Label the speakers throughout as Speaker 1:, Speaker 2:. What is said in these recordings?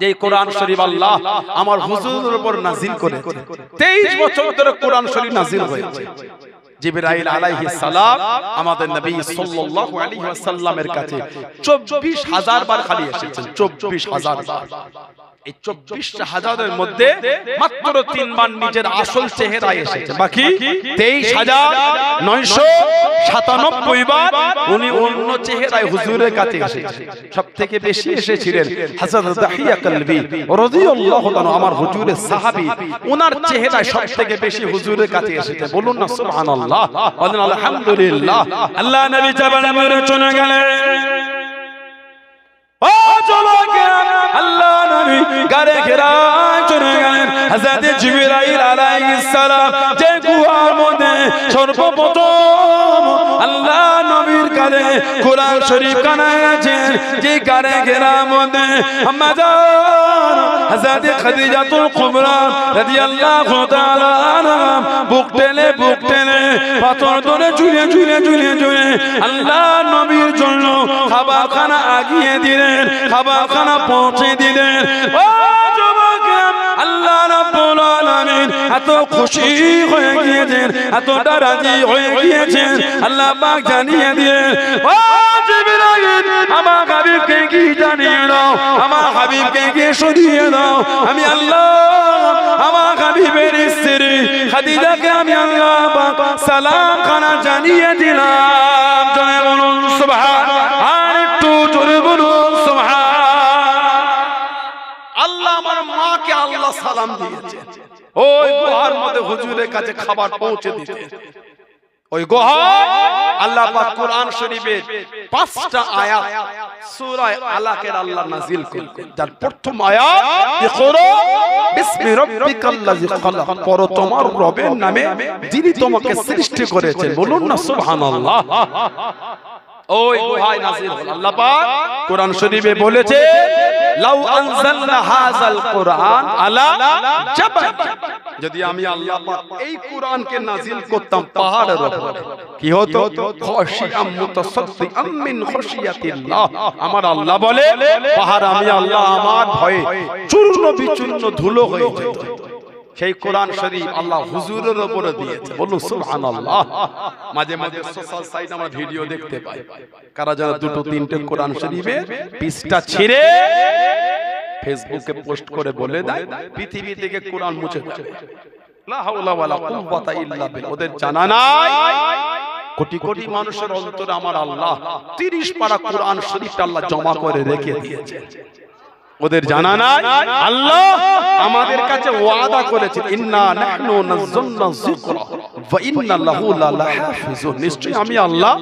Speaker 1: যে কোরআন শরীফ আল্লাহ আমার হুজুরের উপর নাজিল করেছে। 23 বছর ধরে কোরআন শরীফ নাজিল হয়েছে। জিবরাইল আলাইহিস সালাম আমাদের নবী সাল্লাল্লাহু আলাইহি ওয়াসাল্লামের কাছে 24000 বার খালি এসেছেন। 24000 বার। এই 24000 এর মধ্যে মাত্র 3 বার নিজের আসল চেহারা এসেছে, বাকি 23997 বার উনি অন্য চেহারায় হুজুরের কাছে এসেছেন। সবথেকে বেশি এসেছিলেন হযরত দাহিয়া কলবি রাদিয়াল্লাহু তাআলা, আমার হুজুরের সাহাবী, ওনার চেহারায় সবথেকে বেশি হুজুরের কাছে এসেছে। বলুন না সুবহানাল্লাহ, বলেন আলহামদুলিল্লাহ। আল্লাহ নবী জবানে মেরে চলে গেলেন। ও যুবকেরা, আল্লাহ নবী গারে ঘেরায় চলে গেলেন। হযরত জিবরাইল আলাইহিস সালাম যে গুহার মধ্যে সর্বপ্রথম আল্লাহ নবীর কাছে কোরআন শরীফ কানায়েছেন, যে গারে ঘেরার মধ্যে আম্মা জান হযরত খাদিজাতুল কুবরা রাদিয়াল্লাহু তাআলা আনহা বুক টেনে পাথর ধরে ঝুলিয়ে আল্লাহ নবীর জন্য খাবারখানা আগিয়ে দিলেন, খাবারখানা পৌঁছে দিলেন। ও যুবকেরা, আল্লাহ রাব্বুল আলামিন এত খুশি হয়ে গিয়েছেন, এতটা রাজি হয়ে গিয়েছেন, আল্লাহ পাক জানিয়ে দিলেন, ও জিবরাইল আমার হাবিবকে কি জানিয়ে দাও, আমার হাবিবকে কি শুনিয়ে দাও, আমি আল্লাহ আমার হাবিবের স্ত্রী খাদিজাকে আমি আল্লাহ পাক সালাম খানা জানিয়ে দিলাম। জয় বলুন সুবহানাল্লাহ, আর একটু জোরে বলুন সুবহানাল্লাহ। আল্লাহ আমার মাকে আল্লাহ সালাম দিয়েছে। ওই গুহার মধ্যে হুজুরের কাছে খাবার পৌঁছে দিতে, ওই গুহা আল্লাহ পাক কোরআন শরীফের 5টা আয়াত সূরা আলাকের আল্লাহ নাযিল করলেন। যার প্রথম আয়াত ইকরা বিসমি রাব্বিকাল্লাযী খালাক, পড়ো তোমার রবের নামে যিনি তোমাকে সৃষ্টি করেছেন। বলুন না সুবহানাল্লাহ। ওই গুহায় নাযিল হল। আল্লাহ পাক কোরআন শরীফে বলেছে, লাউ আনজালনা হাযাল কুরআন আলা জাবাল, যদি আমি আল্লাহ পাক এই কোরআনকে নাযিল করতাম পাহাড়ের উপরে, কি হতো? খাশিয়াম মুতাসাদ্দিআম মিন খাশিয়াতিল্লাহ। আমার আল্লাহ বলে পাহাড় আমি আল্লাহ আমার ভয়ে চূর্ণ বিচূর্ণ ধুলো হয়ে যেত। সেই কোরআন শরীফ আল্লাহ হুজুরের উপরে দিয়েছে। বলুন সুবহানাল্লাহ। মাঝে মাঝে সোশ্যাল সাইট আমরা ভিডিও দেখতে পাই, কারা যারা 2-3টে কোরআন শরীফের পৃষ্ঠা ছিঁড়ে ফেসবুকে পোস্ট করে বলে দেয় পৃথিবী থেকে কোরআন মুছে যাবে। লা হাওলা ওয়ালা কুওয়াতা ইল্লা বিল্লাহ। ওদের জানা নাই কোটি কোটি মানুষের অন্তরে আমার আল্লাহ 30 পারা কোরআন শরীফ আল্লাহ জমা করে রেখে দিয়েছে। ওদের জানা নাই আল্লাহ আমাদের কাছে ওয়াদা করেছেন, ইন্না নাহনু নাযালনা যিকরা ওয়া ইন্না লাহু লাহাফিজুন। নিশ্চয়ই আমি আল্লাহ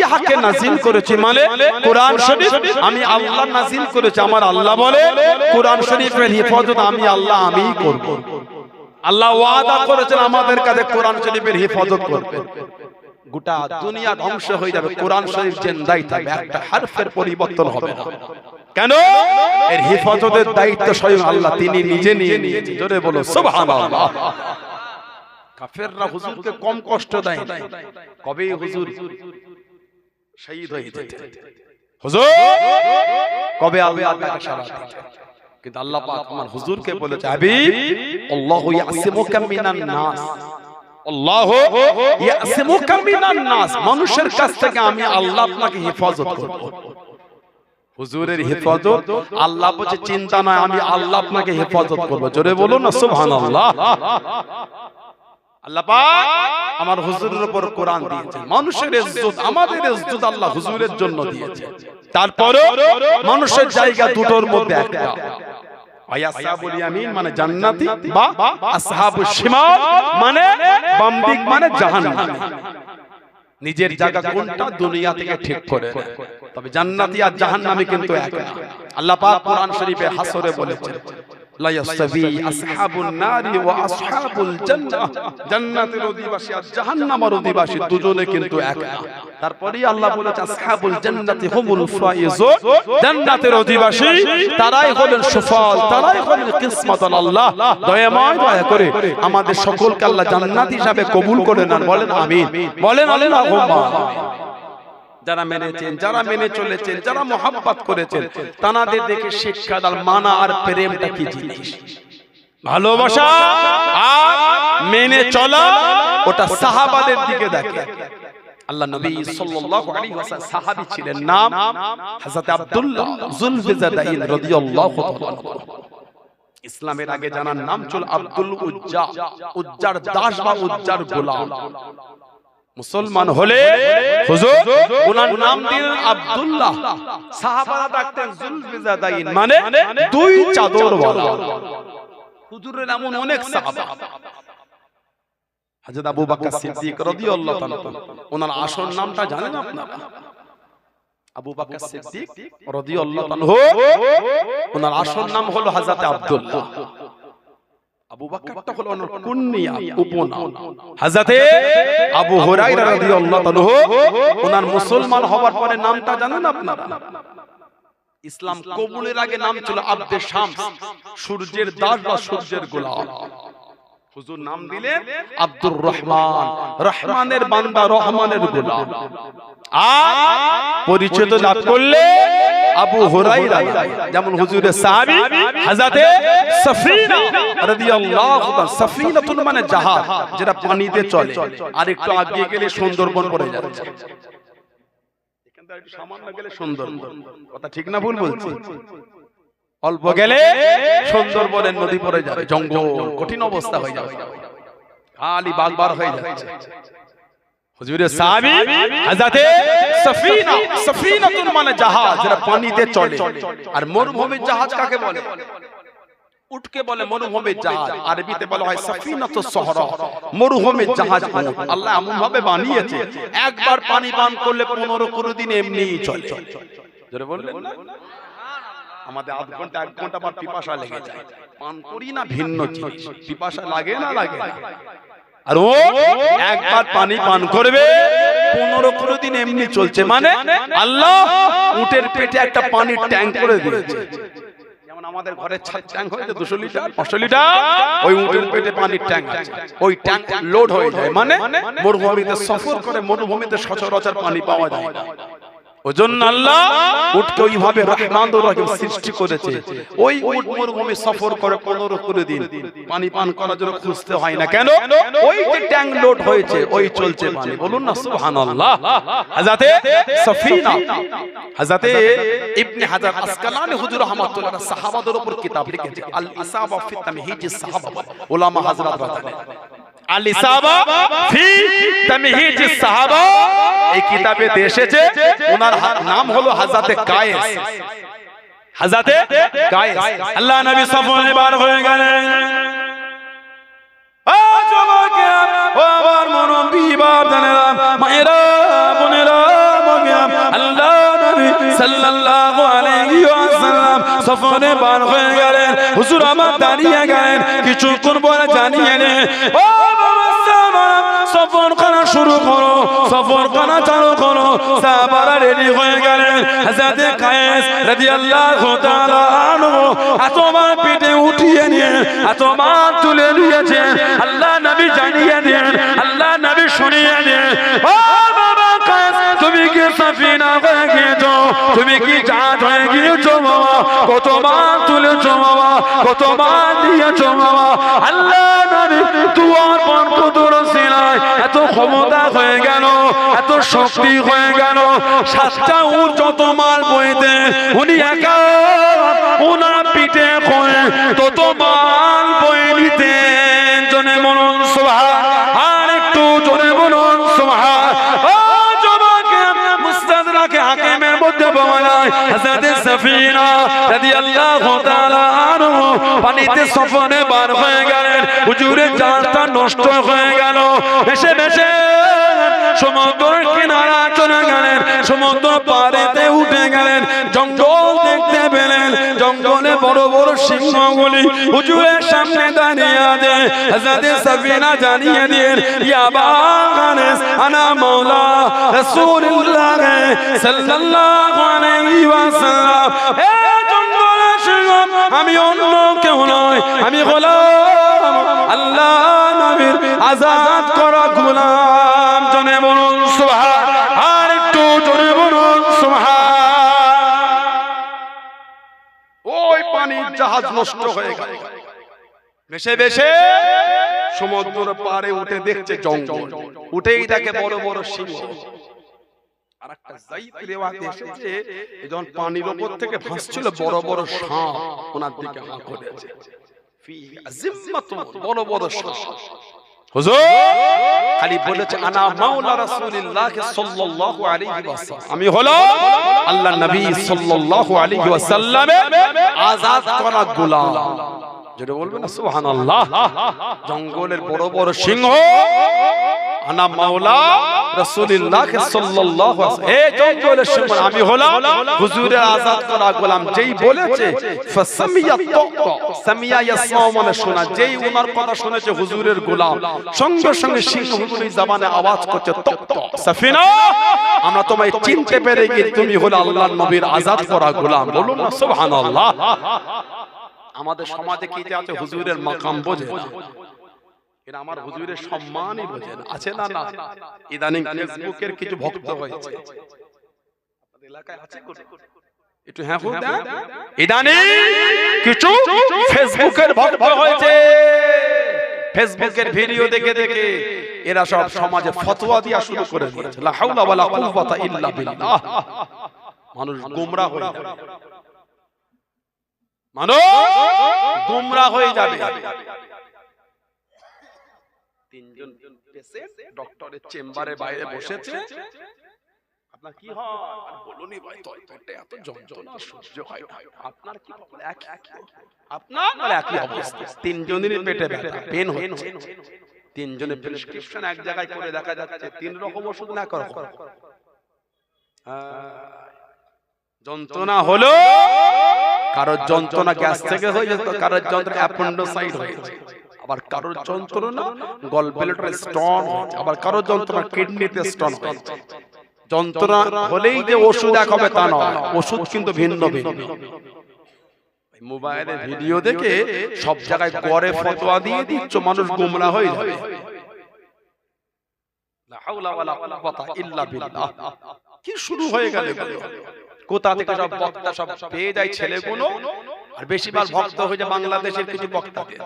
Speaker 1: ইহাকে নাযিল করেছি, মানে কোরআন শরীফ আমি আল্লাহ নাযিল করেছি। আমার আল্লাহ বলে কোরআন শরীফের হিফাজত আমি আল্লাহ আমিই করব। আল্লাহ ওয়াদা করেছেন আমাদের কাছে কোরআন শরীফের হিফাজত করবেন। গোটা দুনিয়া ধ্বংস হয়ে যাবে, কোরআন শরীফ জিন্দাই থাকবে, একটা হারফের পরিবর্তন হবে না। কেন? এর হিফাজতের দায়িত্ব স্বয়ং আল্লাহ তিনি নিজে নিয়ে নিয়েছেন। জোরে বলো সুবহানাল্লাহ। কাফেররা হুজুরকে কম কষ্ট দেয়, কবে হুজুর শহীদ হয়ে যেতে, হুজুর কবে আল্লাহ তাকে সারা দিতে, কিন্তু আল্লাহ পাক আমার হুজুরকে বলেছে, হাবিব আল্লাহু ইয়াসিমুকা মিনান নাস, আল্লাহু ইয়াসিমুকা মিনান নাস, মানুষের কাছ থেকে আমি আল্লাহ আপনাকে হেফাজত করব। হুজুরের হেফাজত আল্লাহ বলে চিন্তা নয়, আমি আল্লাহ আপনাকে হেফাজত করব। জোরে বলুন না সুবহানাল্লাহ। আল্লাহ পাক আমার হুজুরের উপর কোরআন দিয়েছেন। মানুষের ইজ্জত, আমাদের ইজ্জত আল্লাহ হুজুরের জন্য দিয়েছে। তারপরে মানুষের জায়গা দুটোর মধ্যে একটা, আসহাবুল ইয়ামিন মানে জান্নাতি, বা আসহাবুশ শিমাল মানে বাম দিক মানে জাহান্নামী। নিজের জায়গা কোনটা দুনিয়া থেকে ঠিক করে, তবে জান্নাতি আর জাহান্নামী কিন্তু এক না। আল্লাহ পাক কোরআন শরীফে হাসরে বলেছেন, লা ইয়াসতাবি আসহাবুন নারি ওয়া আসহাবুল জান্নাহ, জান্নাতের অধিবাসী আর জাহান্নামের অধিবাসী দুজনে কিন্তু এক না। তারপরেই আল্লাহ বলেছে আসহাবুল জান্নাতি হুমুল ফাইজুন, জান্নাতের অধিবাসী তারাই হলেন সফল, তারাই হলেন কিসমত। আল্লাহ দয়াময়, দয়া করে আমাদের সকলকে আল্লাহ জান্নাত হিসাবে কবুল করে নেন। বলেন আমিন, বলেন আল্লাহুম্মা। যারা মেনেছেন, যারা মেনে চলেছেন, যারা মোহাব্বত করেছেন, তানাদের দেখে শিক্ষা দাল মানা আর প্রেমটা কি জিনিস। ভালোবাসা আর মেনে চলা ওটা সাহাবাদের দিকে দেখে। আল্লাহ নবী সাল্লাল্লাহু আলাইহি ওয়াসাল্লাম সাহাবী ছিলেন, নাম হযরত আব্দুল্লাহ যুলফিজাদাইন রাদিয়াল্লাহু তাআলা। ইসলামের আগে জানার নাম ছিল আব্দুল উজ্জা, উজ্জার দাস বা উজ্জার গোলাম। মুসলমান হলে হুজুর ওনার নাম দিলেন আব্দুল্লাহ। সাহাবারা ডাকতেন যুলফিজাদাইন, মানে দুই চাদরওয়ালা। হুজুরের এমন অনেক সাহাবা। হযরত আবু বকর সিদ্দিক রাদিয়াল্লাহু তাআলা, ওনার আসল নামটা জানেন আপনারা? আবু বকর সিদ্দিক রাদিয়াল্লাহু তাআলা, ওনার আসল নাম হলো হযরত আব্দুল্লাহ। আবু বকরটা হলো ওনার কুনিয়া, উপনাম। হযরত আবু হুরায়রা রাদিয়াল্লাহু তাআলা, ওনার মুসলমান হওয়ার পরে নামটা জানেন আপনারা? ইসলাম কবুলের আগে নাম ছিল আব্দে শামস, সূর্যের দাস বা সূর্যের গোলাম। হুজুর নাম দিলেন আব্দুর রহমান, রহমানের বান্দা, রহমানের গোলাম। আর পরিচিত লাভ করলে আবু হুরায়রা, যেমন হুজুরের সাহাবী হযরত সাফিনা রাদিয়াল্লাহু তাআলা। সাফিনাতুন মানে জাহাজ, যেটা পানিতে চলে। আর একটু আগে গেলে সুন্দরবন পড়ে যাচ্ছে। এখান থেকে একটু সামান্য গেলে সুন্দরবন, কথা ঠিক না ভুল বলছি? অল্প গেলে সুন্দরবনের নদী পড়ে যাবে, জঙ্গল, কঠিন অবস্থা হয়ে যাবে, খালি বাগবার হয়ে যাচ্ছে। হুজুরের সাহাবী হযরত সাফিনা, সাফিনাতুন মানে জাহাজ, যেটা পানিতে চলে। আর মরুভূমির জাহাজ কাকে বলে? উটকে বলে মরুভূমির জাহাজ। আরবিতে বলা হয় সাফিনাতুস সাহরা, মরুভূমির জাহাজ। আল্লাহ এমন ভাবে বানিয়েছে, একবার পানি পান করলে 15-20 দিন এমনিই চলে। জোরে বললেন না? আমাদের আধ ঘন্টা 1 ঘন্টা পর পিপাসা লেগে যায়, পান করি না ভিন্ন জিনিস, পিপাসা লাগে না লাগে না। আর ও একবার পানি পান করবে 15-20 দিন এমনি চলছে। মানে আল্লাহ উটের পেটে একটা পানির ট্যাঙ্ক করে দিয়েছে। যেমন আমাদের ঘরে ট্যাঙ্ক হয়েছে 200 লিটার 500 লিটার, ওই উটের পেটে পানির ট্যাঙ্ক আছে। ওই ট্যাঙ্ক লোড হয়ে যায়, মানে মরুভূমিতে সফর করে মরুভূমিতে সচরাচর পানি পাওয়া যায় না। ওজন্য আল্লাহ উটকে ওইভাবে রহমানুর রহিম সৃষ্টি করেছে। ওই উট মরুভূমি সফর করে 15-20 দিন, পানি পান করার জন্য খুঁজতে হয় না। কেন? ওই যে ট্যাঙ্ক লোড হয়েছে, ওই চলছে পানি। বলুন না সুবহানাল্লাহ। হযরত সাফিনা, হযরত ইবনে হাজার আসকালানী হুজুর রাহমাতুল্লাহ সাহাবাদের উপর কিতাব লিখেছে, আল ইসাবা ফি তামহিজিস সাহাবা। উলামা হযরত বলেন আল ইসাবা ফি তামহিজিস সাহাবা, এই কিতাবে এসেছে। ওনার নাম হলো হযরত কায়েস, হযরত কায়েস। আল্লাহ নবী সফরে বার হয়ে গেলেন। ও যুবকেরা, ও আমার মুরব্বি বাপজানেরা, মায়েরা, বোনেরা, আল্লাহ নবী সাল্লাল্লাহু আলাইহি ওয়াসাল্লাম সফরে বার হয়ে গেলেন। হুজুর আমার দাঁড়িয়ে গেলেন, কিছুক্ষণ পরে জানিয়ে নেন, ও সফর করা শুরু করো, সফর করা চালু করো। সাহাবারা রেডি হয়ে গেলেন। হযরত কায়েস রাদিয়াল্লাহু তাআলা আনহু এতবার পিঠে উঠিয়ে নিয়ে এতবার তুলে নিয়েছেন। আল্লাহ নবী জানিয়ে দেন, আল্লাহ নবী শুনিয়ে দেন, ও বাবা কায়েস, তুমি কি সাফিনা হয়ে গিয়েছো? তুমি কি জাহাজ হয়ে গিয়েছো বাবা? কতবার তুলেছো বাবা? কতবার দিয়েছো বাবা? আল্লাহ নবী দুয়ার পর কুদুর সিলাই এত ক্ষমতা হয়ে গেল, এত শক্তি হয়ে গেল। 7টা উট যত মাল বইতে উনি একা ওনার পিঠে করে তত মাল বয়ে নিতেন। জনে বলুন সুবহান, আর একটু জনে বলুন সুবহান। ও যুবকেরা, মুস্তাদরাকে হাকিমের মধ্যে পাওয়া যায় হযরত সাফিনা রাদিয়াল্লাহু তাআলা আনহু পানিতে সফরে বার হয়ে গেলেন। হুজুরের জানটা নষ্ট হয়ে গেল। ভেসে ভেসে সমুদ্রের কিনারা চলে গেলেন, সমুদ্র পাড়েতে উঠে গেলেন। জঙ্গল দেখতে পেলেন, জঙ্গলে বড় বড় সিংহগুলি হুজুরের সামনে দাঁড়িয়ে আছে। হযরত সাফিনা জানিয়ে দিলেন, ইয়া বাগানেস আনা মাওলা রাসূলুল্লাহ সাল্লাল্লাহু আলাইহি ওয়াসাল্লাম। হে জঙ্গলের সিংহ, আমি অন্য কেউ নয়, আমি গোলাম, আল্লাহ নবীর আজাদ করা গোলাম। জনে বলুন সুবহান, আর একটু জনে
Speaker 2: পানির জাহাজ নষ্ট হয়ে গেল। ভেসে ভেসে সমুদ্র পাড়ে উঠে দেখছে জঙ্গল, উঠেই দেখে বড় বড় সিংহ। আরেকটা যায়িফ রিওয়ায়াতে এসেছে যখন পানির উপর থেকে ভাসছিল বড় বড় সাপ ওনার দিকে হাঁ করেছে। ফি আজিম্মাতুন, বড় বড় সাপ। হুজুর খালি বলেছে আনা মাওলা রাসূলুল্লাহ সাল্লাল্লাহু আলাইহি ওয়াসাল্লাম, আমি হলো আল্লাহর নবী সাল্লাল্লাহু আলাইহি ওয়াসাল্লামের আযাদ করা গোলাম। যেটা বলবেন না সুবহানাল্লাহ। জঙ্গলের বড় বড় সিংহ, আনা মাওলা রাসূলুল্লাহ সাল্লাল্লাহু আলাইহি ওয়াসাল্লাম, এই জঙ্গলের সিংহ আমি হলাম হুজুরের আযাদ করা গোলাম। যেই বলেছে ফাসামিয়া তাকা, সামিয়া ইয়াসমাউ মানে শোনা, যেই ওনার কথা শুনেছে হুজুরের গোলাম, সঙ্গে সঙ্গে সিংহ হুজুরের জবানে আওয়াজ করছে তাকা সাফিনা, আমরা তোমায় চিনতে পেরে গেছি তুমি হলো আল্লাহর নবীর আযাদ করা গোলাম। বলুন না সুবহানাল্লাহ। আমাদের সমাজে কি যে আছে হুজুরের মাকাম বোঝে না, এরা আমার হুজুরের সম্মানই বোঝে না। আছে না? না। ইদানিং ফেসবুকের কিছু ভক্ত হয়েছে, আপনাদের এলাকায় আছে একটু হ্যাঁ বল দেন, ইদানিং কিছু ফেসবুকের ভক্ত হয়েছে। ফেসবুকের ভিডিও দেখে দেখে এরা সব সমাজে ফতোয়া দেয়া শুরু করে দিয়েছে। লা হাওলা ওয়ালা কুওয়াতা ইল্লা বিল্লাহ। মানুষ গোমরা হয়ে যাবে, মানুষ গোমরা হয়ে যাবে। তিনজন পেশেন্ট ডক্টরের চেম্বারে বাইরে বসেছে। আপনার কি হয় বলুনি ভাই, পেটে এত যন্ত্রণা সহ্য হয় না। আপনার কি আপনার একই অবস্থা, তিনজনেরই পেটে ব্যথা, পেন হচ্ছে। তিনজনের প্রেসক্রিপশন এক জায়গায় করে দেখা যাচ্ছে তিন রকম ওষুধ না করো। যন্ত্রণা হলো, কারোর যন্ত্রণা গ্যাস থেকে হয়েছে, কারোর যন্ত্রণা অ্যাপেন্ডিসাইটিস হয়েছে, আবার কারোর যন্ত্রণা গল ব্লাডারে স্টোন হয়েছে, আবার কারোর যন্ত্রণা কিডনিতে স্টোন হয়েছে। যন্ত্রণা হলেই যে ওষুধ এক হবে তা নয়, ওষুধ কিন্তু ভিন্ন ভিন্ন। মোবাইলে ভিডিও দেখে সব জায়গায় গড়ে ফতোয়া দিয়ে দিচ্ছ, মানুষ গোমরা হয়ে যাবে। লা হাওলা ওয়ালা কুওয়াতা ইল্লা বিল্লাহ। কি শুরু হয়ে গেল, কোথা থেকে সব বক্তা সব পেয়ে যায় ছেলেগুলো, আর বেশিরভাগ ভক্ত হয়ে যায় বাংলাদেশের কিছু বক্তাদের।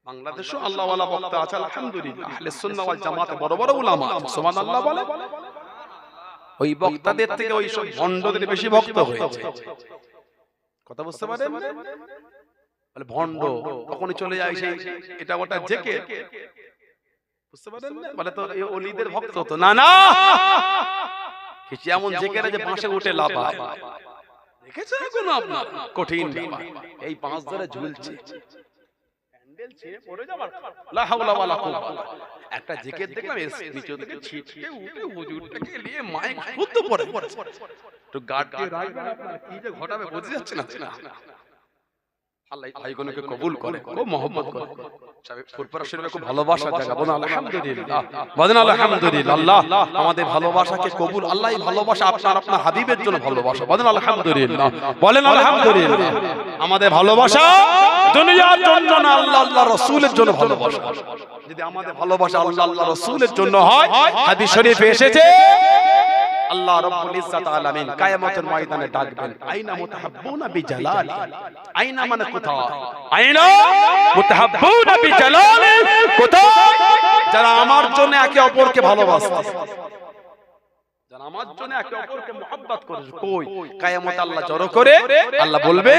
Speaker 2: বাংলাদেশও আল্লাহ ওয়ালা বক্তা আছে আলহামদুলিল্লাহ, আহলে সুন্নাহ ওয়াল জামাতে বড় বড় উলামা আছে, সুবহানাল্লাহ বলে। ওই বক্তাদের থেকে ওই সব ভণ্ডদের বেশি ভক্ত হয়েছে। কথা বুঝতে পারেন? বলে ভণ্ড তখনই চলে যায় সেই এটা ওটা জেকে, বুঝতে পারেন? বলে তো এই ওলিদের ভক্ত তো না, না কিছু এমন জেকেরা যে বাঁশে উঠে লাফায়, দেখেছেন কোনো আপনার? কঠিন ব্যাপার, এই বাঁশ ধরে ঝুলছে, হ্যান্ডেল ছিঁড়ে পড়ে যাবার। লা হাওলা ওয়ালা কুওয়াতা। একটা জেকের দেখলাম নিচে থেকে ছিটকে উঠে হুজুরটাকে নিয়ে মাইক শুদ্ধ পড়ে তো গার্ডকে রাখবেন, আপনারা কি যে ঘটাবে বুঝতে যাচ্ছে না। আল্লাহ ভাইগণকে কবুল করে, খুব মহব্বত করে। ফুরফুরা শরীফে খুব ভালোবাসার জায়গা, বলেন আলহামদুলিল্লাহ, বলেন আলহামদুলিল্লাহ। আল্লাহ আমাদের ভালোবাসাকে কবুল, আল্লাহ এই ভালোবাসা আপনার আপনার হাবিবের জন্য ভালোবাসা, বলেন আলহামদুলিল্লাহ, বলেন আলহামদুলিল্লাহ। আমাদের ভালোবাসা দুনিয়ার জন্য না, আল্লাহ আল্লাহ রাসূলের জন্য ভালোবাসা। যদি আমাদের ভালোবাসা আল্লাহ আল্লাহ রাসূলের জন্য হয়, হাদিস শরীফে এসেছে আল্লাহ রাব্বুল ইজ্জাত আলামিন কিয়ামতের ময়দানে ডাকবেন, আইনা মুতাহাব্বুনা বিজালালি। আইনা মানে কোথায়? আইনা মুতাহাব্বুনা বিজালালি, কোথায়? যারা আমার জন্য একে অপরকে ভালোবাসে, যারা আমার জন্য একে অপরকে মহব্বত করে। কই কিয়ামত আল্লাহ জড়ো করে আল্লাহ বলবে,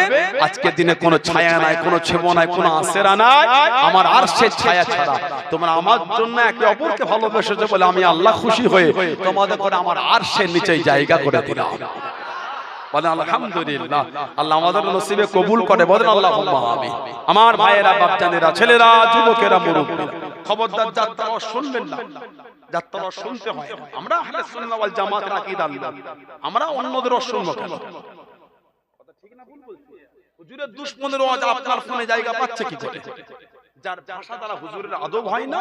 Speaker 2: আজকের দিনে কোনো ছায়া নাই, কোনো ছেমো নাই, কোনো আশরা নাই, আমার আরশের ছায়া ছাড়া তোমরা আমার জন্য একে অপরকে ভালোবেসেছো বলে আমি আল্লাহ খুশি হয়ে তোমাদের করে আমার আরশের নিচে জায়গা করে দিলাম। বলেন আলহামদুলিল্লাহ। আল্লাহ আমাদের নসিবে কবুল করে, বলেন আল্লাহুম্মা আমিন। আমার ভাইয়েরা, বাপজানেরা, ছেলেরা, যুবকেরা, মুরব্বীরা, খবরদার যাত্রা শুনবেন না, যাত্রা শুনতে হয়। আমরা আহলে সুন্নাহ ওয়াল জামাতের আকীদা, আমরা অন্যদের শুনবো কেন? কথা ঠিক না ভুল বলছি? হুজুরের দুশমনের ওয়াজ আপনার ফোনে জায়গা পাচ্ছে কি করে? যার ভাষা দ্বারা হুজুরের আদব হয় না,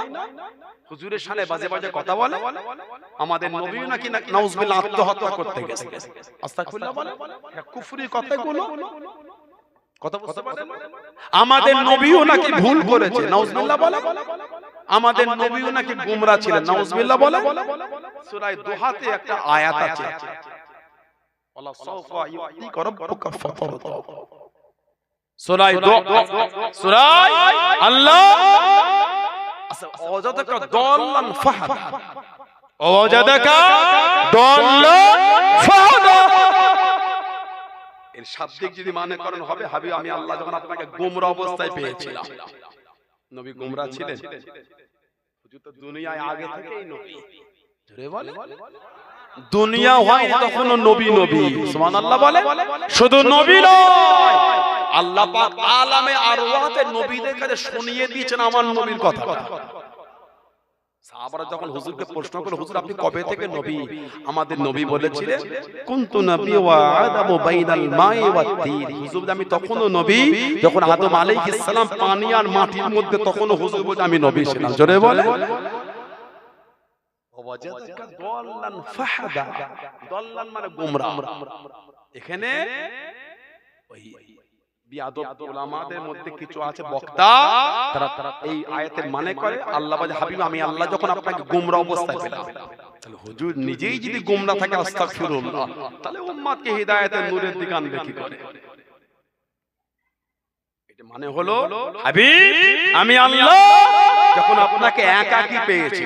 Speaker 2: হুজুরের শানে বাজে বাজে কথা বলে। আমাদের নবীও নাকি নাউজুবিল্লাহ আত্মহত্যা করতে গেছে, আস্তাগফিরুল্লাহ বলে, কুফরি কথাগুলো। কথা বুঝতে পারেন? আমাদের নবীও নাকি ভুল করেছে, নাউজুবিল্লাহ বলে। আমাদের নবীও নাকি গোমরা ছিলেন, নাউজুবিল্লাহ বলে। সূরা দুহাতে একটা আয়াত আছে, ওয়ালা সাওফা ইউতিকা রাব্বুকা ফাতারদা।
Speaker 1: আল্লাহ ওয়াজাদাকা দাল্লান ফাহাদা ওয়াজাদাকা দাল্লান ফাহাদা
Speaker 2: এর শাব্দিক যদি মানে করেন হবে হাবিব আমি আল্লাহ যখন আপনাকে গোমরা অবস্থায় পেয়েছিলাম নবী গোমরা ছিলেন হুজুর তো দুনিয়ায় আগে থেকেই নবী জোরে বলে দুনিয়া হয়নি তখনও নবী নবী সুবহানাল্লাহ বলে শুধু নবী নয় আল্লাহ পাক আলামে আরওয়াতে নবীদের কাছে শুনিয়ে দিয়েছেন আমার নবীর কথা সাহাবারা যখন হুজুরকে প্রশ্ন করলো হুজুর আপনি কবে থেকে নবী আমাদের নবী বলেছিলেন কুনতু নবী ওয়া আদামু বাইনাল মাই ওয়াত তির হুজুর আমি তখনও নবী যখন আদম আলাইহিস সালাম পানি আর মাটির মধ্যে তখনও হুজুর বলে আমি নবী ছিলাম জোরে বলে ওয়াজাদাকা দাল্লান ফাহাদা দাল্লান মানে গোমরা এখানে ওই বিয়াদব উলামাদের মধ্যে কিছু আছে বক্তা তারা এই আয়াতের মানে করে আল্লাহ বলে হাবিব আমি আল্লাহ যখন আপনাকে গোমরা অবস্থায় পেলাম তাহলে হুজুর নিজেই যদি গোমরা থাকে আস্তাগফিরুল্লাহ তাহলে উম্মতকে হিদায়াতের নূরের দিকে আনবে কি করে এটা মানে হলো হাবিব আমি আল্লাহ যখন আপনাকে একাকী পেয়েছি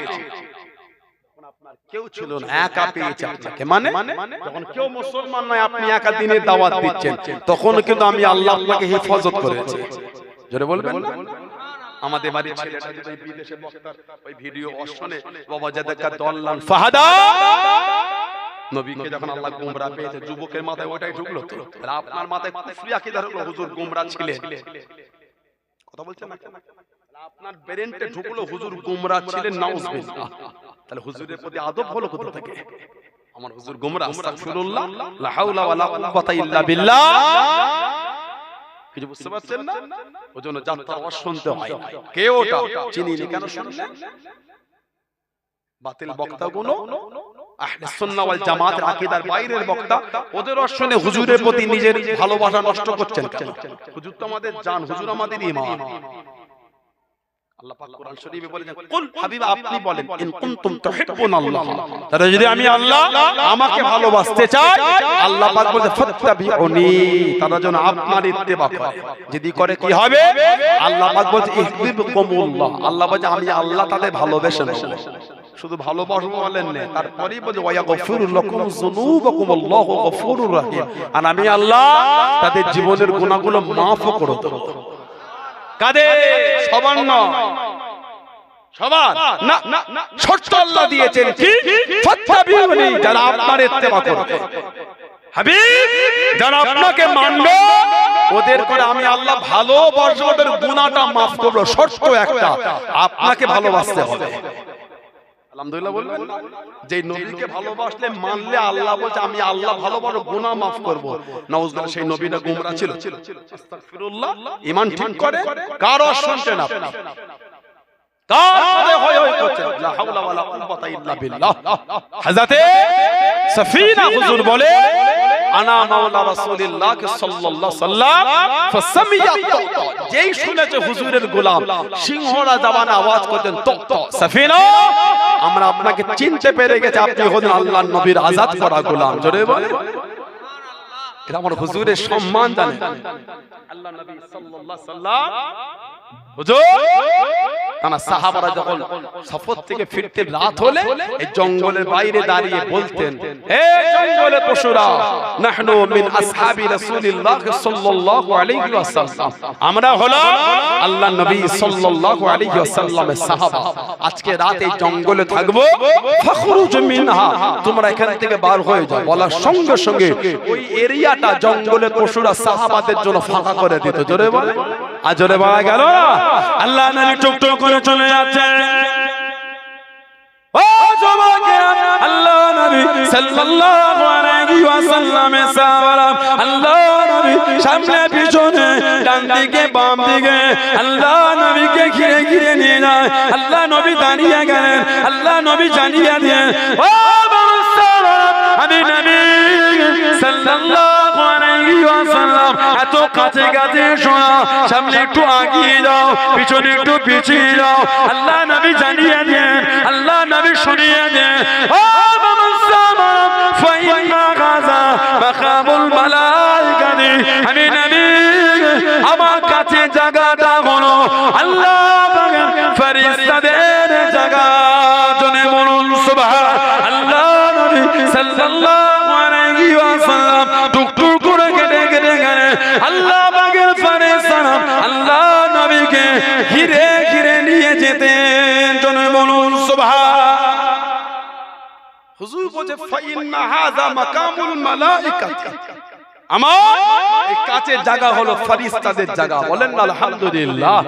Speaker 2: কেউ ছিল না একা পেয়েছে আপনাকে মানে যখন কেউ মুসলমান নয় আপনি একা দিনের দাওয়াত দিচ্ছেন তখন কিন্তু আমি আল্লাহ আপনাকে হেফাজত করেছি জোরে বলবেন না আমাদের বাড়ির ছেলেটা যদি বিদেশে বক্তার ওই ভিডিও শুনে বাবা জাদাকা দাল্লান ফাহাদা নবীকে যখন আল্লাহ গোমরা পেয়েছে যুবকের মাথায় ওটাই ঢুকলো তো আর আপনার মাথায় কুফরি আকীদা ঢুকলো হুজুর গোমরা ছিলেন কথা বলছেন না আপনার ব্রেনতে ঢুকলো হুজুর গোমরা ছিলেন নাউজুবিল্লাহ তাহলে হুজুরের প্রতি আদব হলো কোথা থেকে আমার হুজুর গোমরা আস্তাগফিরুল্লাহ লা হাওলা ওয়ালা কুওয়াতা ইল্লা বিল্লাহ কিছু বুঝতে পারছেন না ওজন্য যাত্রার ওয়াজ শুনতে হয় কে ওটা চিনি নি কেন শুনলেন বাতিল বক্তাগুলো আহলে সুন্নাহ ওয়াল জামাতের আকীদার বাইরের বক্তা ওদের ওয়াজ শুনে হুজুরের প্রতি নিজের ভালোবাসা নষ্ট করছেন কেন হুজুর তো আমাদের জান হুজুর আমাদের ঈমান আল্লাহ পাক কোরআন শরীফে বলেন কুল হাবিব আপনি বলেন ইন কুনতুম তুহিব্বুনাল্লাহ তারা যদি আমি আল্লাহ আমাকে ভালোবাসতে চাই আল্লাহ পাক বলেন ফাত্তাবিউনি তারা যেন আপনার ইত্তেবা করে যদি করে কি হবে আল্লাহ পাক বলেন ইহবিবকুমুল্লাহ আল্লাহ বলে আমি আল্লাহ তাদের ভালোবেসে নেব শুধু ভালোবাসবো বলেন না তারপরেই বলে ওয়া গফুরু লাকুম যুনুবাকুম আল্লাহু গফুরুর রহিম আর আমি আল্লাহ তাদের জীবনের গুনাহগুলো maaf করে দেব কাদের সবার নয় সবার না শর্ত আল্লাহ দিয়েছেন কি ফাত্তাবিউনি যারা আপনার ইত্তেবা করবে হাবিব যারা আপনাকে মানবে ওদের করে আমি আল্লাহ ভালোবাসবো ওদের গুনাহটা maaf করব শর্ত একটা আপনাকে ভালোবাসতে হবে আলহামদুলিল্লাহ বলবেন যে নবীকে ভালোবাসলে মানলে আল্লাহ বলছে আমি আল্লাহ ভালোবাসবো গুনাহ maaf করব নাউজুবিল্লাহ সেই নবীটা গোমরা ছিল আস্তাগফিরুল্লাহ ঈমান ঠিক করে কারো শুনতেন আপনি তারপরে হয় করছেন লা হাওলা ওয়ালা কুওয়াতা ইল্লা বিল্লাহ হযরতে সফিনা হুজুর বলে আনা মাওলা রাসূলুল্লাহ সাল্লাল্লাহু আলাইহি সাল্লাম ফাসামিয়াত যেই শুনেছে হুজুরের গোলাম সিংহরা জবানে আওয়াজ করতেন তত সফিনা আমরা আপনাকে চিনতে পেরে গেছি আপনি হলেন আল্লাহর নবীর আযাদ করা গোলাম জোরে বলে সুবহানাল্লাহ এটা আমার হুজুরের সম্মান জানেন আল্লাহর নবী সাল্লাল্লাহু আলাইহি সাল্লাম হুজুর তারা সাহাবারা যখন সফর থেকে ফিরতে রাত হলে এই জঙ্গলের বাইরে দাঁড়িয়ে বলতেন হে জঙ্গলের পশুরা নাহনু মিন আসহাবি রাসূলিল্লাহ সাল্লাল্লাহু আলাইহি ওয়াসাল্লাম আমরা হলাম আল্লাহর নবী সাল্লাল্লাহু আলাইহি ওয়াসাল্লামের সাহাবা আজকে রাতে এই জঙ্গলে থাকবো ফখরুজ মিনহা তোমরা এখান থেকে বার হয়ে যাও বলার সঙ্গে সঙ্গে ওই এরিয়াটা জঙ্গলের পশুরা সাহাবাদের জন্য ফাঁকা করে দিত জোরে বলে আর জোরে বলা গেল আল্লাহ নবী টুকটুক করে চলে যাচ্ছেন ও যুবকেরা আল্লাহ নবী সাল্লাল্লাহু আলাইহি ওয়াসাল্লামের সাহাবারা আল্লাহ নবী সামনে পিছনে ডান দিকে বাম দিকে আল্লাহ নবীকে ঘিরে ঘিরে নিয়ে যায় আল্লাহ নবী দাঁড়িয়ে গেলেন আল্লাহ নবী জানিয়ে দেন ও মুসলমান আমি নবী সাল্লাল্লাহু আলাইহি ওয়াসাল্লাম এত কাছে কাছে শোনা সামনে একটু আগিয়ে যাও পিছনে একটু পিছিয়ে যাও আল্লাহ নবী জানিয়ে দেন আল্লাহ নবী শুনিয়ে দেন ও মুসলমান ফাইন্না গাজা মাকামুল মালাইকাতি আমি নবী আমার
Speaker 1: আমার কাছে জায়গাটা হলো আল্লাহ পাকের ফেরেশতাদের জায়গা। জনে বলুন সুবহান আল্লাহ। নবী সাল্লাল্লাহু আলাইহি ওয়াসাল্লাম টুকটুক করে কেটে কেটে গেলেন। আল্লাহ পাকের ফেরেশতারা আল্লাহ নবীকে ঘিরে ঘিরে নিয়ে যেতেন। জনে বলুন সুবহান।
Speaker 2: হুজুর বলে ফাইন্না হাযা মাকামুল মালাইকাতি, আমার এই কাছের জায়গা হলো ফেরেশতাদের জায়গা। বলেন না আলহামদুলিল্লাহ।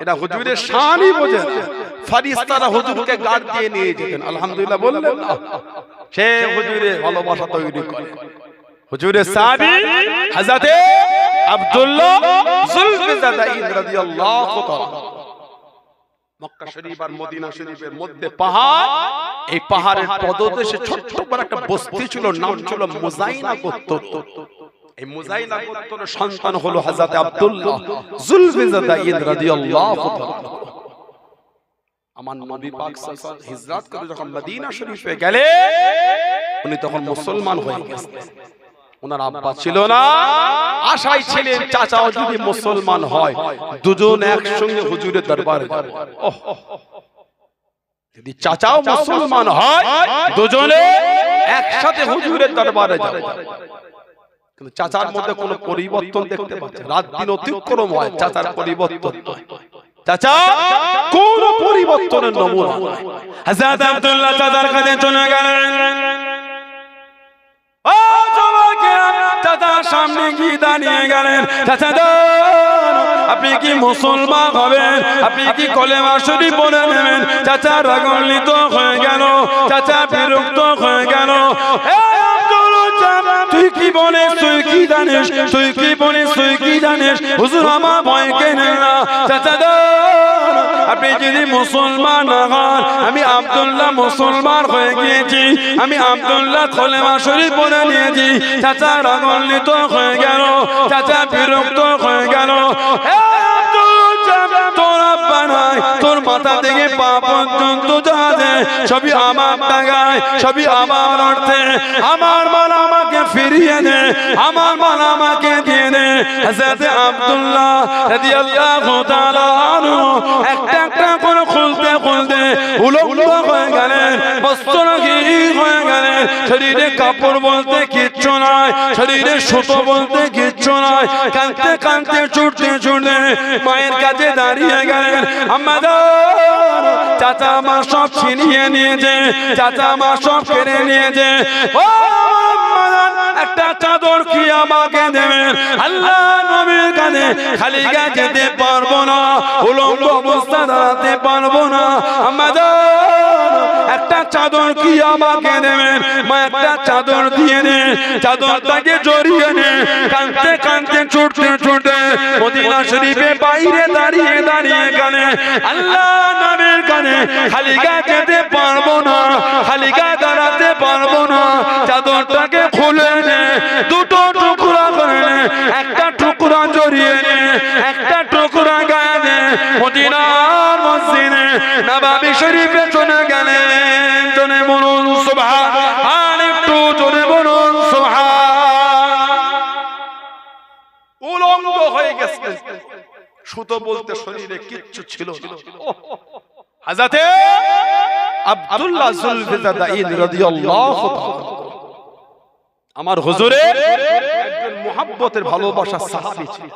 Speaker 2: এটা হুজুরের শানই বোঝেন। ফেরেশতারা হুজুরকে গার্ড দিয়ে নিয়ে যেতেন। আলহামদুলিল্লাহ বললেন না। সে হুজুরের ভালোবাসা তৈরি করে। হুজুরের সাহাবী হযরতে আব্দুল্লাহ যুলফিজাদাইন রাদিয়াল্লাহু তাআলা, মক্কা শরীফ আর মদিনা শরীফের মধ্যে পাহাড়, এই পাহাড়ের পদদেশে ছোট্ট বড় একটা বস্তি ছিল, নাম ছিল মুজাইনা গোত্র। এই মুজাইনা গোত্রের সন্তান হলো হযরত আব্দুল্লাহ যুলফিজাদাইন রাদিয়াল্লাহু তাআলা। আমার নবী পাক সাল্লাল্লাহু আলাইহি ওয়াসাল্লাম হিজরত করে যখন মদিনা শরীফে গেলেন, উনি তখন মুসলমান হয়ে গেছেন। ওনার আব্বা ছিল না, আশায় ছিলেন চাচাও যদি মুসলমান হয় দুজন একসঙ্গে হুজুরের দরবারে যাবে। যদি চাচাও মুসলমান হয় দুজনে একসাথে হুজুরের দরবারে যাবে। কিন্তু চাচার মধ্যে কোনো পরিবর্তন দেখতে পাচ্ছে, রাত দিন অতিক্রম হয়, চাচার পরিবর্তন নয়। চাচা কোন পরিবর্তনের নমুনা।
Speaker 1: হযরত আব্দুল্লাহ চাচার কাছে চলে গেলেন। চাচার সামনে গিয়ে দাঁড়িয়ে গেলেন। চাচা আপনি কি মুসলমান হবেন? আপনি কি কলেমা শরীফ পড়ে নেবেন? চাচা রাগান্বিত হয়ে গেল, চাচা বিরক্ত হয়ে গেল। তুই কি বলিস, তুই কি জানিস, তুই কি বলিস, তুই কি জানিস? হুজুর আমার ভয় কেনেন না। চাচা আপনি যদি মুসলমান না হন, আমি আব্দুল্লাহ মুসলমান হয়ে গিয়েছি, আমি আব্দুল্লাহ কলেমা শরীফ পড়ে নিয়েছি। চাচা রাগান্বিত হয়ে গেল, চাচা বিরক্ত হয়ে গেল। তোর আব্বা নাই, তোর মাথা থেকে পা পর্যন্ত যা আছে সবই আমার টাকায়, সবই আমার অর্থে। আমার মাল আমাকে ফিরিয়ে দে, আমার মাল আমাকে দিয়ে দে। হযরত আব্দুল্লাহ রাদিয়াল্লাহু তাআলা আনহু একটা একটা করে খুলতে খুলতে উলঙ্গ হয়ে গেলেন, বস্ত্রহীন হয়ে গেলেন। শরীরে কাপড় বলতে কিচ্ছু নাই, শরীরে সুতো বলতে কিচ্ছু নাই। কাঁদতে কাঁদতে ছুটতে ছুটতে মায়ের কাছে দাঁড়িয়ে গেলেন। চাচা মা সব ছিনিয়ে নিয়েছে, চাচা মা সব কেড়ে নিয়েছে। ও একটা চাদর কি আমাকে দেবেন? আল্লাহ নবীর কাছে খালি গায়ে যেতে পারবো না, উলঙ্গ অবস্থা দাঁড়াতে পারবো না। একটা চাদর কি আমাকে দেবেন? মা একটা চাদর দিয়ে নে, চাদরটাকে জড়িয়ে নে। কাঁদতে কাঁদতে ছুটতে ছুটতে মদিনা শরীফে বাইরে দাঁড়িয়ে দাঁড়িয়ে গেলে আল্লাহ নবীর কাছে খালি গায়ে যেতে পারবো না, খালি গায়ে দাঁড়াতে পারবো না। চাদরটাকে খুলে নে, দুটো টুকরা করে নে, একটা টুকরা জড়িয়ে নে, একটা টুকরা গায়ে নে। মদিনার মসজিদে নববী শরীফে চলে গেলেন। জনে বলুন সুবহান, আর একটু জনে বলুন সুবহান।
Speaker 2: উলঙ্গ হয়ে গেছে, সুতো বলতে শরীরে কিচ্ছু ছিল না। হযরত আব্দুল্লাহ যুলফিজাদাইন রাদিয়াল্লাহু তাআলা আমার হুজুরের একজন মুহাব্বতের ভালোবাসার সাহাবী ছিলেন।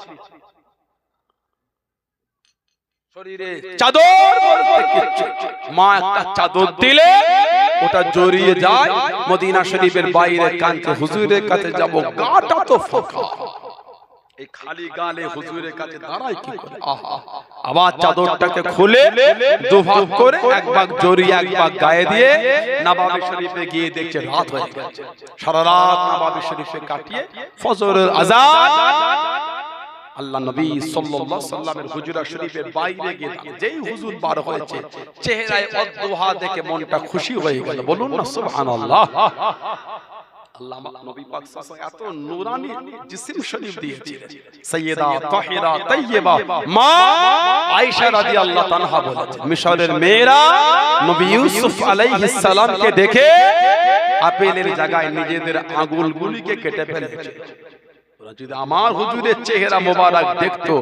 Speaker 2: শরীরে চাদর বলতে কিচ্ছু, মা একটা চাদর দিলে ওটা জড়িয়ে যায়। মদিনা শরীফের বাইরে কাঁদতে হুজুরের কাছে যাব, গাটা তো ফাঁকা, এই খালি গালে হুজুরের কাছে দাঁড়াই কি করে? আবার চাদরটাকে খুলে দুভাগ করে এক ভাগ জড়িয়ে এক ভাগ গায়ে দিয়ে নববী শরীফে গিয়ে দেখছে রাত হয়ে গেছে। সারা রাত নববী শরীফে কাটিয়ে ফজরের আযান আল্লাহ নবী সাল্লাল্লাহু আলাইহি ওয়াসাল্লামের হুজরা শরীফের বাইরে গিয়ে যেই হুজুর বার হয়েছে চেহারায় অদ্দুহা দেখে মনটা খুশি হয়ে গেল। বলুন না সুবহানাল্লাহ। আল্লাহ নবী পাক সাল্লাল্লাহু আলাইহি ওয়াসাল্লাম এত নূরানি জিসম শরীফ দিয়েছিলেন। সাইয়্যিদা তাহিরা তাইয়্যিবা মা আয়েশা রাদিয়াল্লাহু তাআলা বলেছেন, মিশরের মেয়েরা নবী ইউসুফ আলাইহিস সালামকে দেখে আপেলের জায়গায় নিজেদের আঙ্গুলগুলিকে কেটে ফেলেছে। ওরা যদি আমার হুজুরের চেহারা মোবারক দেখতো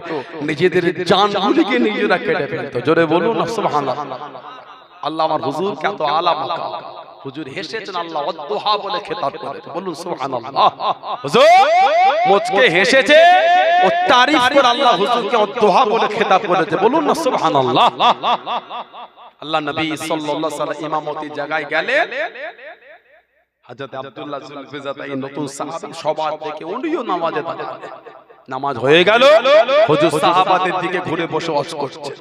Speaker 2: নিজেদের জানগুলিকে নিজেরা কেটে ফেলতো। জোরে বলুন না সুবহানাল্লাহ। আল্লাহ আমার হুজুরকে এত আলা মাকাম, হুজুর হেসেছেন আল্লাহ ওয়াদুহা বলে খেতাব করে, বলুন সুবহানাল্লাহ। হুজুর মুচকে হেসেছে ও তারিফ করে আল্লাহ হুজুরকে ওয়াদুহা বলে খেতাব করেছে, বলুন না সুবহানাল্লাহ। আল্লাহ নবী সাল্লাল্লাহু আলাইহি ওয়াসাল্লাম ইমামতি জায়গায় গেলেন, হযরত আব্দুল্লাহ যুলফিজাতাই নতুন সাহাবী সবার থেকে উনিও নামাজে দাঁড়ালেন। নামাজ হয়ে গেল, হুজুর সাহাবাদের দিকে ঘুরে বসে ওয়াজ করছে।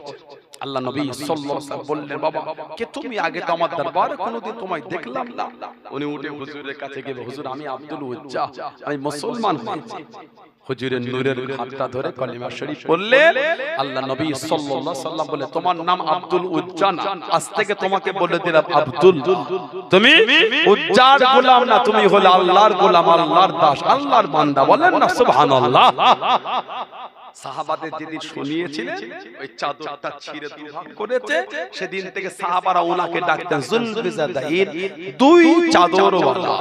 Speaker 2: আল্লাহ নবী সাল্লাল্লাহু আলাইহি ওয়াসাল্লাম বললেন, বাবা কে তুমি? আগে তো আমার দরবারে কোনোদিন তোমায় দেখলাম না। উনি উঠে হুজুরের কাছে গিয়ে, হুজুর আমি আব্দুল উজ্জা, আমি মুসলমান হয়েছি। হুজুরের নূরের হাতটা ধরে কালিমা শরীফ পড়লেন। আল্লাহ নবী সাল্লাল্লাহু আলাইহি ওয়াসাল্লাম বলে, তোমার নাম আব্দুল উজ্জা না, আজ থেকে তোমাকে বলে দিলাম আব্দুল। তুমি উজ্জার গোলাম না, তুমি হলে আল্লাহর গোলাম, আল্লাহর দাস, আল্লাহর বান্দা, বলেন না সুবহানাল্লাহ। সাহাবাদের যেদিন শুনিয়েছিলেন ওই চাদরটা ছিঁড়ে দুভাগ করেছে, সেদিন থেকে সাহাবারা ওনাকে ডাকতেন যুলফিজাতাইন, দুই চাদরওয়ালা,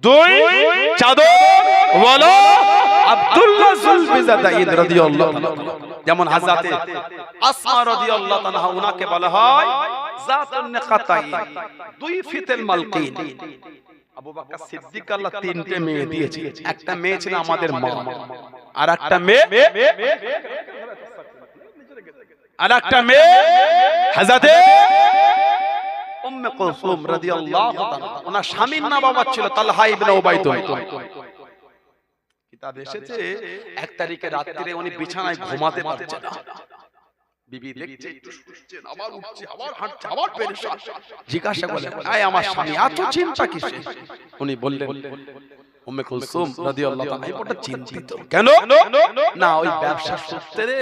Speaker 2: দুই চাদরওয়ালা আব্দুল্লাহ যুলফিজাতাইন রাদিয়াল্লাহু তাআলা। যেমন হযরত আসমা রাদিয়াল্লাহু তাআলা ওনাকে বলা হয় যাতুন নিকাতাইন, দুই ফিতেল মালকিন। আবু বকর সিদ্দিক আল্লাহ তিনটে মেয়ে দিয়েছে, একটা মেয়ে ছিল আমাদের মা, আর একটা মেয়ে হযরত উম্মে কুলসুম রাদিয়াল্লাহু তাআলা। ওনার স্বামীর নাম বাবা ছিল তালহা ইবনে উবাইদুল্লাহ। কিতাব এসেছে এক তারিখে রাত্রিরে উনি বিছানায় ঘুমাতে পারছেন না, বিবি দেখছে একটু শুচ্ছেন, আবার উঠছে, আবার হাঁটছে, আবার পেরেশান। জিজ্ঞাসা করলেন, আয় আমার স্বামী এত চিন্তা কিসে? উনি বললেন, উম্মে কুলসুম রাদিয়াল্লাহু তাআলা বড় চিন্তিত। কেন? না ওই ব্যবসা সূত্রে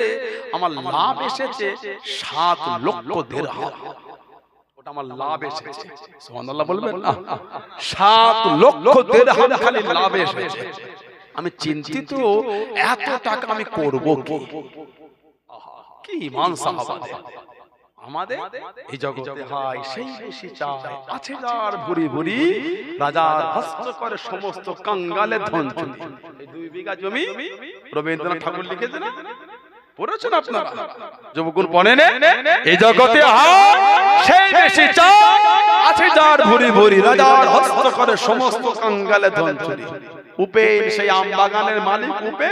Speaker 2: আমার লাভ এসেছে 7 লক্ষ দিরহাম, ওটা আমার লাভ এসেছে। সুবহানাল্লাহ বলবেন না? 7 লক্ষ দিরহাম খালি লাভ এসেছে। আমি চিন্তিত, এত টাকা আমি করব কি? কি ঈমান সাহাবাদের। আমাদের এই জগতে হয় সেই বেশি চায়, আছে যার ভুরি ভুরি, রাজার হস্ত করে সমস্ত কাঙ্গালের ধন চুরি। এই 2 বিঘা জমি রবীন্দ্রনাথ ঠাকুর লিখেছে না, পড়েছেন আপনারা? যুবকুন পড়েন, এই জগতে হয় সেই বেশি চায়, আছে যার ভুরি ভুরি, রাজার হস্ত করে সমস্ত কাঙ্গালের ধন চুরি। উপেন সেই আম বাগানের মালিক উপে,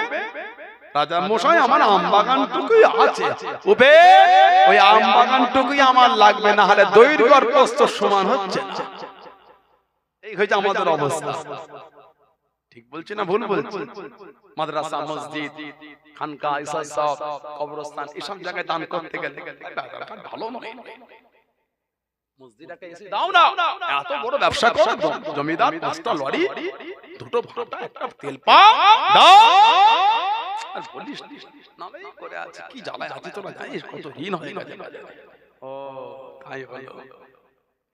Speaker 2: রাজা মশাই আমার আম বাগানটুকুই আছে, উপে ওই আম বাগানটুকুই আমার লাগবে, না হলে দৈর্ঘ্য আর প্রস্থ সমান হচ্ছে না। এই হয়েছে আমাদের অবস্থা। ঠিক বলছি না ভুল বলছি? মাদ্রাসা, মসজিদ, খানকা, ইসাব, কবরস্থান এসব জায়গায় দান করতে গেলে ভালো নয়। মসজিদটাকে এসে দাও না, এত বড় ব্যবসা করো, জমিদার 5টা লরি, 2টো ভাটা, একটা তেল পাম্প দাও, আর বলিস নামেই করে আছে। কি জ্বালায় আছে তোরা জানিস? কত ঋণ হয়ে গেছে। ও তাই হলো,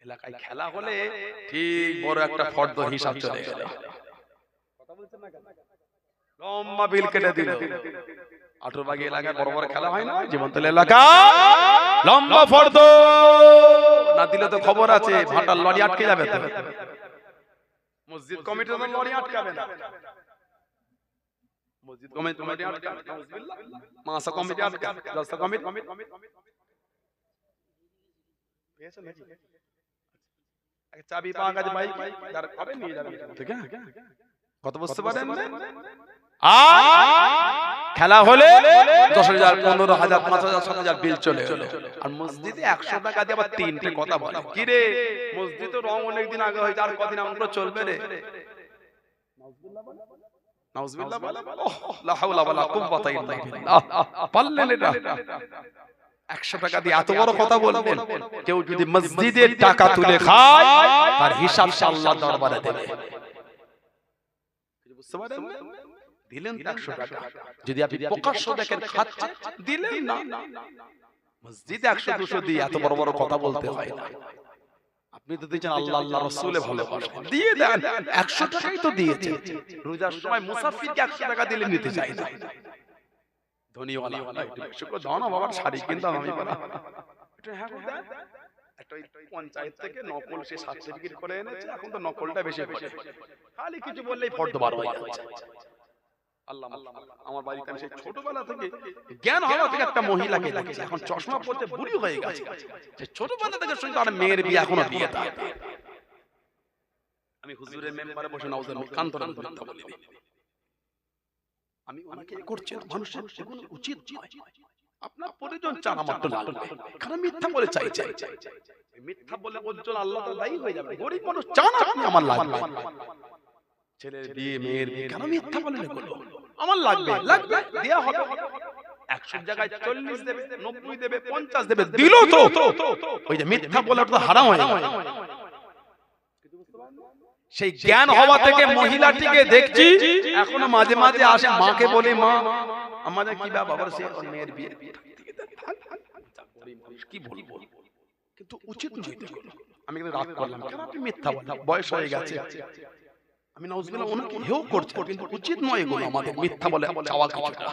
Speaker 2: এলাকায় খেলা হলে ঠিক বড় একটা ফর্দ হিসাব চলে গেল। কথা বলছেন না কেন? লম্বা বিল কেটে দিল। 18 বাগি এলাকায় বড় বড় খেলা হয় না, জীবনতলা এলাকা লম্বা ফর্দ না দিলে তো খবর আছে, ভাটার লরি আটকে যাবে। তো মসজিদ কমিটির লরি আটকাবে না, মসজিদ কমিটি আটকাবে, নাউজুবিল্লাহ, মাসা কমিটি আটকাবে, রাস্তা কমিটি পেয়েছেন নাকি? একটা চাবি পাওয়া গেছে ভাই, যারা খাবে নিয়ে যাবে। ঠিক আছে, কত বুঝতে পারেন? খেলা হলে 10,000, 15,000, 5,000, 7,000 বিল চলে গেল। আর মসজিদে 100 টাকা দিয়ে আবার 3টে কথা বলে। কি রে মসজিদে রং অনেক দিন আগে হয়েছে, আর কদিন এমন করে চলবে রে? নাউজুবিল্লাহ বলে, লা হাওলা ওয়ালা কুওয়াতা ইল্লা বিল্লাহ। পারলেন এটা? 100 টাকা দিয়ে এত বড় কথা বলবেন? কেউ যদি মসজিদের টাকা তুলে খায় তার হিসাব আল্লাহর দরবারে দেবে। বুঝতে পারেন? দিলেন 100 টাকা, যদি আপনি প্রকাশ্য দেখেন খাচ্ছে, দিলেন না। মসজিদে 100-200 দিয়ে এত বড় বড় কথা বলতে হয় না। আপনি তো দিয়েছেন আল্লাহ আল্লাহ রাসূলে ভালোবাসেন, দিয়ে দেন। 100 টাকাই তো দিয়েছেন। রোজার সময় মুসাফিরকে 100 টাকা দিলে নিতে চাই না। ধনীওয়ালা একটু বেশি করে দাও না বাবার, শাড়ি কিনতাম আমি করা। এটা হ্যাঁ দেন। একটা পঞ্চায়েত থেকে নকল সে সার্টিফিকেট করে এনেছে, এখন তো নকলটা বেশি করে। খালি কিছু বললেই ফর্দ বার হয়ে যাচ্ছে। আল্লাহ আমার বাড়িতে আমি সেই ছোটবেলা থেকে জ্ঞান হওয়া থেকে একটা মহিলাকে দেখেছি, এখন চশমা পরতে বুড়ি হয়ে গেছে, যে ছোটবেলা থেকে শুনতে আর মেয়ের বিয়ে এখনো বিয়ে থাকে। আমি হুজুরের মেম্বারে বসে নাউজুল কান্তরা মিথ্যা বলিনি, আমি ওনাকে করছি না, মানুষের সেগুলো উচিত নয়। আপনার পরিজন চান আমার তো লাগবে, কারণ মিথ্যা বলে চাই মিথ্যা বলে ওর জন্য আল্লাহ তাআলা দায়ী হয়ে যাবে। গরিব মানুষ চান আপনি আমার লাগবে, ছেলের বিয়ে মেয়ের বিয়ে কেন মিথ্যা বলে এগুলো আমার লাগবে দেয়া হবে, 100 জায়গায় 40 দেবে, 90 দেবে, 50 দেবে, দিল তো ওই যে মিথ্যা বলে ওটা হারাম হয়ে যাবে। সেই জ্ঞান হওয়া থেকে মহিলাটিকে দেখছি এখনো মাঝে মাঝে আসে, মাকে বলে মা আমাদের কি বাবার সে মেয়ের বিয়ে কি বলবো, কিন্তু উচিত নয়। আমি কিন্তু রাগ করলাম, কেন আপনি মিথ্যা বলেন, বয়স হয়ে গেছে, আমি নাউজুবিল্লাহ ওনাকে হেও করছি, কিন্তু উচিত নয় এগুলো আমাদের মিথ্যা বলে চাওয়া কিছুটা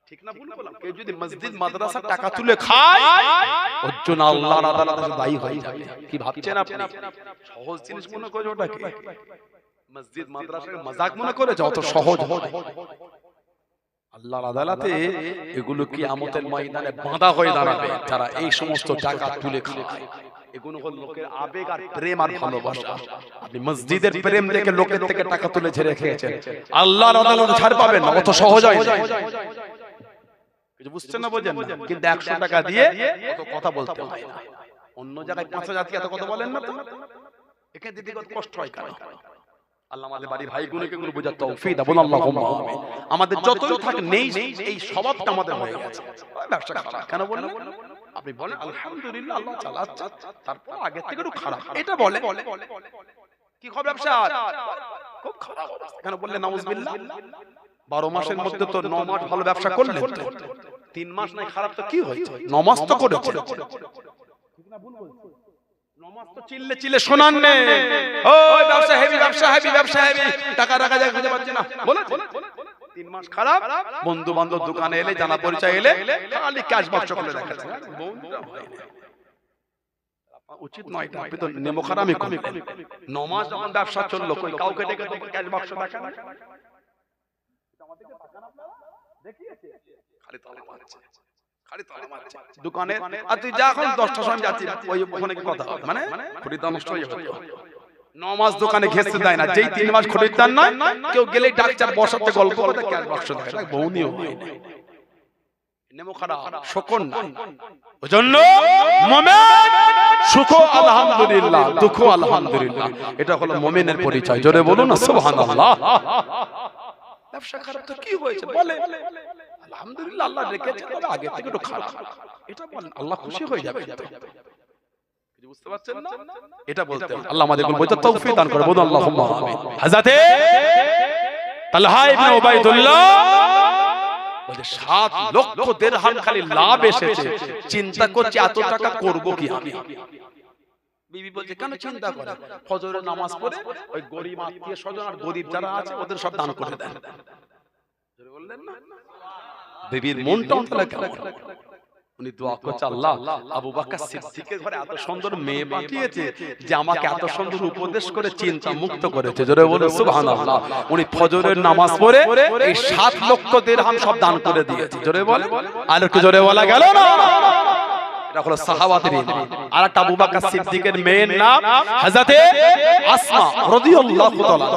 Speaker 2: ঠিক না ভুল বললাম। কেউ যদি মসজিদ মাদ্রাসা টাকা তুলে খায় ওর জন্য আল্লাহর আদালতে দায়ী হয়ে যাবে। কি ভাবছেন আপনি সহজ জিনিস মনে করে ওটাকে মসজিদ মাদ্রাসাকে মজাক মনে করে যত সহজ হয় আল্লাহর আদালতে এগুলো কিয়ামতের ময়দানে বাঁধা হয়ে দাঁড়াবে। যারা এই সমস্ত টাকা তুলে খায় এগুলো হল লোকের আবেগ আর প্রেম আর ভালোবাসা। আপনি মসজিদের প্রেম দেখে লোকের থেকে টাকা তুলে ঝেড়ে খেয়েছেন, আল্লাহর আদালতে ছাড় পাবেন না, অত সহজ হয় না। কিছু বুঝছেন না, বোঝেন না, কিন্তু 100 টাকা দিয়ে কত কথা বলতে হয় না। অন্য জায়গায় 5000 টাকা এত কথা বলেন না তো, এখানে দিতে কত কষ্ট হয় কেন? আল্লাহ আমাদের বাড়ির ভাইগুলোকে গুলো বোঝার তৌফিক দাও, বলুন আল্লাহুম্মা আমিন। আমাদের যতই থাক নেই এই স্বভাবটা আমাদের হয়ে গেছে, ব্যবসা খারাপ কেন বললেন? আপনি বলেন আলহামদুলিল্লাহ আল্লাহ চালাচ্ছে, তারপর আগে থেকে একটু খারাপ এটা বলে কি হবে, ব্যবসা খুব খারাপ কেন বললেন? নাউজুবিল্লাহ 12 মাসের মধ্যে তো 9 মাস ভালো ব্যবসা করলেন, তো 3 মাস নাই খারাপ, তো কি হয়েছে? 9 মাস তো করেছে, ঠিক না ভুল বলছি? 9 মাস তো চিল্লে চিল্লে শোনান নেই, ওই ব্যবসা হেভি ব্যবসা হেভি ব্যবসা হেভি, টাকা রাখা যায় খুঁজে পাচ্ছি না বলে 3 মাস খারাপ। বন্ধু বান্ধব দোকানে এলে জানা পরিচয় এলে খালি ক্যাশ বাক্স খুলে রাখাচ্ছে, উচিত নয় এটা। আপনি তো নেমোখারামি করলেন। 9 মাস যখন ব্যবসা চললো কই কাউকে ডেকে তো ক্যাশ বাক্স দেখা না, খালি তালা মারছে খালি তালা মারছে দোকানে। আর তুই যা এখন 10টার সময় যাচ্ছি ওই ওখানে কি কথা মানে খরিদ্দার নষ্ট হয়ে যাবে। 9 মাস দোকানে ঘেঁচতে দেয় না, যেই 3 মাস খরিদ্দার নয় কেউ গেলেই ডাক্তার বসাতে গল্প করতে ক্যাশ বাক্স দেখা বউনিও হয় না, নেমো খারাপ শকর না। ওজন্য মুমিন সুখ আলহামদুলিল্লাহ, দুঃখ আলহামদুলিল্লাহ, এটা হলো মুমিনের পরিচয়। জোরে বলুন না সুবহানাল্লাহ। ব্যবসা খারাপ তো কি হয়েছে বলে আলহামদুলিল্লাহ আল্লাহ রেখেছে, তবে আগে থেকে একটু খারাপ, এটা বলেন আল্লাহ খুশি হয়ে যাবে। বুঝতে পারছেন না? এটা বলতে আল্লাহ আমাদেরকে বুঝতে তৌফিক দান করে, বলুন আল্লাহুম্মা আমিন। হযরতে তালহা ইবনে উবাইদুল্লাহ বলে 7 লক্ষ দিরহাম খালি লাভ এসেছে, চিন্তা করছি এত টাকা করব কি আমি। বিবি বলছে কেন চিন্তা করে, ফজরের নামাজ পড়ে ওই গরিব আত্মীয় স্বজন আর গরিব যারা আছে ওদের সব দান করে দেন। বললেন না বিবির মনটা অন্তরে কেমন, উনি দোয়া করছে আল্লাহ আবু বকর সিদ্দিকের ঘরে এত সুন্দর মেয়ে পাঠিয়েছে যে আমাকে এত সুন্দর উপদেশ করে চিন্তা মুক্ত করেছে। জোরে বলুন সুবহানাল্লাহ। উনি ফজরের নামাজ পড়ে এই 7 লক্ষ দিরহাম সব দান করে দিয়েছে। জোরে বলেন, আর একটু জোরে বলা গেল না? এটা হলো সাহাবাদের ইলম। আর একটা আবু বকর সিদ্দিকের মেয়ের নাম হযরতে আসমা রাদিয়াল্লাহু তাআলা।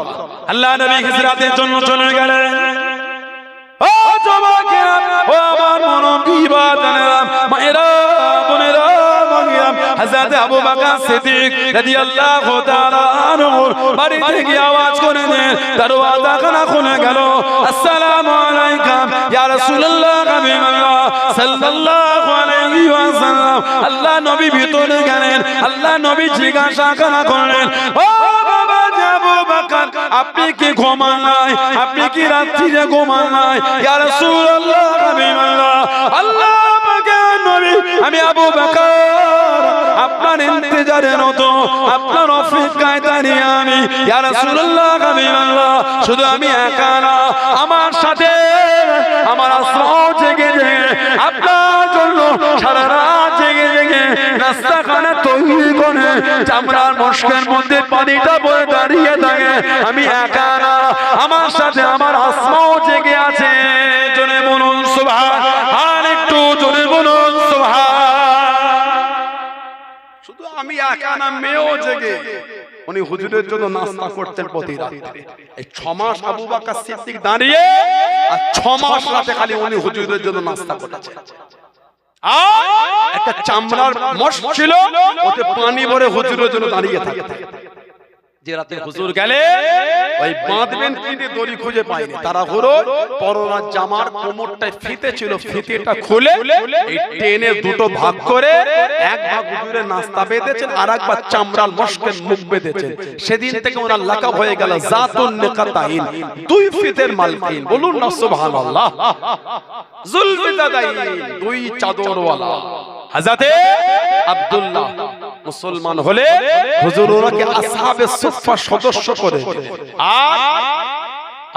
Speaker 2: আল্লাহ নবী হিজরতের জন্য চলে গেলেন। ও যুবকেরা, ও আমার মনোবিবা জানেরা, মায়েরা বোনেরা মাগিরা, হযরত আবু বকর সিদ্দিক রাদিয়াল্লাহু তাআলা আনহু বাড়ি থেকে আওয়াজ করে দেন, দরওয়াজা খানা খুলে গেল। আসসালামু আলাইকুম ইয়া রাসূলুল্লাহ হাবিবাল্লাহ সাল্লাল্লাহু আলাইহি ওয়াসাল্লাম। আল্লাহ নবী ভিতরে গেলেন, আল্লাহ নবী জিজ্ঞাসা করলেন, ও বাবা আবু বকর আপনি কি ঘুমান নাই, আপনি কি রাত্রিতে ঘুমান নাই? ইয়া রাসূলুল্লাহ হাবিবাল্লাহ, আল্লাহ পাকের নবী আমি আবু বকর আপনার ইন্তজারে রত, আপনার অপেক্ষায় দাঁড়িয়ে আমি। ইয়া রাসূলুল্লাহ হাবিবাল্লাহ শুধু আমি একা না, আমার সাথে আমার আসমাও জেগে জেগে আপনার জন্য সারা রাত জেগে জেগে নাস্তা খানা তৈরি করে চামড়ার মশকের মধ্যে পানিটা বয়ে দাঁড়িয়ে থাকে। আমি একা না, আমার সাথে আমার আসমাও জেগে একা না মেয়েও জেগে উনি হুজুরের জন্য নাস্তা করতেন প্রতি রাতে। এই 6 মাস আবু বকর সিদ্দিক দাঁড়িয়ে আর 6 মাস রাতে খালি উনি হুজুরের জন্য নাস্তা করেছেন। আর একটা চামড়ার মশক ছিল, ওতে পানি ভরে হুজুরের জন্য দাঁড়িয়ে থাকতেন। যে রাতে হুজুর গেলে ওই বাঁধবেন কিন্তু দড়ি খুঁজে পায়নি, তারা হলো পরনার জামার কোমরটায় ফিতে ছিল, ফিতেটা খুলে এই টেনে দুটো ভাগ করে এক ভাগ হুজুরের নাস্তা বেঁধেছেন আর এক ভাগ চামড়ার মশকের মুখ বেঁধেছেন। সেদিন থেকে ওনার লাকাব হয়ে গেল জাতুন নিকাতাইন, দুই ফিতের মালকিন। বলুন না সুবহানাল্লাহ। জুলফিতাদাইন, দুই চাদরওয়ালা। হযরতে আব্দুল্লাহ মুসলমান হলে হুজুর ওনাকে আসহাবে সুফফা সদস্য করে, আর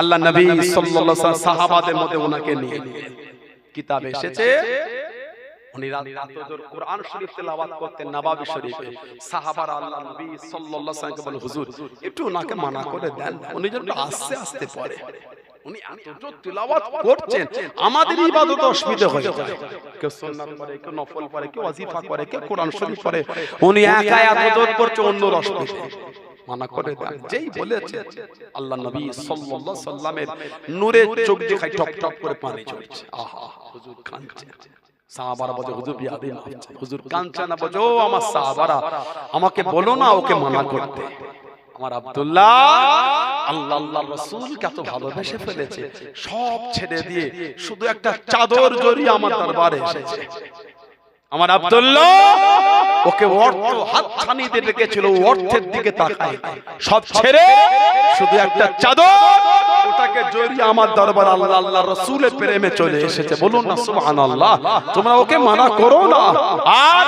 Speaker 2: আল্লাহ নবী সাল্লাল্লাহু আলাইহি ওয়াসাল্লাম সাহাবাদের মধ্যে ওনাকে নিয়ে কিতাবে এসেছে উনি রাতভর কোরআন শরীফ তেলাওয়াত করতেন নবাবী শরীফে। সাহাবারা আল্লাহ নবী সাল্লাল্লাহু আলাইহি ওয়াসাল্লামকে বলে, হুজুর একটু ওনাকে মানা করে দেন, উনি যেন আস্তে আস্তে পড়ে। উনি এত তিলাওয়াত করছেন, আমাদের ইবাদত অসুবিধা হয়ে যায়। কেউ সুন্নাত পড়ে, কেউ নফল পড়ে, কেউ ওয়াজিফা করে, কেউ কোরআন শরীফ পড়ে, উনি একা এত জোর করছে অন্য অসুবিধা। মানা করে দেন। যেই বলেছে আল্লাহ নবী সাল্লাল্লাহু আলাইহি ওয়াসাল্লামের নূরের চোখ দিয়ে টপ টপ করে পানি ঝরছে। আহা, হুজুর কাঁদছে। সাহাবারা বলে, হুজুর বিয়াদবি মাফ চাই। হুজুর কাঁদছে না, বলে, ও আমার সাহাবারা, আমাকে বলো না ওকে মানা করতে। আমার আব্দুল্লাহ আল্লাহ আল্লাহ রাসূলকে এত ভালোবেসে ফেলেছে, সব ছেড়ে দিয়ে শুধু একটা চাদর জড়িয়ে আমার দরবারে এসেছে। আমার আব্দুল্লাহ ওকে অর্থ হাতছানি দিয়ে রেখেছিল, অর্থের দিকে তাকায় সব ছেড়ে শুধু একটা চাদর ওটাকে জড়িয়ে আমার দরবারে আল্লাহ আল্লাহ রাসূলের প্রেমে চলে এসেছে। বলুন না সুবহানাল্লাহ। তোমরা ওকে মানা করো না, আর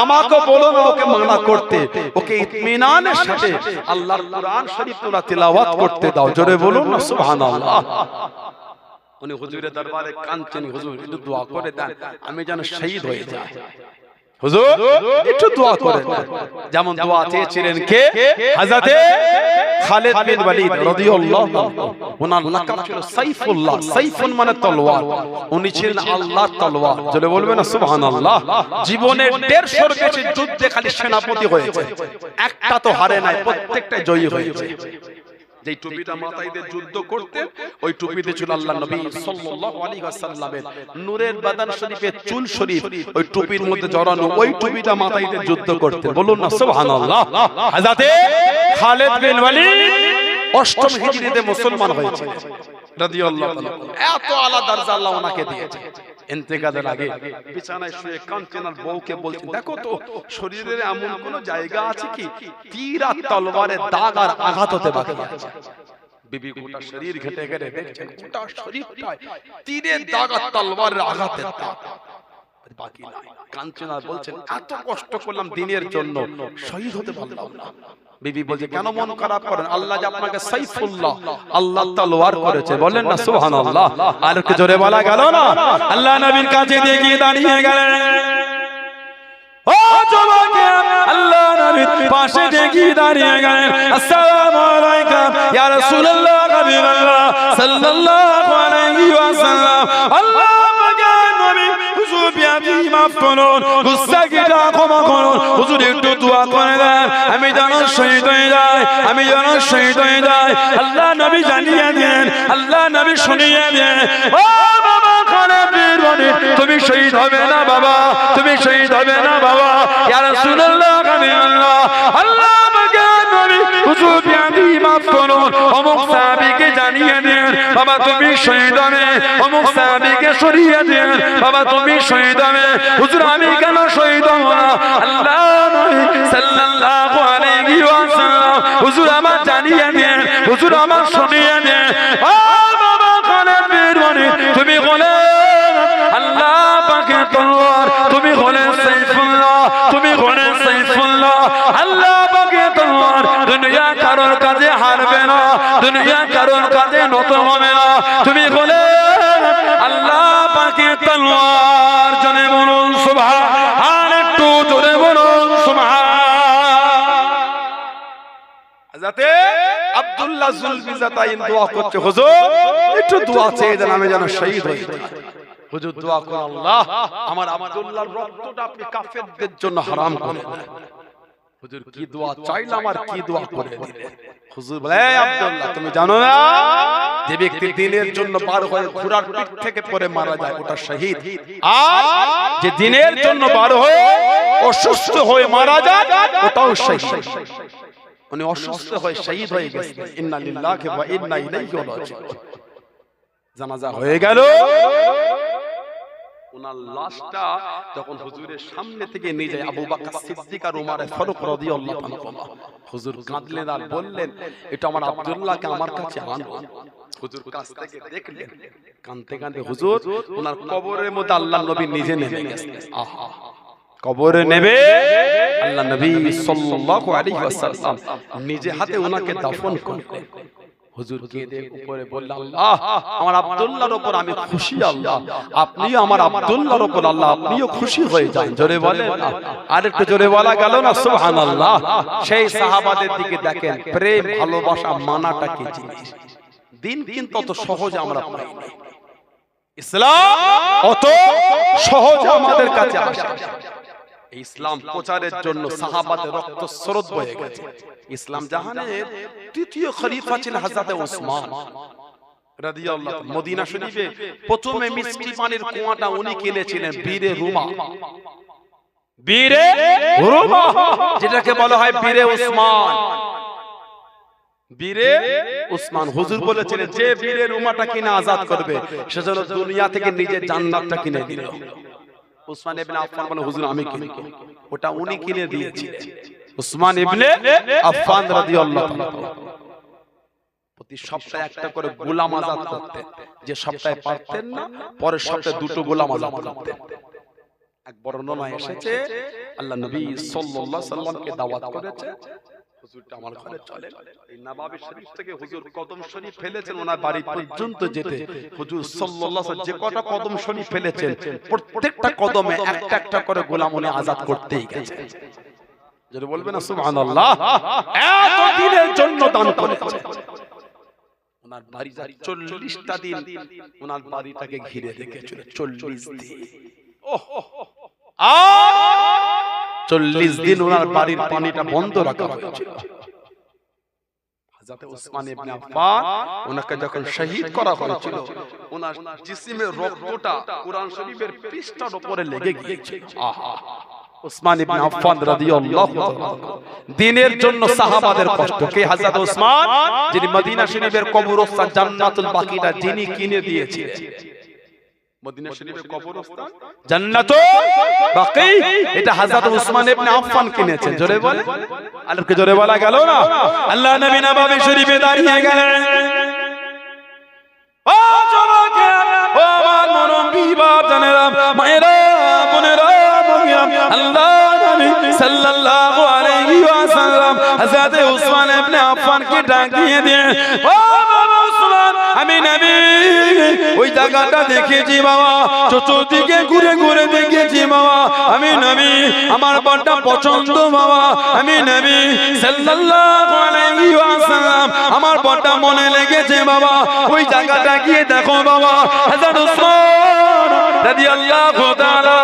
Speaker 2: আমাকে বলো না ওকে মানা করতে। ওকে ইতমিনানের সাথে আল্লাহর কোরআন শরীফ তোমরা তিলাওয়াত করতে দাও। জোরে বলুন না সুবহানাল্লাহ। উনি হুজুরের দরবারে কাঁদছেন, হুজুর একটু দোয়া করে দেন আমি যেন শহীদ হয়ে যাই। হুজুর একটু দোয়া করে দেন। যেমন দোয়া চেয়েছিলেন কে? হযরতে খালিদ বিন ওয়ালিদ রাদিয়াল্লাহু আনহু। ওনার লাকাব ছিল সাইফুল্লাহ। সাইফুন মানে তলোয়ার, উনি ছিলেন আল্লাহর তলোয়ার। জোরে বলবেন না সুবহানাল্লাহ। জীবনে 150 বেশি যুদ্ধে খালি সেনাপতি হয়েছে, একটা তো হারে নাই, প্রত্যেকটাই জয়ী হয়েছে। যে টুপিটা মাথায় দিয়ে যুদ্ধ করতেন, ওই টুপিতে ছিল আল্লাহ নবী সাল্লাল্লাহু আলাইহি ওয়াসাল্লামের নূরের বাদান শরীফের চুল শরীফ, ওই টুপির মধ্যে জড়ানো, ওই টুপিটা মাথায় দিয়ে যুদ্ধ করতেন। বলুন না সুবহানাল্লাহ। হযরতে খালিদ বিন ওয়ালিদ 8ম হিজরিতে মুসলমান হয়েছে রাদিয়াল্লাহু তাআলা। এত আলা দরজা আল্লাহ ওনাকে দিয়েছে। ইন্তেকালের আগে বিছানায় শুয়ে কাঁদছেন আর বউকে বলছেন, দেখো তো শরীরের এমন কোন জায়গা আছে কি তীর আর তলোয়ারের দাগ আর আঘাত হতে বাকি আছে? বিবি গোটা শরীর ঘেটে ঘেটে দেখছেন, গোটা শরীরটায় তীরের দাগ আর তলোয়ারের আঘাতের দাগ বাকি নাই। কাঁদছেন আর বলছেন, এত কষ্ট করলাম দিনের জন্য, শহীদ হতে পারলাম না। বিবি বলছে, কেন মন খারাপ করেন? আল্লাহ যে আপনাকে সাইফুল্লাহ, আল্লাহ তলোয়ার করেছে। বলেন না সুবহানাল্লাহ। আর একটু জোরে বলা গেল না? আল্লাহ নবীর কাছে দিয়ে দাঁড়িয়ে গেলেন। ও জওয়াকে আল্লাহ নবীর পাশে দিয়ে দাঁড়িয়ে গেলেন। আসসালামু আলাইকুম ইয়া রাসূলুল্লাহ হাবিবাল্লাহ সাল্লাল্লাহু আলাইহি ওয়াসাল্লাম। আল্লাহ পাকের নবী হুজুর বিয়াদি মাফ করুন, গুস্তাখিটা ক্ষমা করুন। হুজুর একটু দোয়া করে দেন, আমি যেন শহীদ হয়ে যাই, আমি যেন শহীদ হয়ে যাই। আল্লাহ নবী জানিয়ে দেন, আল্লাহ নবী শুনিয়ে দেন। ও বাবা খালিদ বিন ওয়ালিদ, তুমি শহীদ হবে না বাবা, তুমি শহীদ হবে না বাবা। ইয়া রাসূলুল্লাহ হাবিবাল্লাহ আল্লাহ পাকের নবী হুজুর বিয়াদি মাফ করুন। অমুক সাহাবীকে জানিয়ে দেন, বাবা তুমি শহীদ হবে। অমুক সাহাবীকে সরিয়ে দেন, বাবা তুমি শহীদ হবে। হুজুর আমি কেন শহীদ হব না? আল্লাহ নবী সাল্লাল্লাহু আলাইহি ওয়াসাল্লাম হুজুর আমার জানিয়ে দেন, হুজুর আমার শুনিয়ে দেন। ও বাবা খালিদ বিন ওয়ালিদ, তুমি বলে আল্লাহ পাকের তলোয়ার, তুমি বলে সাইফুল্লাহ, তুমি বলে সাইফুল্লাহ। আল্লাহ পাকের তলোয়ার দুনিয়া কারোর কাছে হারবে না, দুনিয়া কারোর কাছে নত হবে না। তুমি বলে আল্লাহ পাকের তলোয়ার। জনে বলুন সুবহান, আর একটু জোরে বলুন সুবহান। যাতে আব্দুল্লাহ জুলফিজাতাইন দোয়া করছে, হুজুর একটু দোয়া চেয়ে দেন আমি যেন শহীদ হই। হুজুর দোয়া করুন, আল্লাহ আমার আব্দুল্লাহর রক্তটা আপনি কাফেরদের জন্য হারাম করে দেন। হুজুর কি দোয়া চাইলাম আর কি দোয়া করে দিলেন। হুজুর বলে, এই আব্দুল্লাহ তুমি জানো না যে ব্যক্তি দিনের জন্য বার হয়ে ঘোড়ার পিঠ থেকে পড়ে মারা যায় ওটা শহীদ, আর যে দিনের জন্য বার হয়ে অসুস্থ হয়ে মারা যায় ওটাও শহীদ। উনি অসুস্থ হয়ে শহীদ হয়ে গেছেন। ইন্না লিল্লাহি ওয়া ইন্না ইলাইহি রাজিউন। জানাজা হয়ে গেল, ওনার লাশটা যখন হুজুরের সামনে থেকে নিয়ে যায় আবু বকর সিদ্দিক আর ওমর ফারুক রাদিয়াল্লাহু আনহু, হুজুর কাঁদলেন আর বললেন, এটা আমার আব্দুল্লাহকে আমার কাছে আনো। হুজুর কাছ থেকে দেখলেন, কাঁদতে কাঁদতে হুজুর ওনার কবরের মধ্যে আল্লাহর নবী নিজে নেমে গেছেন। আহা, কবরে নেবে আল্লাহ নবী সাল্লাল্লাহু আলাইহি ওয়াসাল্লাম নিজে হাতে ওনাকে দাফন করলেন। হুজুর কেঁদে উপরে বললেন, আল্লাহ আমার আব্দুল্লাহর উপর আমি খুশি, আল্লাহ আপনিও আমার আব্দুল্লাহর উপর আল্লাহ আপনিও খুশি হয়ে যান। জোরে বলেন, আর একটু জোরে বলা গেল না সুবহানাল্লাহ। সেই সাহাবাদের দিকে দেখেন, প্রেম ভালোবাসা মানাটা কি জিনিস। দিন কিন্তু অত সহজ আমরা পাই না, ইসলাম অত সহজ আমাদের কাছে আসে। ইসলাম প্রচারের জন্য সাহাবাদের রক্ত স্রোত বয়ে গেছে। ইসলাম জাহানের তৃতীয় খলিফা ছিলেন হযরত ওসমান রাদিয়াল্লাহু আনহু। মদিনা শরীফে প্রথমে মিষ্টি পানির কুয়াটা উনি কিনেছিলেন বীরে রুমা। বীরে রুমা যেটাকে বলা হয় বীরে ওসমান। বীরে ওসমান হুজুর বলেছিলেন, যে বীরে রুমাটা কিনে আজাদ করবে সেজন্য দুনিয়া থেকে নিজের জান্নাতটা কিনে দিল। উসমান ইবনে আফফান বলে, হুজুর আমি কিনে, ওটা উনি কিনে দিয়েছিলেন। উসমান ইবনে আফফান রাদিয়াল্লাহু আনহু প্রতি সপ্তাহে একটা করে গোলাম আজাদ করতেন। যে সপ্তাহে পারতেন না পরের সপ্তাহে দুটো গোলাম আজাদ করতেন। এক বর্ণনায় এসেছে আল্লাহ নবী সাল্লাল্লাহু আলাইহি সাল্লামকে দাওয়াত করেছে, হুজুরটা আমার ঘরে চলেন। এই নবাবী শরীফ থেকে হুজুর কদম শরীফ ফেলেছেন ওনার বাড়ি পর্যন্ত যেতে। হুজুর সাল্লাল্লাহু আলাইহি যে কটা কদম শরীফ ফেলেছেন প্রত্যেকটা কদমে একটা একটা করে গোলাম উনি আজাদ করতেই গেছেন। যারা বলবেন না সুবহানাল্লাহ, এত দিনের জন্য দান করেছে। ওনার বাড়ি 40টা দিন ওনার বাড়িটাকে ঘিরে রেখেছিল। 40 দিন, ওহ 40 দিন ওনার বাড়ির পানিটা বন্ধ রাখা হয়েছিল। হযরত ওসমান ইবনে আফফান ওনাকে যখন শহীদ করা হয়েছিল, ওনার জিসিমের রক্তটা কুরআন শরীফের পৃষ্ঠার উপরে লেগে গিয়েছিল। আহা, ওসমান ইবনে আফফান রাদিয়াল্লাহু তাআলা দ্বীনের জন্য সাহাবাদের কষ্ট। কে? হযরত ওসমান, যিনি মদিনা শরীফের কবরস্থান জান্নাতুল বাকিটা যিনি কিনে দিয়েছিলেন। মদিনা শরীফের কবরস্থান জান্নাতুল বাকি, এটা হযরত ওসমান ইবনে আফফান কিনেছেন। জোরে বলে, আলোকে জোরে বলা গেল না। আল্লাহ নবী নববী শরীফে দাঁড়িয়ে গেলেন। ও জবাকে, ও আমার মুরব্বি বাপ জানেরা, মায়েরা, বোনেরা, আল্লাহ নবী সাল্লাল্লাহু আলাইহি ওয়াসাল্লাম হযরত ওসমান ইবনে আফফানকে ডাক দিয়ে দেন, ও বাবা ওসমান, আমি নবী ওই জায়গাটা দেখেছি বাবা, চতুর্দিকে ঘুরে ঘুরে দেখেছি বাবা, আমি নবী আমার বড় পছন্দ বাবা, আমি নবী সাল্লাল্লাহু আলাইহি ওয়াসাল্লাম আমার বড় মনে লেগেছে বাবা, ওই জায়গাটা গিয়ে দেখো বাবা। হযরত ওসমান রাদিয়াল্লাহু তাআলা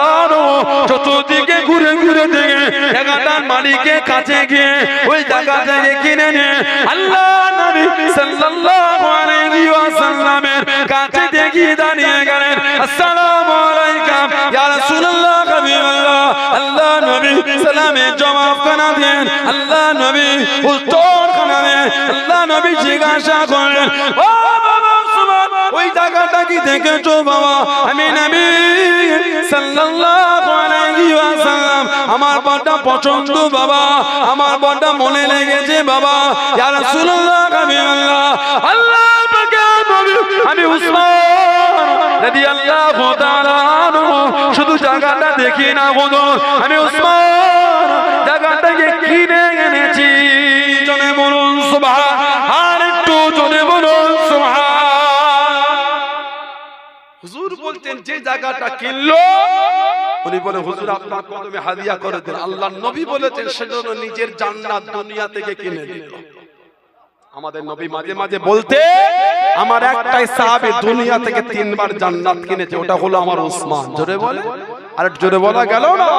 Speaker 2: চতুর্দিকে ঘুরে ঘুরে দেখে জায়গাটার মালিকের কাছে গিয়ে ওই জায়গাটা কিনে নিয়ে আল্লাহ নবী সাল্লাল্লাহু আলাইহি ওয়াসাল্লামের কাছে দেখি দাঁড়িয়ে গেলেন। আসসালামু আলাইকুম ইয়া রাসূলুল্লাহ, হাবিবাল্লাহ। আল্লাহ নবী সালামের জবাব খানা দেন, আল্লাহ নবী উত্তর খানা দেন। আল্লাহ নবী জিজ্ঞাসা করেন, ও বাবা ওসমান, ওই জায়গাটা কি দেখেছো বাবা? আমি নবী সাল্লাল্লাহু আলাইহি ওয়াসাল্লাম আমার বড় পছন্দ বাবা, আমার বড় মনে লেগেছে বাবা। ইয়া রাসূলুল্লাহ, হাবিবাল্লাহ। আল্লাহ পাকের নবী, আমি ওসমান রাদিয়াল্লাহু তাআলা আনহু শুধু জায়গাটা দেখি না হুজুর, আমি ওসমান জায়গাটাকে কিনে এনেছি। জনে বলুন সুবহান, আর একটু জনে বলুন সুবহান। হুজুর বলতেন যে জায়গাটা কিনলো, উনি বলে হুজুর আপনার কদমে হাদিয়া করে দেন। আল্লাহর নবী বলেছেন সেজন্য নিজের জান্নাত দুনিয়া থেকে কিনে দিল। আমাদের নবী মাঝে মাঝে বলতে, আমার একটাই সাহাবী দুনিয়া থেকে 3 বার জান্নাত কিনেছে, ওটা হলো আমার ওসমান। জোরে বলে, আর জোরে বলা গেল না।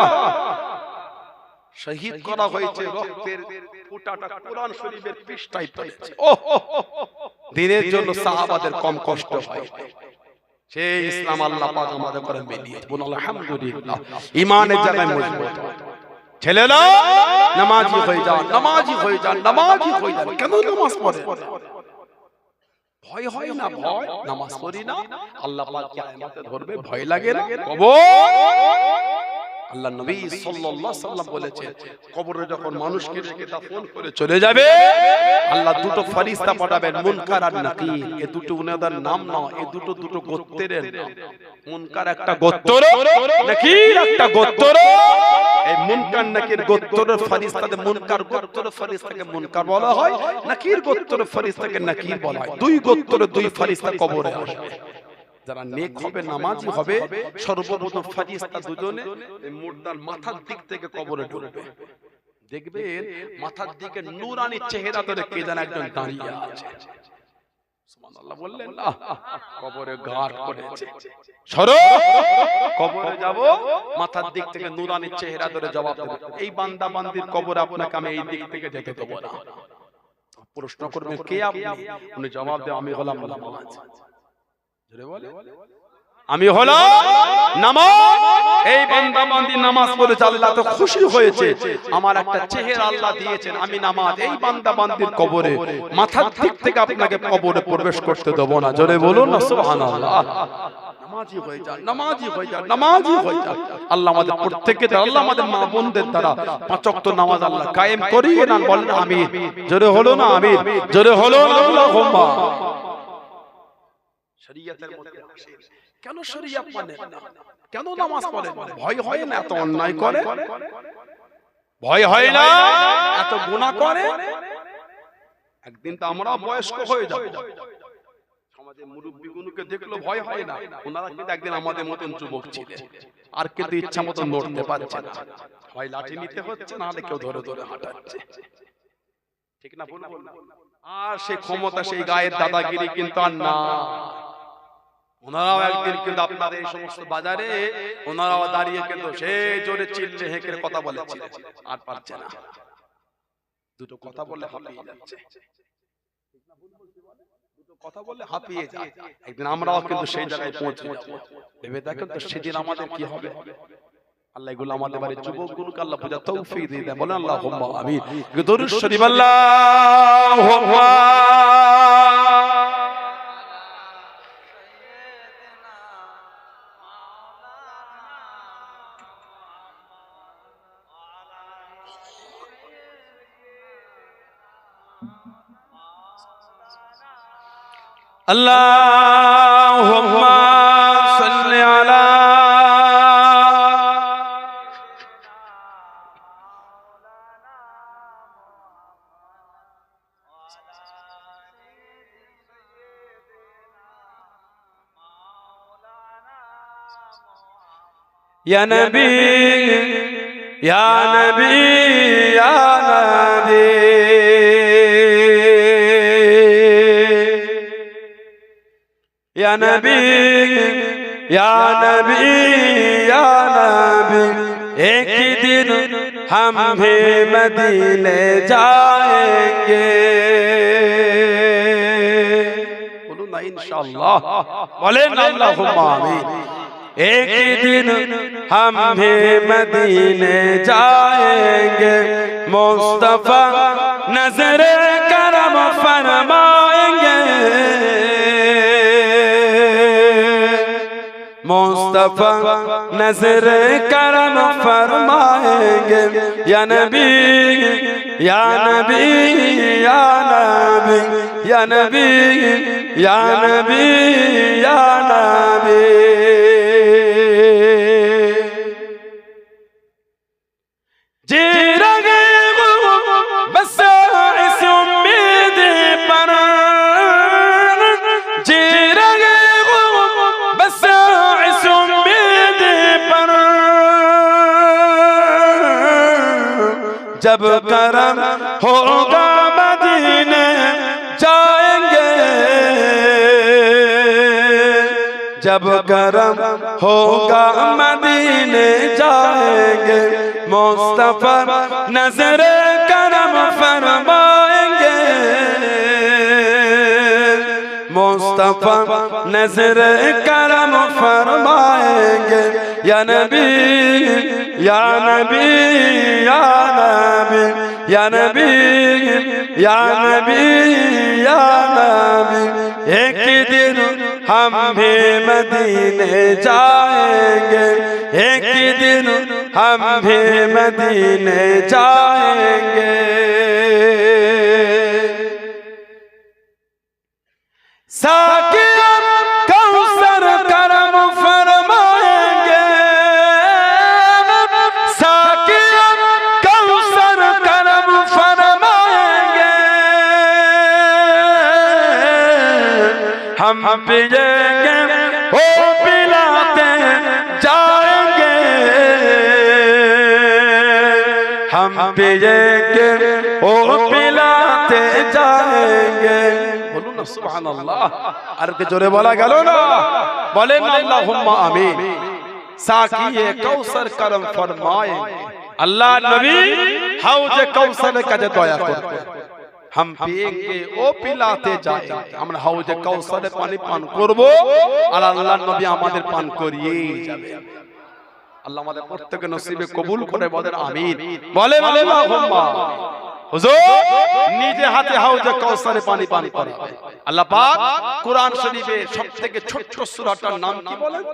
Speaker 2: শহীদ করা হয়েছে, রক্তের ফোঁটাটা কোরআন শরীফের পৃষ্ঠায় পড়েছে। দিনের জন্য সাহাবাদের কম কষ্ট হয়, সেই ইসলাম আল্লাহ পাক আমাদের করে মিলিয়ে বলুন আলহামদুলিল্লাহ। ঈমানের জায়গায় মজবুত ছেলেরা নামাজি হয়ে যান, নামাজি হয়ে যান, নামাজি হয়ে যান। কেন নামাজ পড়ে? ভয় হয় না? ভয় নামাজ পড়ি না, আল্লাহ পাক কিয়ামতে ধরবে, ভয় লাগে না? কবর, আল্লাহ নবী সাল্লাল্লাহু আলাইহি সাল্লাম বলেছেন, কবরে যখন মানুষকে রেখে দাফন করে চলে যাবে, আল্লাহ দুটো ফেরেশতা পাঠাবেন, মুনকার আর নাকির। এই দুটো উনাদের নাম না, এই দুটো গোত্রের নাম। মুনকার একটা গোত্র, নাকির একটা গোত্র। এই মুনকার নাকির গোত্রের ফেরেশতাদের মুনকার গোত্রের ফেরেশতাকে মুনকার বলা হয়, নাকির গোত্রের ফেরেশতাকে নাকির বলা হয়। দুই গোত্রের দুই ফেরেশতা কবরে আসবে। যারা নেক হবে, নামাজি হবে, সর্বপ্রথম ফেরেশতা দুজনে মুর্দার মাথার দিক থেকে কবরে ঢুকবে। দেখবেন মাথার দিকে নূরানি চেহারা ধরে কে যেন একজন দাঁড়িয়ে আছে। সুবহানাল্লাহ বললেন না? কবরে ঘাট করেছে, সরো কবরে যাব, মাথার দিক থেকে নূরানি চেহারা ধরে জবাব দেবে, এই বান্দা বান্দির কবরে আপনাকে আমি এই দিক থেকে যেতে দেব না। প্রশ্ন করবেন কে আপনি? উনি জবাব দেন, আমি হলাম নামাজ। আমি হলাম নামাজ। এই বান্দা বান্দি নামাজ পড়েছে, আল্লাহ তো খুশি হয়েছে, আমার একটা চেহারা আল্লাহ দিয়েছেন, আমি নামাজ। এই বান্দা বান্দির কবরে মাথার দিক থেকে আপনাকে কবরে প্রবেশ করতে দেব না। জোরে বলুন না সুবহানাল্লাহ। নামাজি হয়ে যান, নামাজি হয়ে যান, নামাজি হয়ে যান। আল্লাহ আমাদের প্রত্যেককে, আল্লাহ আমাদের মা বোনদের দ্বারা পাঁচ ওয়াক্ত নামাজ আল্লাহ কায়েম করিয়ে দেন। বলেন আমিন। জোরে হলো না আমিন? জোরে হলো না আল্লাহুম্মা। শরীয়তের মধ্যে আসেন, কেন শরীয়ত মানেন না? কেন নামাজ পড়েন? ভয় হয় না এত অন্যায় করে? ভয় হয় না এত গুনাহ করে? একদিন তো আমরা বয়স্ক হয়ে যাব, সমাজে মুরব্বিগুলোকে দেখলো ভয় হয় না? ওনারা কিন্তু একদিন আমাদের মতন যুবক ছিলেন, আর কিন্তু ইচ্ছা মতো নড়তে পারছে না, হয় লাঠি নিতে হচ্ছে, না হলে কেউ ধরে ধরে হাঁটাচ্ছে। ঠিক না বলুন? আর সেই ক্ষমতা, সেই গায়ের দাদাগিরি কিন্তু আর না। ওনারাও একদিন কিন্তু আপনাদের এই সমস্ত বাজারে ওনারাও দাঁড়িয়ে কিন্তু সেই জোরে চিল্লে হেঁকে কথা বলেছিলেন, আর পারছে না। দুটো কথা বললে হাঁপিয়ে যাচ্ছে, দুটো কথা বললে হাঁপিয়ে যায়। একদিন আমরাও কিন্তু সেই জায়গায় পৌঁছে যাব। ভেবে দেখেন তো সেদিন আমাদের কি হবে। আল্লাহ এগুলো আমাদের বাড়ির যুবকগুলোকে আল্লাহ বুঝা তৌফিক দিয়ে দেন। বলেন আল্লাহুম্মা আমিন। দরুদ শরীফ আল্লাহুম্মা আল্লাহুম্মা সাল্লি আলা ইয়া নবী ইয়া নবী ইয়া নবী या नबी या नबी या नबी एक दिन हम भी मदीने जाएंगे। बोलो ना इंशाअल्लाह। बोले ना अल्लाहुम्मा आमीन। एक दिन हम भी मदीने जाएंगे, मुस्तफा नजर करम फरमाएंगे, मुस्तफा नजर करम फरमाएंगे। या नबी या नबी या नबी या नबी या नबी या नबी। जी रगे बस इस उम्मीद पर, जी रगे बस इस उम्मीद पर, जब करम होगा मदीने जाएंगे,
Speaker 1: जब करम होगा मदीने जाएंगे मुस्तफा नजर करम फरमाएंगे मुस्तफा नजर करम फरमाएंगे या नबी या नबी या नबी या नबी या नबी या नबी एक दिन हम भी मदीने जाएंगे एक दिन हम भी मदीने जाएंगे साकिया कौसर करम फरमाएंगे साकिया कौसर करम फरमाएंगे हम पिएंगे ओ पिलाते जाएंगे हम पिएंगे ओ पिलाते जाएंगे बोलूं ना सुभानअल्लाह আর কে জোরে বলা গেল না বলেন আল্লাহুম্মা আমিন সাকিয়ে কাউসার করম ফরমায়েंगे আল্লাহ নবী হাউজে কাউসারের কাছে দয়া করবে हम पिएंगे ओ पिलाते जाएंगे আমরা হাউজে কাউসারে পানি পান করব আর আল্লাহর নবী আমাদের পান করিয়েই যাবে আল্লাহ আমাদের প্রত্যেককে নসিবে কবুল করে বলেন আমিন বলেন আল্লাহুম্মা হুজুর নিজে হাতে হাউজে কাউসারে পানি পান করাবে আল্লাহ পাক কোরআন শরীফে সবথেকে ছোট সূরাটার নাম কি বলেন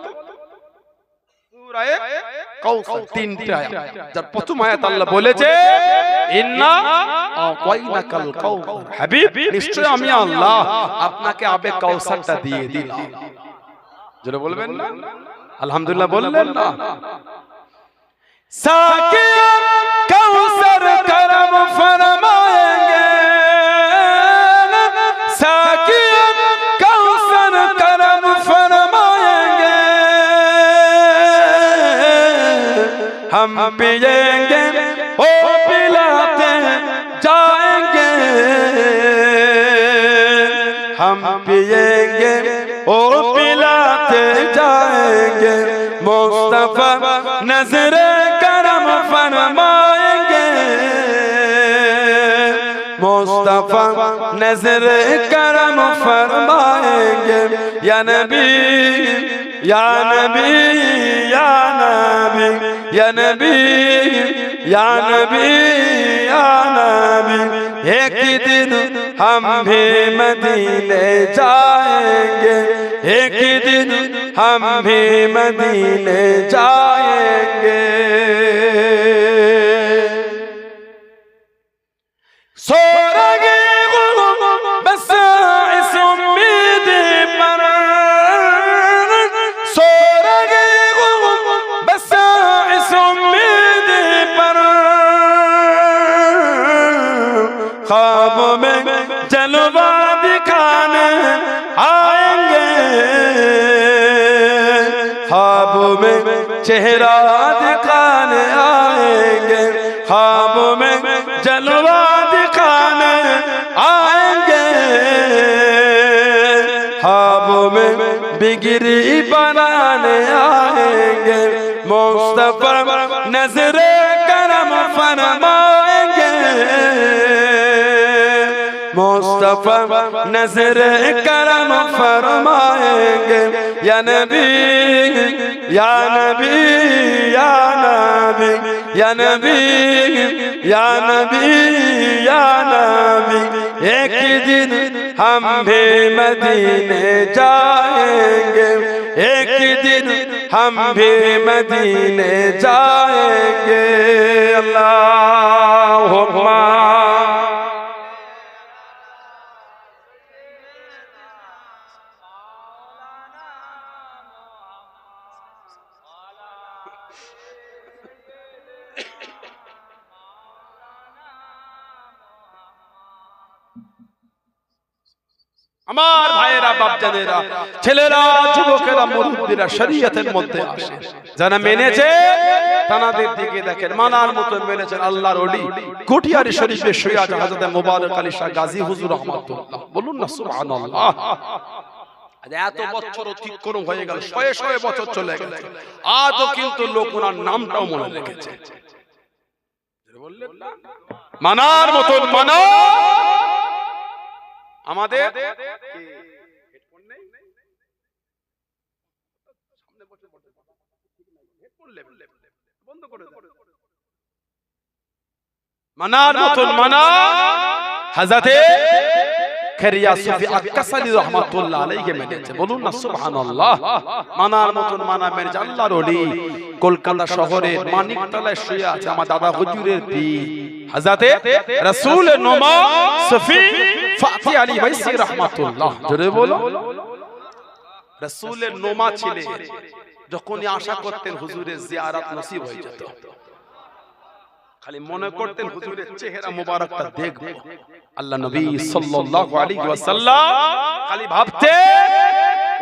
Speaker 1: সূরা কাউসার তিনটা আয়াত যার প্রথম আয়াত আল্লাহ বলেছে ইন্না আতাইনাকাল কাউসার হাবিব নিশ্চয় আমি আল্লাহ আপনাকে আবে কাউসারটা দিয়ে দিলাম জোরে বলবেন না আলহামদুলিল্লাহ বললেন না সাকিয়া কাউসার করম ফরমাएंगे साकिया कौसर करम फरमाएंगे हम पिएंगे ओ पिलाते जाएंगे हम पिएंगे ओ पिलाते जाएंगे मुस्तफा नजर करम फरमाएंगे मुस्तफा नजर करम फरमाएंगे या नबी या नबी या नबी या नबी या नबी या नबी एक दिन हम भी मदीने जाएंगे एक दिन हम भी मदीने जाएंगे सोरगे बस इस उम्मीद पर सोरगे बस इस उम्मीद पर ख्वाब में जलवा दिखाने आएंगे ख्वाब में चेहरा दिखाने आएंगे ख्वाब में जलवा दिखाने आएंगे ख्वाब में बिगड़ी बनाने आएंगे मुस्तफा नजर करम फरमाएंगे मुस्तफा नजर करम फरमाएंगे या नबी या नबी या नबी या नबी या नबी या नबी एक दिन हम भी मदीने जाएंगे एक दिन हम भी मदीने जाएंगे अल्लाहुम्मा আমার ভাইয়েরা বাপজানেরা ছেলেরা যুবকেরা মুরব্বিরা শরীয়তের মধ্যে আসে যারা মেনেছে তানাদের দিকে দেখেন মানার মতো মেনেছেন আল্লাহর ওলি কুটিয়ারি শরীফে শুয়ে আছে হযরত মুবারক আলী শাহ গাজী হুজুর রহমাতুল্লাহ বলুন না সুবহানাল্লাহ
Speaker 2: আজ এত বছর অতিক্রম হয়ে গেল, শয়ে শয়ে বছর চলে গেল, আজও কিন্তু লোক ওনার নামটাও মনে রেখেছে।
Speaker 1: মানার মতন মানা
Speaker 2: আমাদের
Speaker 1: মানার মতন মানা হযরতে খারিয়া সুফি আক্কাসালি রাহমাতুল্লাহ আলাইহি মেনেছে। বলুন না সুবহানাল্লাহ।
Speaker 2: মানার মতন মানা মেরে আল্লাহর ওলি কলকাতা শহরের মানিকতলায় শুয়ে আছে আমার দাদা হুজুরের পীর
Speaker 1: হযরতে রাসূল নোমা সুফি ফাতি আলী ভাইসি রাহমাতুল্লাহ। জোরে বলো।
Speaker 2: রাসূলের নোমা ছিলেন, যখনই আশা করতেন হুজুরের জিয়ারত নসিব হয়ে যেত, খালি মনে করতেন হুজুরের চেহারা মোবারকটা দেখব।
Speaker 1: আল্লাহ নবী সাল্লাল্লাহু আলাইহি ওয়াসাল্লাম
Speaker 2: খালি ভাবতে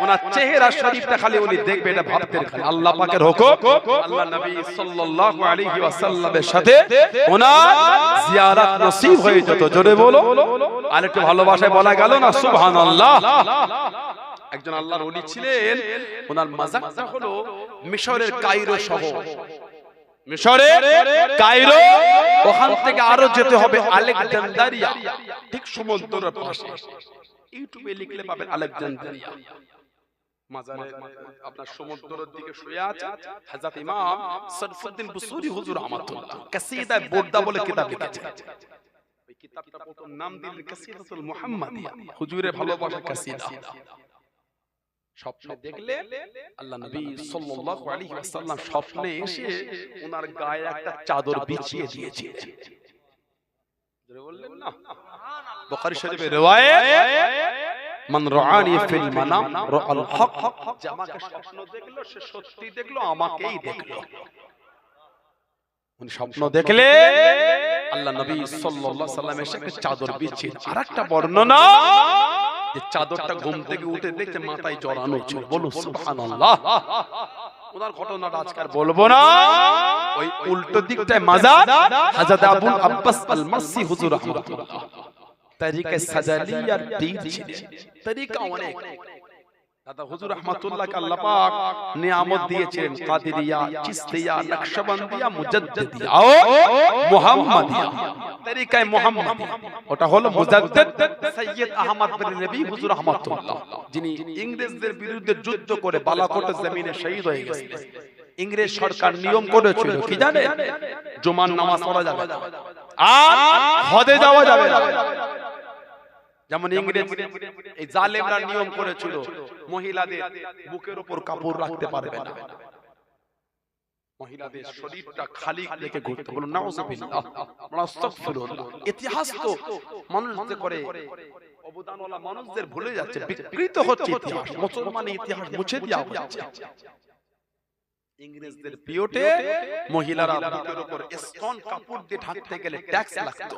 Speaker 2: ওনার চেহারা শরীফটা খালি উনি দেখবে, এটা ভাবতেন খালি। আল্লাহ পাকের হুকুম, আল্লাহ নবী সাল্লাল্লাহু আলাইহি ওয়াসাল্লামের সাথে ওনার জিয়ারত নসিব হয়ে যেত। জোরে বলো। আর একটু ভালোবাসায় বলা গেল না সুবহানাল্লাহ। একজন আল্লাহর ওলি ছিলেন, ওনার মাজারটা হলো মিশরের কায়রো শহর,
Speaker 1: মিশরের কায়রো,
Speaker 2: ওখান থেকে আরো যেতে হবে আলেকজান্দ্রিয়া, ঠিক সমুদ্রের পাশে। ইউটিউবে লিখলে পাবেন আলেকজান্দ্রিয়া। মাজারে আপনার সমুদ্রের দিকে শুয়ে আছে হযরত ইমাম শরফুদ্দীন বুসুরি হুজুর রাহমাতুল্লাহ কাসিদা বুরদা বলে কিতাব লিখেছেন। ওই কিতাবটা প্রথম নাম দিলেন কাসিদাতুল মুহাম্মাদিয়া, হুজুরের ভালোবাসা কাসিদা। স্বপ্নে দেখলে আল্লাহ নবী সাল্লাল্লাহু আলাইহি ওয়াসাল্লাম স্বপ্নে এসে ওনার গায়ে একটা চাদর বিছিয়ে দিয়েছিলেন। জোরে বললেন না সুবহানাল্লাহ। বুখারী শরীফের riwayat মান রাআনি ফিল মানাম রাআল হক, যে আমাকে স্বপ্ন দেখলো সে সত্যি দেখলো, আমাকেই দেখলো। উনি স্বপ্ন দেখলে আল্লাহ নবী সাল্লাল্লাহু আলাইহি ওয়াসাল্লাম এসে একটা চাদর বিছিয়ে। আরেকটা বর্ণনা যে চাদরটা ঘুম থেকে উঠে দেখতে মাথায় জড়ানো ছিল। বলুন সুবহানাল্লাহ। ওনার ঘটনাটা আজকাল বলবো না। ওই উল্টো দিকটায় মাজার হযরত আবুল আব্বাস আল মাসি হুজুর রাহমাতুল্লাহ তরিকা সাজালিয়ার পীর ছিলেন। তরিকা অনেক, দাদা হুজুর রাহমাতুল্লাহকে আল্লাহ পাক নিয়ামত দিয়েছেন, কাদেরিয়া, চিশতিয়া, নকশবন্দিয়া, মুজাদ্দিদিয়া ও মুহাম্মাদিয়া। তরিকায়ে মুহাম্মাদিয়া ওটা হলো মুজাদ্দিদ সৈয়দ আহমদ বিন নবী হুজুর রাহমাতুল্লাহ, যিনি ইংরেজদের বিরুদ্ধে যুদ্ধ করে বালাকোটের জমিনে শহীদ হয়ে গেছিলেন। ইংরেজ সরকার নিয়ম করেছিল কি জানেন, জুমার নামাজ পড়া যাবে না আর হজে যাওয়া যাবে না। যেমন ইংরেজ এই জালেমরা নিয়ম করেছিল মহিলাদের বুকের উপর কাপড় রাখতে পারবে না, মহিলাদের শরীরটা খালি রেখে ঘুরতে। বলুন নাউযুবিল্লাহ, আস্তাগফিরুল্লাহ। ইতিহাস তো মানুষ যে করে অবদানওয়ালা মানুষদের ভুলে যাচ্ছে, বিকৃত হচ্ছে ইতিহাস। মুসলমানের ইতিহাস মুছে দেওয়া হচ্ছে। ইংরেজদের পিওটে মহিলারা বুকের উপর স্টোন কাপড় দিয়ে ঢাকতে গেলে ট্যাক্স লাগতো,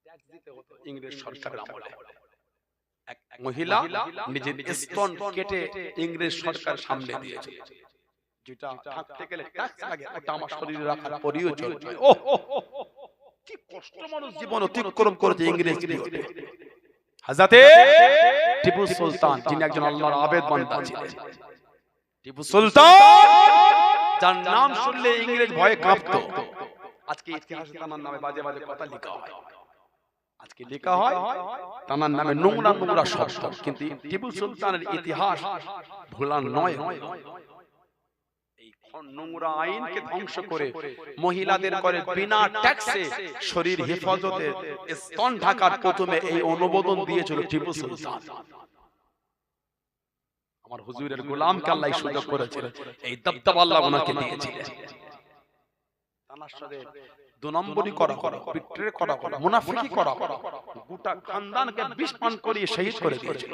Speaker 2: ট্যাক্স দিতে হতো ইংরেজ সরকারের আমলে। এক মহিলা নিজের স্তন কেটে ইংরেজ সরকার সামনে দিয়েছে, যেটা ঢাকতে গেলে ট্যাক্স লাগে, ওটা আমার শরীরে রাখার প্রয়োজন নয়। ও কি কষ্ট মানুষ জীবন অতিক্রম করেছে ইংরেজ পিওটে।
Speaker 1: হযরতে
Speaker 2: টিপু সুলতান, যিনি একজন আল্লাহর আবেদ বান্দা ছিলেন,
Speaker 1: টিপু সুলতান
Speaker 2: যার নাম শুনলে ইংরেজ ভয়ে কাঁপতো। আজকে ইতিহাসে তার নামে বাজে বাজে কথা লেখা হয়, আজকে লেখা হয় তার নামে নোংরা নোংরা শব্দ, কিন্তু টিপু সুলতানের ইতিহাস ভোলার নয়। এই নোংরা আইনকে ধ্বংস করে মহিলাদের করে বিনা ট্যাক্সে শরীর হেফাজতে স্তন ঢাকার প্রথমে এই অনুমোদন দিয়েছিল টিপু সুলতান। আমার হুজুরের গোলামকে আল্লাহ সুযোগ করেছিলেন, এই দবদবা আল্লাহ ওনাকে দিয়েছিলেন। তার সাথে দু নম্বরই করা, বিট্রে করা, মুনাফিকি করা, গোটা খানদানকে বিষ পান করিয়ে শহীদ করে দিয়েছিল।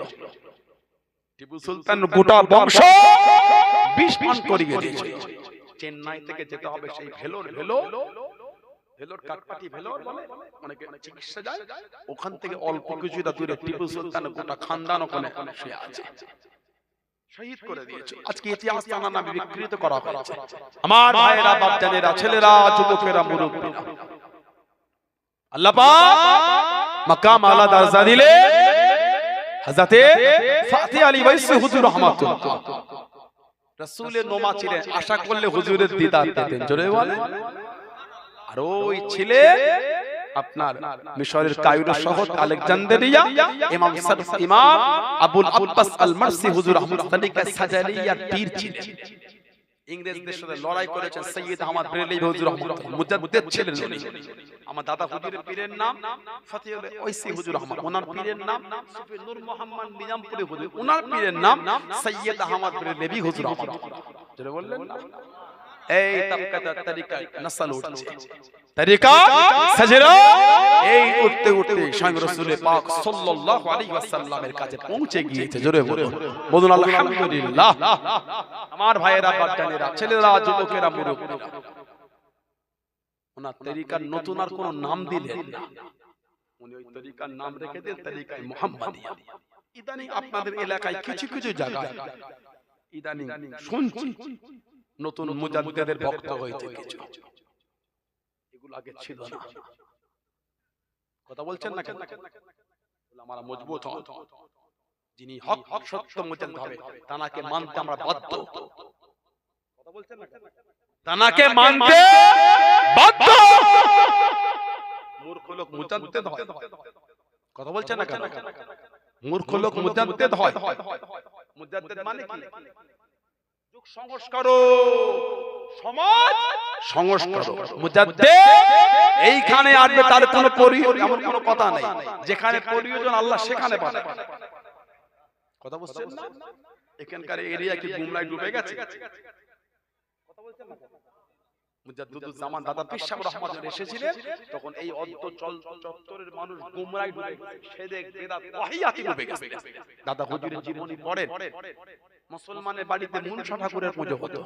Speaker 2: টিপু সুলতান গোটা বংশ বিষ পান করিয়ে দিয়েছিল। চেন্নাই থেকে যেতে হবে সেই ভেলোর, ভেলোর কাটপাটি ভেলোর বলে অনেকে চিকিৎসা যায়, ওখান থেকে অল্প কিছুটা দূরে টিপু সুলতান গোটা খানদান ওখানে শুয়ে আছে, শহীদ করে দিয়েছে। আজকে ইতিহাস তার নামে বিকৃত করা হয়েছে। আমার ভাইয়েরা, বাপজানেরা, ছেলেরা, যুবকেরা, মুরব্বীরা, আল্লাহ পাক মাকাম আলা দরজা দিলে হযরতে ফাতিহ আলী ওয়াইসি হুজুর রহমাতুল্লাহ রাসূলের নোমা ছিলেন, আশা করলে হুজুরের দিদার পেতেন। জোরে বলেন। আর ওই ছিলে আপনার মিশরের কায়রো শহর আলেকজান্দ্রিয়া ইমাম আবুল আব্বাস আল মারসি হুজুর রহমাতুল্লাহ সাজালিয়ার পীর ছিলেন। ইংরেজদের সাথে লড়াই করেছেন সৈয়দ আহমদ বেরেলভী হুজুর রহমাতুল্লাহ, মুজাদ্দিদ ছিলেন উনি। আমার দাদা হুজুরের পীরের নাম ফাতিহ আলী ওয়াইসি হুজুর রহমান, ওনার পীরের নাম সুফি নূর মোহাম্মদ নিজামপুরি হুজুর, ওনার পীরের নাম সৈয়দ আহমদ বেরেলভী হুজুর রহমাতুল্লাহ। যেটা বললেন না, এই তাবকাত তরিকা নসল উঠছে, তরিকা সাজরা এই উঠতে উঠতে স্বয়ং রাসূল পাক সাল্লাল্লাহু আলাইহি ওয়াসাল্লামের কাছে পৌঁছে গিয়েছে। জোরে বলুন আলহামদুলিল্লাহ। আমার ভাইয়েরা, বাচ্চারা, ছেলেরা, যুবকেরা, মুরব্বীরা, ওনার তরিকার নতুন আর কোনো নাম দিলেন না, উনি ওই তরিকার নাম রেখে দেন তরিকায়ে মুহাম্মাদিয়া। ইদানিং আপনাদের এলাকায় কিছু কিছু জায়গায় ইদানিং শুনছি নতুন মুজাদ্দিদের ভক্ত হয়েছে কিছু, এগুলো আগে ছিল না। কথা বলছেন না কেন? আমরা মজবুত হন, যিনি হক হক সত্য মুজাদ্দিদ হবে তানাকে মানতে আমরা বাধ্য। কথা বলছেন না কেন? তানাকে মানতে বাধ্য। মূর্খ লোক মুজাদ্দিদ হয়। কথা বলছেন না কেন? মূর্খ লোক মুজাদ্দিদ হয়। মুজাদ্দিদ মানে কি? যুগ সংস্কার, সমাজ সংস্কার। মুজাদ্দিদ এইখানে আসবে, তার কোনো এমন কোনো কথা নাই। যেখানে প্রয়োজন আল্লাহ সেখানে পাঠায়। কথা বলছেন না? এখানকার এরিয়া কি গুমরায় ডুবে গেছে? কথা বলছেন না? মুজাদ্দিদুল জামান দাদা পীর সাহেব রহমাতুল্লাহ এসেছিলেন, তখন এই অদ্য চত্বরের মানুষ গুমরায় ডুবে গেছে, শিরক বিদআত ওয়াহিয়াতে ডুবে গেছে। দাদা হুজুরের জীবনী পড়েন, মুসলমানের বাড়িতে মনসা ঠাকুরের পুজো হতো।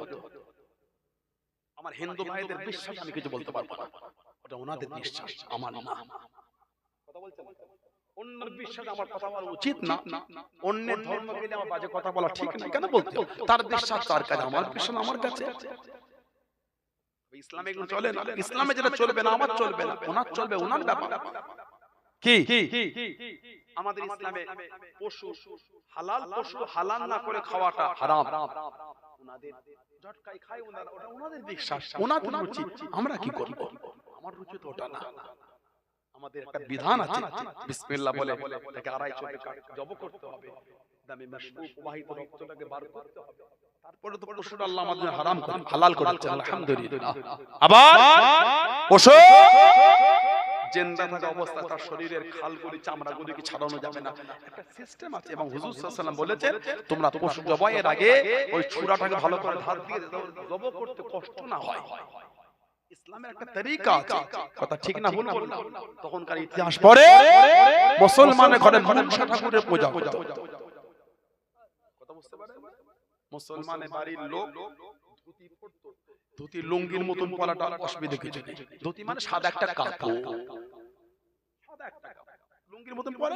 Speaker 2: আমার হিন্দু ভাইদের বিশ্বাস আমি কিছু বলতে পারবো না, ওটা ওনাদের বিশ্বাস, আমার না। কথা বলছেন না? অন্যের বিশ্বাস আমার কথা বলা উচিত না, অন্যের ধর্ম পেলে আমার বাজে কথা বলা ঠিক না। কেন বলতে? তার বিশ্বাস তার কাছে, আমার বিশ্বাস আমার কাছে। ইসলামে এগুলো চলে না। ইসলামে যেটা চলবে না আমার চলবে না, ওনার চলবে ওনার ব্যাপার। কি আমাদের ইসলামে পশু হালাল, পশু হালাল না করে খাওয়াটা হারাম। ওনাদের ঝটকাই খায়, ওনারা ওটা ওনাদের বিশ্বাস, ওনাদের রুচি। আমরা কি করব? আমার রুচি তো ওটা না। আমাদের একটা বিধান আছে, বিসমিল্লাহ বলে তাকে আড়াই চোখে জব করতে হবে, দামে মাশবুক প্রবাহিত রক্তটাকে বার করতে হবে। তারপরে তো পশুটা আল্লাহ আমাদের হারাম করে হালাল করেছে, আলহামদুলিল্লাহ। আবার পশু জিন্দা থাকা অবস্থায় তার শরীরের খালগুলি, চামড়াগুলি কি ছাড়ানো যাবে না, একটা সিস্টেম আছে। এবং হুজুর সাল্লাল্লাহু আলাইহি ওয়াসাল্লাম বলেছেন, তোমরা পশু জবাইয়ের আগে ওই ছুরাটাকে ভালো করে ধার দিয়ে জব করতে কষ্ট না হয়। ইসলামের একটা তরিকা আছে, কথা ঠিক না ভুল বললাম? তখনকার ইতিহাস পড়ে মুসলমানের ঘরে মনসা ঠাকুরের পূজা হতো। কথা বুঝতে পারেন? মুসলমানের বাড়ির লোক ধুতি পরতো, ধুতি লুঙ্গির মতন পরাটা অসুবিধা কিছু নেই। ধুতি মানে সাদা একটা কাপড়, সাদা একটা কাপড় লুঙ্গির মতন পরে।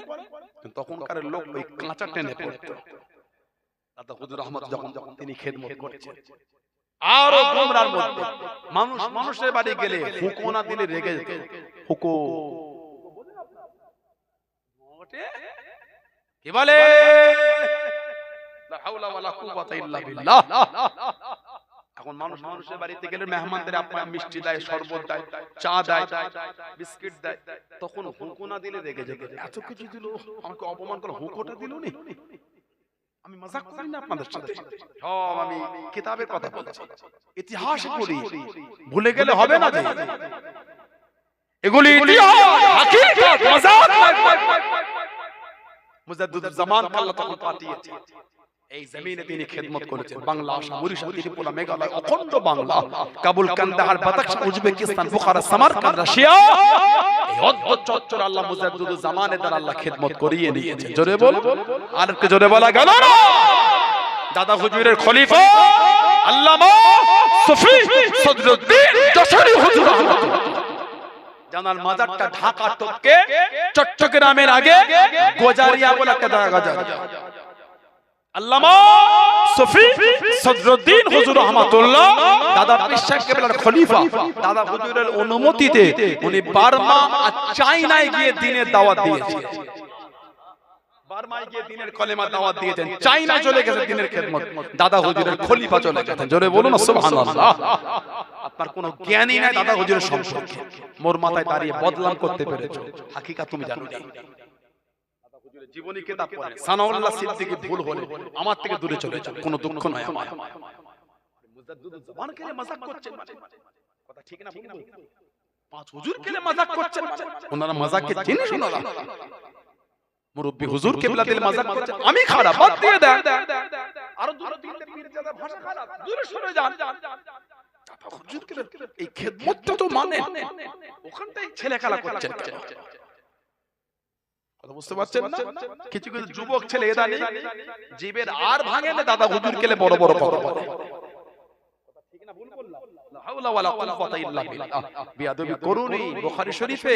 Speaker 2: তখনকার লোক ওই কাঁচা টেনে পড়তো। দাদা হুজুর আহমদ যখন তিনি খেদমত করেছেন, আরো গোমরার মধ্যে মানুষ মানুষের বাড়ি গেলে হুকো না দিলে রেগে যেত। হুকো কি বলে? লা হাওলা ওয়ালা কুওয়াতা ইল্লা বিল্লাহ। এখন মানুষ মানুষের বাড়িতে গেলে মেহমানদের আপনার মিষ্টি দেয়, শরবত দেয়, চা দেয়, বিস্কিট দেয়, তখন হুকো না দিলে রেগে যেত। এত কিছু দিল, আমাকে অপমান করে হুকোটা দিল নি। আমি মজাক করি না আপনাদের সাথে, সব আমি কিতাবের কথা বলছি, ইতিহাস করি। ভুলে গেলে হবে না যে এগুলি ইতিহাস, হাকিকত, মজাক নয়। মুজাদ্দিদুল জামান আল্লাহ তাআলা পাঠিয়েছে, এই জমিনে তিনি খেদমত করেছেন। বাংলা, আসাম, উড়িষ্যা, ত্রিপুরা, মেঘালয়, অখণ্ড Bangla, Kabul, Kandahar, Badakhshan, Uzbekistan, Bukhara, Samarkand, Russia, এই অদ্ভুত চত্বর আল্লাহ মুজাদ্দিদুল জামানের দ্বারা আল্লাহ খেদমত করিয়ে নিয়েছেন। জোরে বল, আর একটু জোরে বলা গেল না? দাদা হুজুরের খলিফা আল্লামা সুফি সদরুদ্দীন যশোরী হুজুর রহমাতুল্লাহ, জানার মাজারটা ঢাকা টপকে চট্টগ্রামের আগে গোজারিয়া বলে একটা জায়গা যায়। আল্লামা সুফি সদরুদ্দীন হুজুর রহমাতুল্লাহ দাদা পীর সাহেব কেবলার খলিফা, দাদা হুজুরের অনুমতিতে উনি বার্মা আর চায়নায় গিয়ে দ্বীনের দাওয়াত দিয়েছেন। বার্মায় গিয়ে দিনের কলেমা দাওয়াত দিয়েছেন, চাইনা চলে গেছে দিনের খেদমত, দাদা হুজুরের খলিফা চলে গেছেন। জোরে বলুন না সুবহানাল্লাহ। আপনার কোনো জ্ঞানই নাই দাদা হুজুরের সম্পর্কে, মোর মাথায় দাঁড়িয়ে বদলাম করতে পেরেছো, হাকিকাত তুমি জানো না। দাদা হুজুরের জীবনী কিতাব পড়ে সানাউল্লাহ সিদ্দিকী ভুল হলে আমার থেকে দূরে চলে যান, কোনো দুঃখ নয় আমার। মুজাদ্দিদুল জামান কে মজাক করছেন, কথা ঠিক না বলুন? পাঁচ হুজুর কে মজাক করছেন, ওনারা মজাককে জিনিস ওনারা। মুরব্বি হুজুর কিবলা দিল মজাক করছেন, আমি খারাপ, বাদ দিয়ে দেন। আর দূরে দিলে পীর জাদা ভাষা খারাপ, দূরে সরে যান। হুজুর কে এই খেদমতটা তো মানে ওখানটাই ছেলে খেলা করছেন কেন? কথা বুঝতে পারছেন না? কিছু কিছু যুবক ছেলে এদা নেই, জীবের আর ভাঙে না, দাদা হুজুর কে বড় বড় কথা বলে। ঠিক না ভুল বললাম? লা হাওলা ওয়ালা কুওয়াতা ইল্লা বিল্লাহ। বিয়াদবি করুনি। বুখারী শরীফে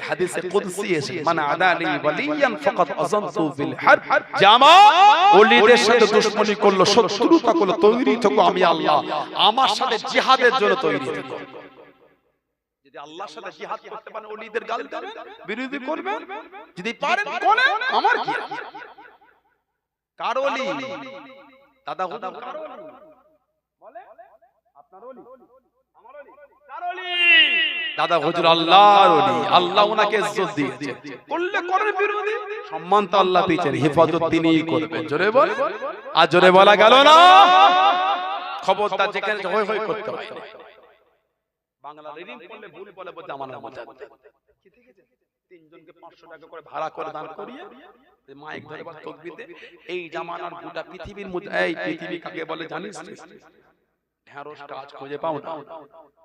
Speaker 2: হাদিসে কুদসি আছে, মান আদালি ওয়ালিয়ান ফাকাদ আযানতু বিল হারব। জামা ওলিদের সাথে দুশমনি করলো, শত্রুতা করলো, তৈরি থাকো আমি আল্লাহ আমার সাথে জিহাদের জন্য তৈরি থাকো। যদি আল্লাহর সাথে জিহাদ করতে পারেন, ওলিদের গাল দেবেন, বিরোধী করবেন, যদি পারেন কোনে আমার কি? কার ওলি? দাদা হুজুর কার ওলি? বলে আপনার ওলি, আমার ওলি, কার ওলি? দাদা হুজুর আল্লাহর ওলি, আল্লাহ ওনাকে ইজ্জত দিয়েছে। করলে করেন বিরোধী, সম্মান তো আল্লাহ দিয়েছেন, হেফাজত তিনিই করবেন। জোরে বল, আর জোরে বলা গেল না। খবরদার যেখানে হই হই করতে হয়। বাংলা রিডিং করলে ভুল বলে বলতে আমাদের মজা কি দেখেছেন? তিনজনকে 500 টাকা করে ভাড়া করে দান করিয়ে মাইক ধরে বা তাকবীর দে। এই জামানার গোটা পৃথিবীর মধ্যে, এই পৃথিবী কাকে বলে জানিস? ঢেঁড়স কাজ খুঁজে পাও না।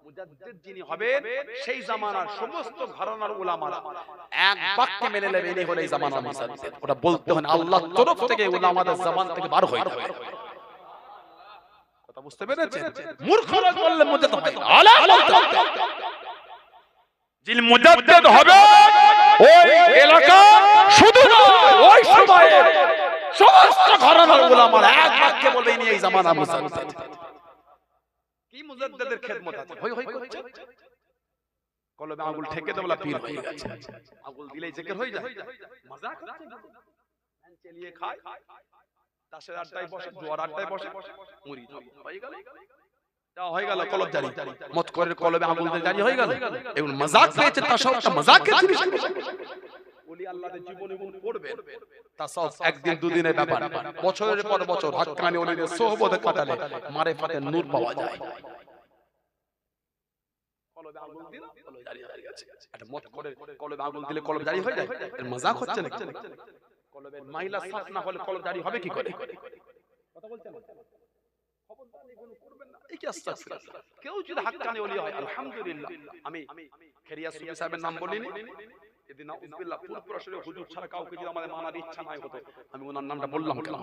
Speaker 2: মুজাদ্দিদ যিনি হবেন, সেই জামানার সমস্ত ঘরানার উলামারা এক বাক্যে মেনে নেবে, ইনি হলো এই জামানার মুজাদ্দিদ। ওটা বলতে হয় আল্লাহর তরফ থেকে, উলামাদের জবান থেকে বার হয়ে যাবে। কথা বুঝতে পেরেছেন? মূর্খ লোক বললে মুজাদ্দিদ হয় না, আলা বলতে হবে। যিনি মুজাদ্দিদ হবে ওই এলাকা শুধু না, ওই সময়ে সমস্ত ঘরানার উলামারা এক বাক্যে বলবে ইনি এই জামানার মুজাদ্দিদ। কি মুজাদ্দিদের খেদমত আছে? হই হই করছে, কলমে আঙ্গুল ঠেকে দেবলা পীর হয়ে গেছে। আঙ্গুল দিলেই জিকির হয়ে যায়। মজাক হচ্ছে, ধান চালিয়ে খায়, তাসের আড্ডায় বসে, জোয়ার আড্ডায় বসে, মুরিদ হয়ে গেল। তা হয়ে গেল কলব জারি, মত করে কলমে আঙ্গুল দিয়ে জারি হয়ে গেল। এগুলো মজাক পেয়েছে, তাসাউফটা মজাকের জিনিস। ওলি আল্লাহর জীবনে গুণ পড়বে, তাসাউফ একদিন দুদিনের ব্যাপার, বছরের পর বছর হাক্কানি ওলিদের সোহবতে কাটালে মারিফাতের নূর পাওয়া যায়। কলবে আঙ্গুল দিল, কলব জারি হয়ে গেছে। এটা মত করে কলবে আঙ্গুল দিলে কলব জারি হয়ে যায়, এর মজাক হচ্ছে না? কলবের মাইলা সাফ না হলে কলব জারি হবে কি করে? কথা বলছেন না? খবরদার এগুলো করবেন না। এই কি আস্তাগফিরুল্লাহ। কেউ যদি হাক্কানি ওলি হয়, আলহামদুলিল্লাহ। আমি খেরিয়া সুফি সাহেবের নাম বলিনি, এদিন নাউজুবিল্লাহ পুরো শরীরে হুজুর ছাড়া কাউকে যদি আমাদের মানার ইচ্ছা নাই হতো, আমি ওনার নামটা বললাম কেন?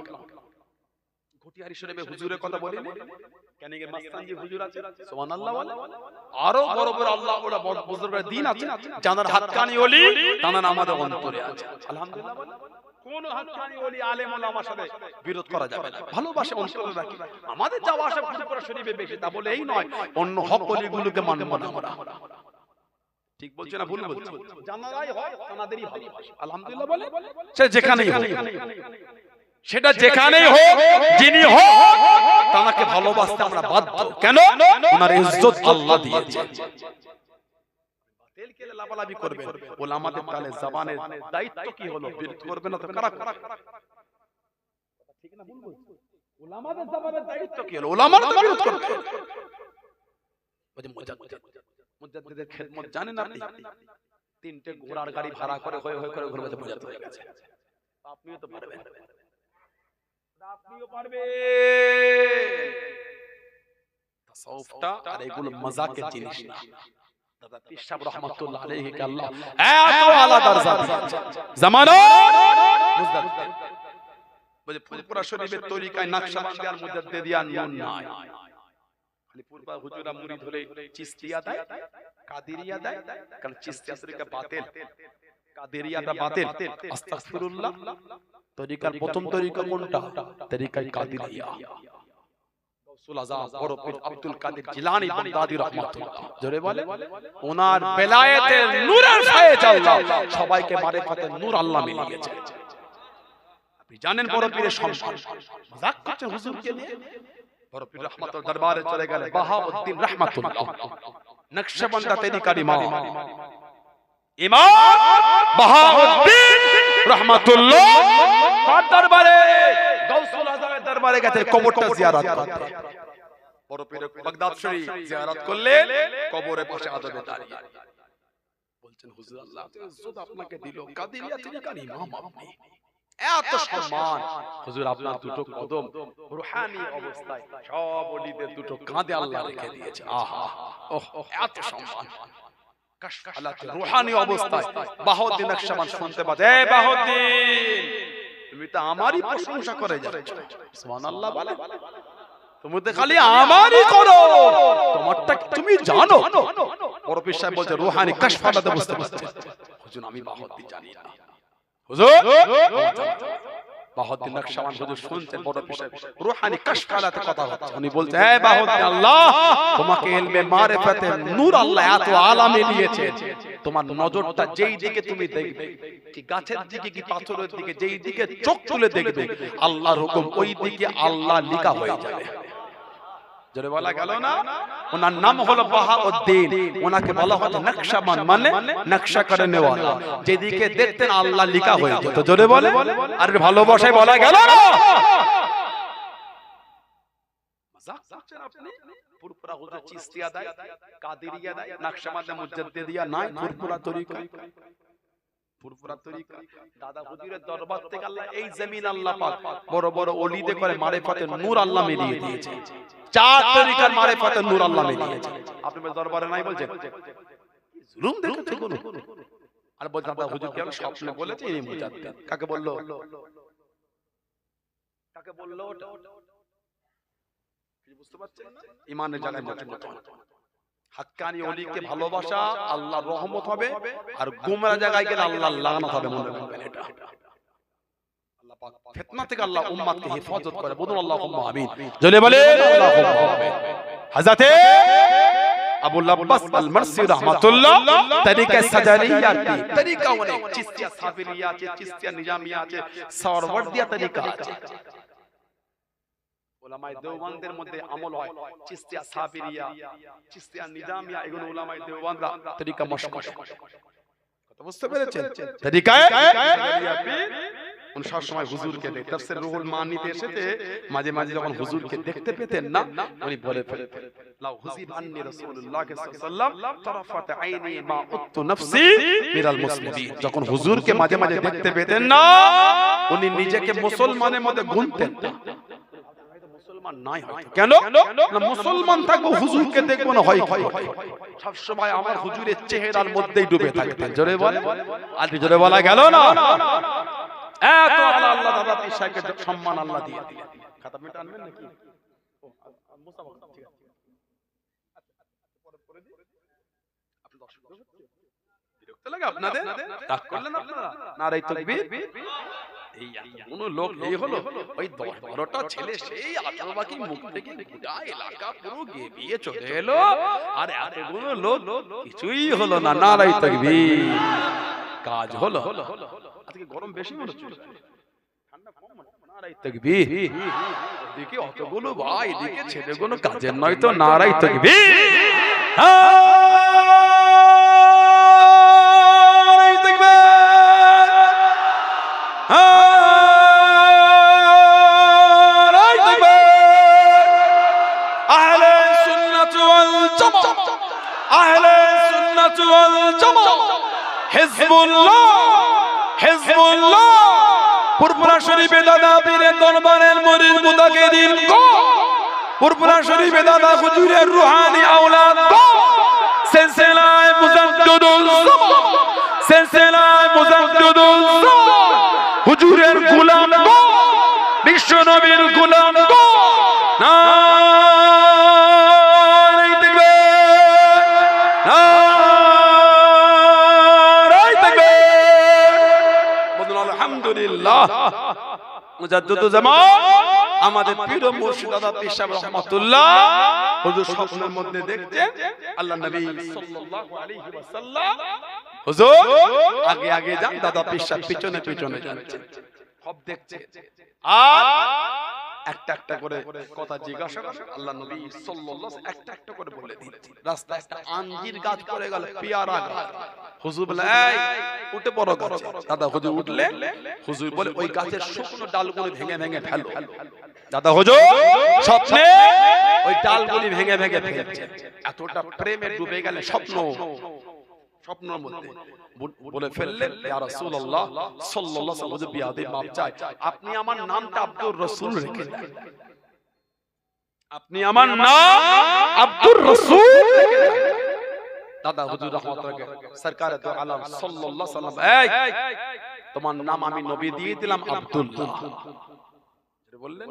Speaker 2: ঘটিয়ারি শরীফে হুজুরের কথা বলিনি, ক্যানিংয়ের মাস্তানজি হুজুর আছে, সুবহানাল্লাহ বলে। আরো বড় বড় আল্লাহ ওরা বুজুর্গের দিন আছে, জানার হাক্কানি ওলি তানার আমাদের অন্তরে আছে, আলহামদুলিল্লাহ বলে। কোন হাক্কানি ওলি আলেম ওলামার সাথে বিরোধ করা যাবে না, ভালোবাসে অন্তরে রাখি। আমাদের যাওয়া আসা পুরো শরীফে বেশি, তা বলে এই নয় অন্য হক ওলিগুলোকে মানব না আমরা। ঠিক বলছি না ভুল বলছি? জানারাই হয় তানাদেরই ভালোবাসে, আলহামদুলিল্লাহ বলে। সে যেখানেই হোক, সেটা যেখানেই হোক, যিনি হোক, তানাকে ভালোবাসতে আমরা বাধ্য। কেন? ওনার ইজ্জত আল্লাহ দিয়েছে। তেল কেলে লাভালাভি করবেন, ওলামাদের কালে জবানের দায়িত্ব কি হলো? বিরোধ করবে না তো কারা? ঠিক না ভুল বলছি? ওলামাদের জবানের দায়িত্ব কি হলো? ওলামারা তো বিরোধ করবে। মুজাদ্দিদের খেদমত জানেন আপনি? তিনটে ঘোড়ার গাড়ি ভাড়া করে হয়ে হয়ে করে ঘুরবে, মুজাদ্দিদ হয়ে গেছে। আপনিও তো পারবেন, আপনিও পারবেন। তাসাউফটা আর এগুলো মজাকের জিনিস না। দাদা পীর সাহেব রাহমাতুল্লাহ আলাইহি কে আল্লাহ এত আলা দরজা দিয়েছে। জামানা মুজাদ্দিদ বলে ফুরফুরা শরীফের তরিকায় নকশবন্দি আর মুজাদ্দিদিয়া নুন নাই। পুরবা হুজুরা মুরিদ হলে চিশতিয়া দেয়, কাদেরিয়া দেয়, কারণ চিশতিয়া তরিকা বাতিল, কাদেরিয়াটা বাতিল। আস্তাগফিরুল্লাহ। তরিকার প্রথম তরিকা কোনটা? তরিকায়ে কাদেরিয়া। গাউসুল আযম বড় পীর আব্দুল কাদের জিলানী বাগদাদী রাহমাতুল্লাহ, জোরে বলে। ওনার বেলায়েতের নূরের ছায়ে আল্লাহ সবাইকে মারিফাতের নূর আল্লাহ মিলিয়েছে। জানেন বড় পীরের সম্মান মজাক করছেন হুজুরকে নিয়ে বড় পীর রহমাতুল্লাহ দরবারে চলে গেলেন বাহাউদ্দিন রহমাতুল্লাহ নকশবন্দি তরিকার ইমাম বাহাউদ্দিন রহমাতুল্লাহ তার দরবারে গাউসুল আজমের দরবারে গেছে কবরটা জিয়ারত করতে বড় পীর বাগদাদ শরীফ জিয়ারত করলেন কবরের পাশে আদবে দাঁড়িয়ে বলছেন হুজুর আল্লাহ ইজ্জত আপনাকে দিল কাদিরিয়া তরিকার ইমাম আপনি এত সম্মান হুজুর আপনার দুটো কদম রূহানি অবস্থায় সব ওলিদের দুটো কাঁধে আল্লাহ রেখে দিয়েছে আহা ওহ এত সম্মান কাশফালাতে রূহানি অবস্থায় বাহাউদ্দিন নকশবন্দি শুনতে পাচ্ছে এ বাহাউদ্দিন তুমি তো আমারই প্রশংসা করে যাচ্ছ সুবহানাল্লাহ বলে তুমি তো খালি আমারই করো তোমারটা তুমি জানো বড় পীর সাহেব বলছে রূহানি কাশফালাতে বুঝতে পারছে হুজুর আমি বাহাউদ্দিন জানি না হুজুর বাহাউদ্দিন নকশবন্দি হুজুর শুনছেন বড় পীর সাহেব রূহানি কাশফালাতে কথা হচ্ছে উনি বলছে হে বাহাউদ্দিন আল্লাহ তোমাকে ইলমে মারিফাতে নূর আল্লাহ এত আলামে দিয়েছে তোমার নজরটা যেই দিকে তুমি দেখবে কি গাছের দিকে কি পাথরের দিকে যেই দিকে চোখ তুলে দেখবে আল্লাহর হুকুম ওই দিকে আল্লাহ লিখা হয়ে যাবে জোরে বলা গেল না ওনার নাম হলো বাহাউদ্দিন ওনাকে বলা হয় নকশবন্দ মানে নকশা করে নেওয়ালা যেদিকে দেখতেন আল্লাহ লিখা হয়ে যেত জোরে বলে আর ভালোবাসায় বলা গেল না মজাক করছেন আপনি পুরপুরা হুজুর চিশতিয়া দেয় কাদেরিয়া দেয় নকশবন্দ মুজাদ্দিদিয়া নাই পুরপুরা তরিকা পুরপুরা তরিকা দাদা হুজুরের দরবার থেকে আল্লাহ এই জমিন আল্লাহ পাক বড় বড় ওলিদের করে মারিফাতে নূর আল্লাহ মিলিয়ে দিয়েছে চার তরিকার মারিফাতে নূর আল্লাহ মিলিয়েছে আপনি দরবারে নাই বলছেন জুলুম দেখেছে কোন আর বল দাদা হুজুর কি স্বপ্নে বলেছে এই মুজাদ্দিদ কাকে বললো ওটা কি বুঝতে পারছেন না ঈমানের জায়গায় মজবুত হয় হাক্কানি ওলিকে ভালোবাসা আল্লাহর রহমত হবে আর গুমরা জায়গায় গেলে আল্লাহর লানত হবে মনে রাখবেন এটা আল্লাহ পাক ফিতনা থেকে আল্লাহ উম্মতকে হেফাজত করে বলুন আল্লাহুম্মা আমিন জলে বলেন আল্লাহুম্মা আমিন হযরতে আবুল আব্বাস আল মারসি রাহমাতুল্লাহ তরিকা সাজারিয়া কি তরিকা অনেক চিশতিয়া সাবিরিয়া আছে চিশতিয়া নিজামিয়া আছে সরওয়ার্দিয়া তরিকা আছে উলামায়ে দেওবন্দের মধ্যে আমল হয় চিশতিয়া সাবিরিয়া চিশতিয়া নিজামিয়া এগুলো উলামায়ে দেওবন্দরা তরিকা মশক কথা বুঝতে পেরেছেন তরিকায় উনি সব সময় হুজুরকে দেখতেন তাফসীর রুহুল মানিতে এসেছে মাঝে মাঝে যখন হুজুরকে দেখতে পেতেন না উনি বলে ফেলতেন লাউ হুজিব আন্নি রাসূলুল্লাহ সাল্লাল্লাহু আলাইহি ওয়াসাল্লাম তারাফাত আইনি মা উত্তু নফসি মিনাল মুসলিমিন যখন হুজুরকে মাঝে মাঝে দেখতে পেতেন না উনি নিজেকে মুসলমানের মধ্যে গুনতেন না মুসলমান নাই হয় কেন না মুসলমান থাকবো হুজুরকে দেখবো না হয় কি সব সময় আমার হুজুরের চেহারার মধ্যেই ডুবে থাকতেন জোরে বলে আর জোরে বলা গেল না এত আল্লাহ আল্লাহ দাদা পীর সাহেবকে সম্মান আল্লাহ দিয়ে দিলেন খাতা মেটা আনবেন নাকি মুসাফা ঠিক আছে পরে পরে দিই আপনি দর্শক বিরক্ত লাগে আপনাদের রাগ করলেন আপনারা নারে তাকবীর এই কোন লোক এই হলো ওই 10-12টা ছেলে সেই আঠারোবাকি মুখ থেকে গোটা এলাকা পুরো গেবিয়ে চলে এলো আর এতগুলো লোক কিছুই হলো না নারে তাকবীর কাজ হলো আজকে গরম বেশি পড়ছে ঠান্ডা কম নারে তাকবীর দেখি অতগুলো ভাই দেখে ছেলেগুলো কাজের নয় তো নারে তাকবীর পুরপুরা শরীফে দাদা পীরের দরবারের মরিদ মুতাকিদিন পুরপুরা শরীফে দাদা হুজুরের রূহানি আওলাদ সিলসিলায়ে মুজাদ্দিদুল জামান সিলসিলায়ে মুজাদ্দিদুল জামান হুজুরের গোলাম বিশ্ব নবীর গোলাম নারে তাকবীর নারে তাকবীর বলুন আলহামদুলিল্লাহ মুজাদ্দিদুল জামান আমাদের পীর মুর্শিদ দাদা পীর সাহেব রহমাতুল্লাহ হুজুর স্বপ্নের মধ্যে দেখতেন আল্লাহ নবী সাল্লাল্লাহু আলাইহি ওয়াসাল্লাম হুজুর আগে আগে যান দাদা পীর সাহেব পিছনে পিছনে যাচ্ছেন সব দেখছে আর একটা একটা করে কথা জিজ্ঞাসা করে আল্লাহ নবী সাল্লাল্লাহু আলাইহি একটা একটা করে বলে দিচ্ছি। রাস্তায় একটা আঞ্জির গাছ পড়ে গেল, পেয়ারা গাছ। হুজুর বলে এই উঠে পড়ো গাছে। দাদা হুজুর উঠলে হুজুর বলে ওই গাছের শুকনো ডালগুলো ভেঙে ভেঙে ফেলো। দাদা হুজুর স্বপ্নে ওই ডালগুলি ভেঙে ভেঙে ফেলছে। এতটা প্রেমে ডুবে গেলে স্বপ্নের মধ্যে বলে ফেললেন ইয়া রাসূলুল্লাহ সাল্লাল্লাহু আলাইহি ওয়াসাল্লাম বিয়াদে মাপ চাই, আপনি আমার নামটা আব্দুর রাসূল রেখে দেন। আপনি আমার নাম আব্দুর রাসূল রেখে দেন। দাদা হুজুর রাহমাতুল্লাহ সরকারে দো আলম সাল্লাল্লাহু আলাইহি ওয়াসাল্লাম এই তোমার নাম আমি নবী দিয়ে দিলাম আব্দুল্লাহ বললেন।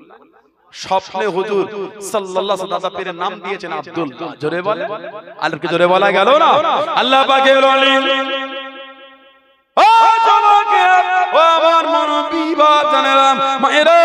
Speaker 2: স্বপ্নে হুজুর সাল্লাল্লাহু আলাইহি ওয়াসাল্লাম পীরের নাম দিয়েছেন আব্দুল্লাহ। জোরে বলে আর কি জোরে বলা গেল না? আল্লাহ পাকের ওলি ও জমাকে ও আমার মুরব্বি বাজানেরাম মায়েরা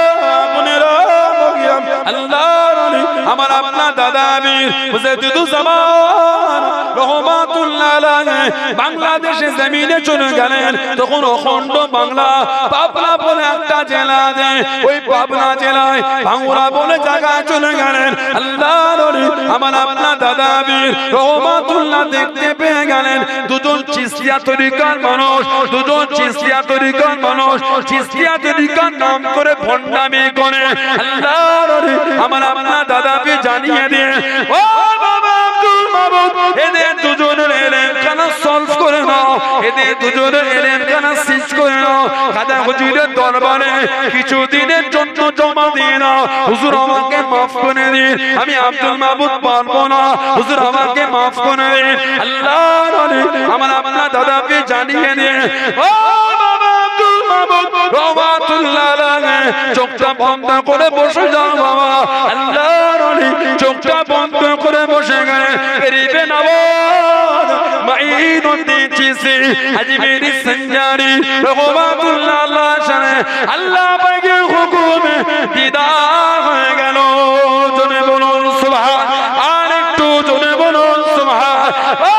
Speaker 2: বোনেরা বগিয়াম আল্লাহর ওলি আমার আপনার দাদা আমির মুজাদ্দিদুজ্জামান রহমাতুল্লাহ আলাইহি বাংলাদেশে জমিনে চলে গেলেন। তখন অখণ্ড বাংলা পাবনা বলে একটা জেলা আছে, ওই পাবনা জেলায় ভাঙ্গুরা বলে জায়গায় চলে গেলেন। আল্লাহর ওলি আমার আপনার দাদা আমির রহমাতুল্লাহ দেখতে পেয়ে গেলেন দুজন চিশতিয়া তরিকার মানুষ, দুজন চিশতিয়া তরিকার মানুষ চিশতিয়া তরিকার নাম করে ভণ্ডামি করে। আল্লাহর ওলি আমার আপনার দাদা আমির জানিয়ে দিয়ে ও বাবা আব্দুল মাবুদ এদের দুজনের এলেন কেন সলভ করে নাও, এদের দুজনের এলেন কেন সিজ করে নাও। খাজা হুজুরের দরবারে কিছুদিনের জন্য জমা দিয়ে নাও। হুজুর আমাকে মাফ করে দিন, আমি আব্দুল মাবুদ পারবো না, হুজুর আমাকে মাফ করে দিন। আল্লাহর ওলি আমার আপনার দাদাকে জানিয়ে দিন ও বাবা আব্দুল মাবুদ রহমাতুল্লাহ আলাইহি চোখটা বন্ধ করে বসে যাও বাবা। আল্লাহর ওলি চোখটা বন্ধ করে বসে গেলেন। গরিবে নওয়াজ মাইনুদ্দিন চিশতি আজমেরি সঞ্জারি রহমাতুল্লাহ আলাইহি আল্লাহ পাকের হুকুমে দিদার হয়ে গেল। জোরে বলুন সুবহান, আর একটু জোরে বলুন সুবহান। ও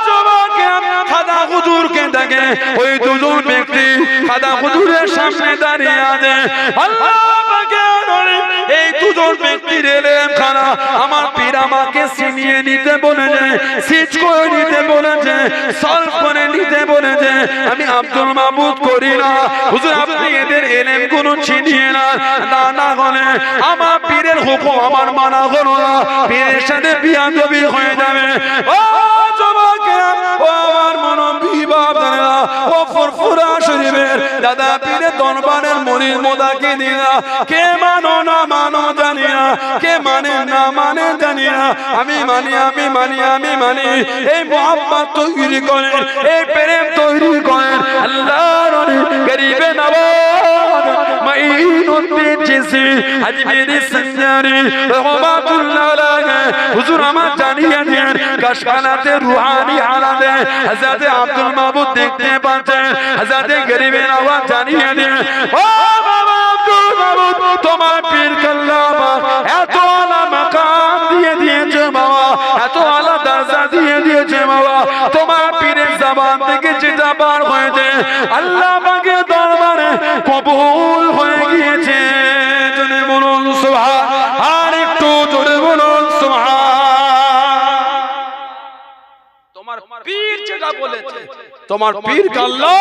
Speaker 2: জবাকে খাজা হুজুরকে দেখে ওই দুজন ব্যক্তি খাজা হুজুরের সামনে দাঁড়িয়ে আছে। আল্লাহ পাকের ওলি এই দুজন ব্যক্তির এলেম খানা আমার পীর আমাকে ছিনিয়ে নিতে বলেছে, সিজ করে নিতে বলেছে, সলভ করে নিতে বলেছে। আমি আব্দুল মাবুদ করি না, হুজুর আপনি এদের এলেম গুলো ছিনিয়ে না না করে আমার পীরের হুকুম আমার মানা করো না, পীরের সাথে বিয়াদবি হয়ে যাবে। ও জমাকে ও আমার মুরব্বি বাবারা ও ফুরফুরা শরীফের দাদা পীরের দরবারের মুরিদ মোদাকে দিয়া কে মানো না মানো জানি না, কে মানে না মানে জানি না, আমি মানি আমি মানি আমি মানি। এই মোহাম্মদ তৈরি করেন, এই প্রেম তৈরি করেন আল্লাহর ওলি গরিবে নওয়াজ মাইনুদ্দিন চিশতি আজমেরি সঞ্জারি রহমাতুল্লাহ আলাইহি হুজুর আমার জানিয়ে দেন কাশকানাতে রুহানি হালাতে হযরত আব্দুল মাবুদ দেখতে পাচ্ছেন। হযরত গরিবে নওয়াজ জানিয়ে দেন ও বাবা আব্দুল মাবুদ তোমার পীর কাল্লামা এত আলা মাকাম দিয়ে দিয়েছে বাবা, এত আলা দরজা দিয়ে দিয়েছে বাবা। তোমার পীরের জবান থেকে যেটা বার হয়েছে আল্লাহ পাকের দরবারে কবুল হয়ে গিয়েছে। জোরে বলুন সুবহান, আর একটু জোরে বলুন সুবহান। তোমার পীর যেটা বলেছে, তোমার পীর আল্লাহ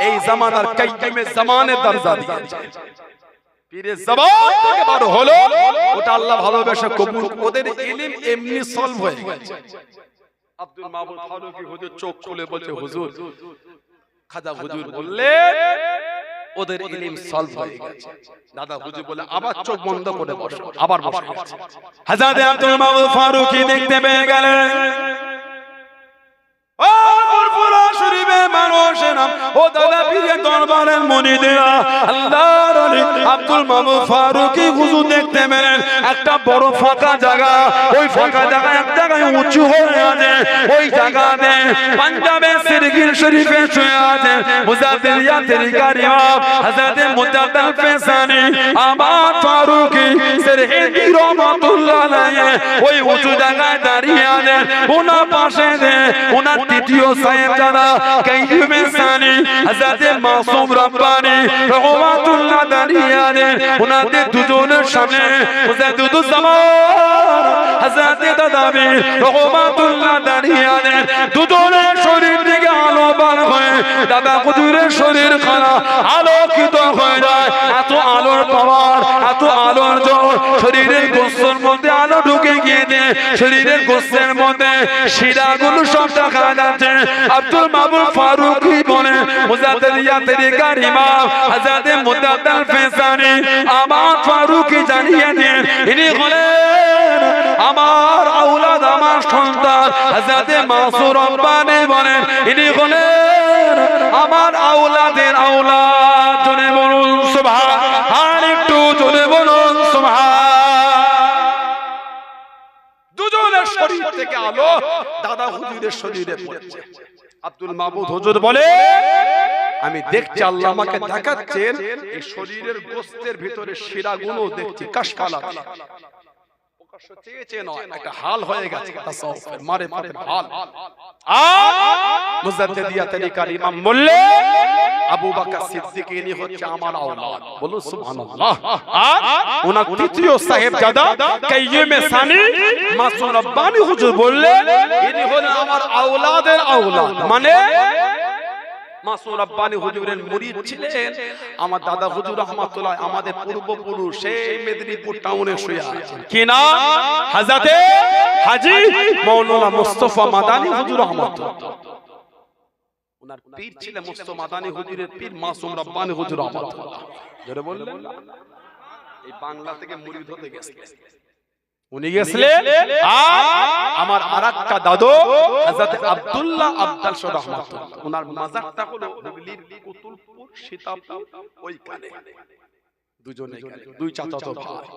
Speaker 2: এই জামানার কাইয়ুমে জামানে দরজা দিয়েছে। পীরের জবান থেকে বার হলো ওটা আল্লাহ ভালোবাসা কবুল, ওদের ইলম এমনি সলভ হয়ে গেছে। আব্দুল মাবুদ ফারুকী হুজুর চোখ খুলে বলছে হুজুর, খাজা হুজুর বললেন ওদের ইলম সলভ হয়ে গেছে। দাদা হুজুর বলে আবার চোখ বন্ধ করে বসো, আবার বসে হযরত আব্দুল মাবুদ ফারুকী দেখতে পেয়ে গেলেন ও ফুরফুরা শরীফে মানুষেরা ও দাদা পীরের দরবারের মুরিদেরা আল্লাহর ওলি আব্দুল মাবুদ ফারুকী হুজুর দেখতে পেলেন একটা বড় ফাঁকা জায়গা, ওই ফাঁকা জায়গা এক জায়গায় উঁচু হয়ে আছে, ওই জায়গাতে পাঞ্জাবের সিরগির শরীফে শুয়ে আছে মুজাদ্দিদিয়া তরিকার ইমাম হযরত মুজাদ্দিদ ফেসানি আমার ফারুকী সিরহি রহমাতুল্লাহ আলাইহি ওই উঁচু জায়গায় দাঁড়িয়ে আছেন। ওনার পাশে ওনার তৃতীয় সাহেব যারা কাইয়ুমে সানি হযরত
Speaker 1: হাজরাতে মাসুম রব্বানি রহমাতুল্লাহ দাঁড়িয়ে আছেন ওনাদের দুজনের সামনে হুজুরুজ্জামান হাজরাতে দাদাবি রহমাতুল্লাহ দাঁড়িয়ে আছেন দুজনের শরীর থেকে আলো বার হয়ে দাদা হুজুরের শরীর খানা আলোকিত হয়ে যায় এত আলোর পাওয়ার এত আলোর জোর শরীরের গোস্তের মধ্যে আলো ঢুকে গিয়েছে শরীরের গোস্তের মধ্যে শিরাগুলো সব দেখা যাচ্ছে আব্দুল মাহবুব ফারুকী বলে মুজাদ্দিদিয়াতের ইমাম হযরত মুদাদ্দাল ফেসানি আমার ফারুকী জানিয়ে দেন ইনি হলেন আমার আওলাদ আমার সন্তান হযরত মাসুম রব্বানি বলেন ইনি হলেন আমার আওলাদের আওলাদ জনে বলুন সুবহান আর একটু জনে বলুন সুবহান
Speaker 2: দুজনের শরীর থেকে আলো দাদা হুজুরের শরীরে পড়ছে আব্দুল মাহমুদ হুজুর বলে আমি দেখছি আল্লাহ আমাকে দেখাচ্ছেন এই শরীরের গোস্তের ভিতরে শিরাগুলো দেখছি কাশফালা প্রকাশ্য চেয়েছে নয় একটা হাল হয়ে গেছে তাসাউফের মারিফাতের হাল মুজাদ্দিদিয়া তরিকার ইমাম বললেন আবু বকর সিদ্দিক ইনি হচ্ছে আমার আওলাদ বলো সুবহানাল্লাহ আর ওনার তৃতীয় সাহেবজাদা কাইয়ুমে সানি মাসুম রব্বানি হুজুর বললেন ইনি হলেন আমার আওলাদের আওলাদ মানে মাসুম রব্বানি হুজুরের মুরিদ ছিলেন আমার দাদা হুজুর রহমাতুল্লাহ আমাদের পূর্বপুরুষ সেই মেদিনীপুর টাউনে শুয়ে আছেন কি নাম হযরতে হাজী মাওলানা মুস্তাফা মাদানী হুজুর রহমাতুল্লাহ ওনার পীর ছিলেন মুস্তাফা মাদানী হুজুরের পীর মাসুম রব্বানি হুজুর রহমাতুল্লাহ জোরে বললেন এই বাংলা থেকে মুরিদ হতে গেছিলেন উনি গেছিলেন আমার আরেকটা দাদু হযরত আব্দুল্লাহ আব্দাল শাহ রহমাতুল্লাহ ওনার মাজারটা হলো হুগলির কুতুলপুর সীতাপুর ওইখানে দুজনে গেলেন দুই চাচাতো ভাই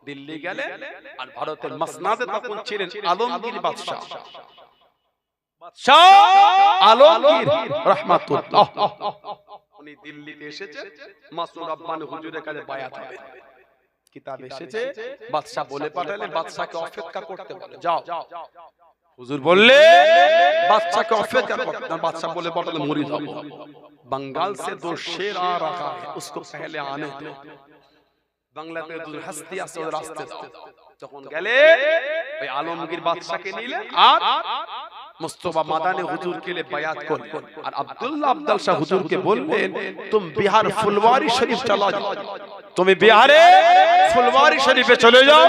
Speaker 2: দিল্লি গেলেন আর ভারতের মসনাদে তখন ছিলেন আলমগীর বাদশা আলমগীর রহমাতুল্লাহ উনি দিল্লিতে এসেছেন মাসুম রব্বানি হুজুরের কাছে বায়াত হবেন কিতাব এসেছে বাদশা বলে পাঠালেন বাদশাকে অপেক্ষা করতে বলে যাও হুজুর বললে বাদশাকে অপেক্ষা করতে বাদশা বলে পাঠালেন মুরিদ হব बंगाल से दो शेर आ रहा है उसको पहले आने दो বাংলা থেকে দুই হাস্তি আছে ওদের রাস্তা দাও যখন গেলে ওই আলমগীর বাদশাকে নিলেন আর मुस्तफा मादानी हुजूर के लिए बयात करलेन और अब्दुल्लाह अब्दुल शाह हुजूर के बोललेन तुम बिहार फुलवारी शरीफ चला जाओ তুমি বিহারে ফুলবাড়ি শরীফে চলে যাও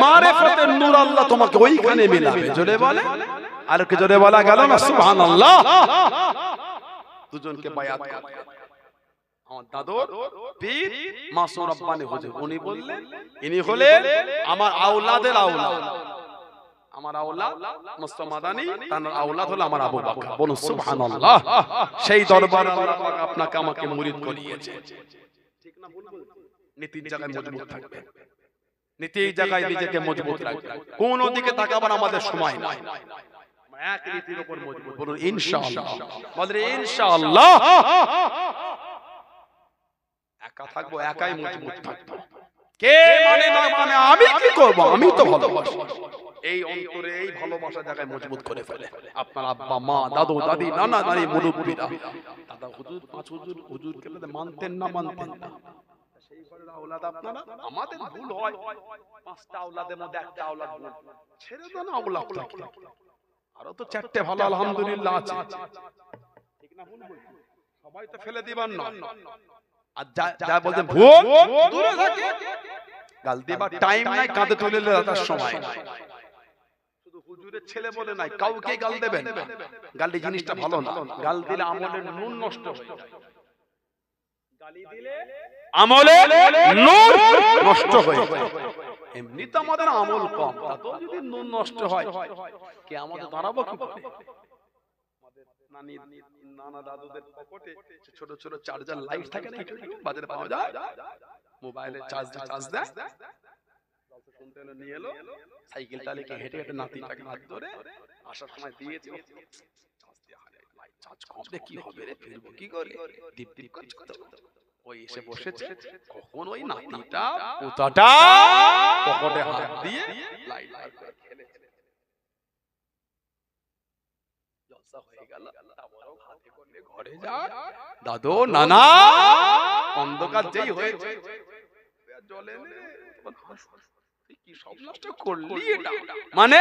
Speaker 2: মারিফাতের নূর আল্লাহ তোমাকে ওইখানে মিলাবে জোরে বলে আর কি জোরে বলা গেল না সুবহানাল্লাহ দুজনকে বায়াত করলেন আমার দাদুর পীর মাসুম রব্বানি হুজুর উনি বললেন ইনি হলেন আমার আওলাদের আওলাদ আমার আওলাদ মুস্তাফা মাদানী তার আওলাদ হলো আমার আবু বকর বলুন সুবহানাল্লাহ সেই দরবারে আল্লাহ পাক আপনাকে আমাকে মুরিদ করিয়েছে ঠিক না বলুন নীতির জায়গায় মজবুত থাকবেন নীতির জায়গায় নিজেকে মজবুত রাখবেন কোন দিকে তাকাবার আমাদের সময় নাই আমরা এক নীতির উপর মজবুত বলুন ইনশাআল্লাহ বলেন ইনশাআল্লাহ একা থাকবো একাই মজবুত থাকবো কে মানে না মানে আমি কি করব আমি তো ভালোবাসি এই অন্তরে এই ভালোবাসা জায়গায় মজবুত করে ফেলে আপনার আব্বা মা দাদু দাদি নানা নানি মুরব্বিরা দাদা হুজুর পাঁচ হুজুরকে মানতেন না মানতেন না সেই ঘরের আওলাদ আপনারা আমাদের ভুল হয় পাঁচটা আওলাদের মধ্যে একটা আওলাদ ভুল ছেড়ে দেন আওলাদ আরো তো চারটে ভালো আলহামদুলিল্লাহ আছে ঠিক না ভুল সবাই তো ফেলে দিবেন না আর যা বলতে ভুল দূরে থাকে গাল দিবার টাইম নাই কাঁধে তুলে রাখার সময় শুধু হুজুরের ছেলে বলে নাই কাউকে গাল দেবেন গালি জিনিসটা ভালো না গাল দিলে আমলের নুন নষ্ট হয়ে যায় গালি দিলে আমলের নূর নষ্ট হয়ে যায় এমনিতে আমাদের আমল কম তাতেও যদি নুন নষ্ট হয় কে আমাদের দাঁড়াবো কি করে আমাদের নানি নানা দাদুদের পকেটে ছোট ছোট চার্জার লাইট থাকে না বাজারে পাওয়া যায় মোবাইলে চার্জ দেয় শুনতে নিয়ে এলো সাইকেলটা লেকে হেঁটে হেঁটে নাতিটাকে হাত ধরে আসার সময় দিয়েছে চার্জ কমলে কি হবে রে ফেলবো কি করে দীপ দীপ করতে ওই এসে বসেছে কখন ওই নাতিটা পোতাটা পকেটে হাত দিয়ে লাইট খেলেছে হয়ে গেল, তারপরেও হাতে করে ঘরে যায়। দাদু নানা অন্ধকার যেই হয়েছে জলে কি সব নষ্ট করলি এটা, মানে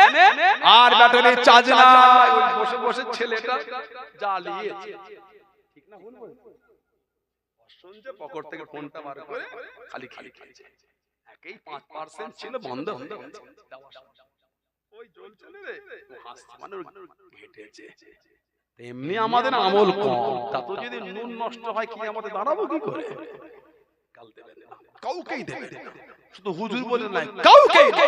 Speaker 2: আর ব্যাটারি চার্জ না, ওই বসে বসে ছেলেটা জ্বালিয়েছে। ঠিক না ভুল বলছি? শুনছে পকেট থেকে ফোনটা বার করে খালি খালি খাইছে, একেই 5% ছিল বন্ধ হয়ে গেছে। ওই জ্বলছে রে, ও হাসছে মানে ঘেটেছে। এমনি আমাদের আমল কম, তা তো যদি নুন নষ্ট হয় কি আমাদের দাঁড়াবো কি করে? কাল দেবে না, কাউকেই দেবে না, শুধু হুজুর বলে নাই, কাউকেই না।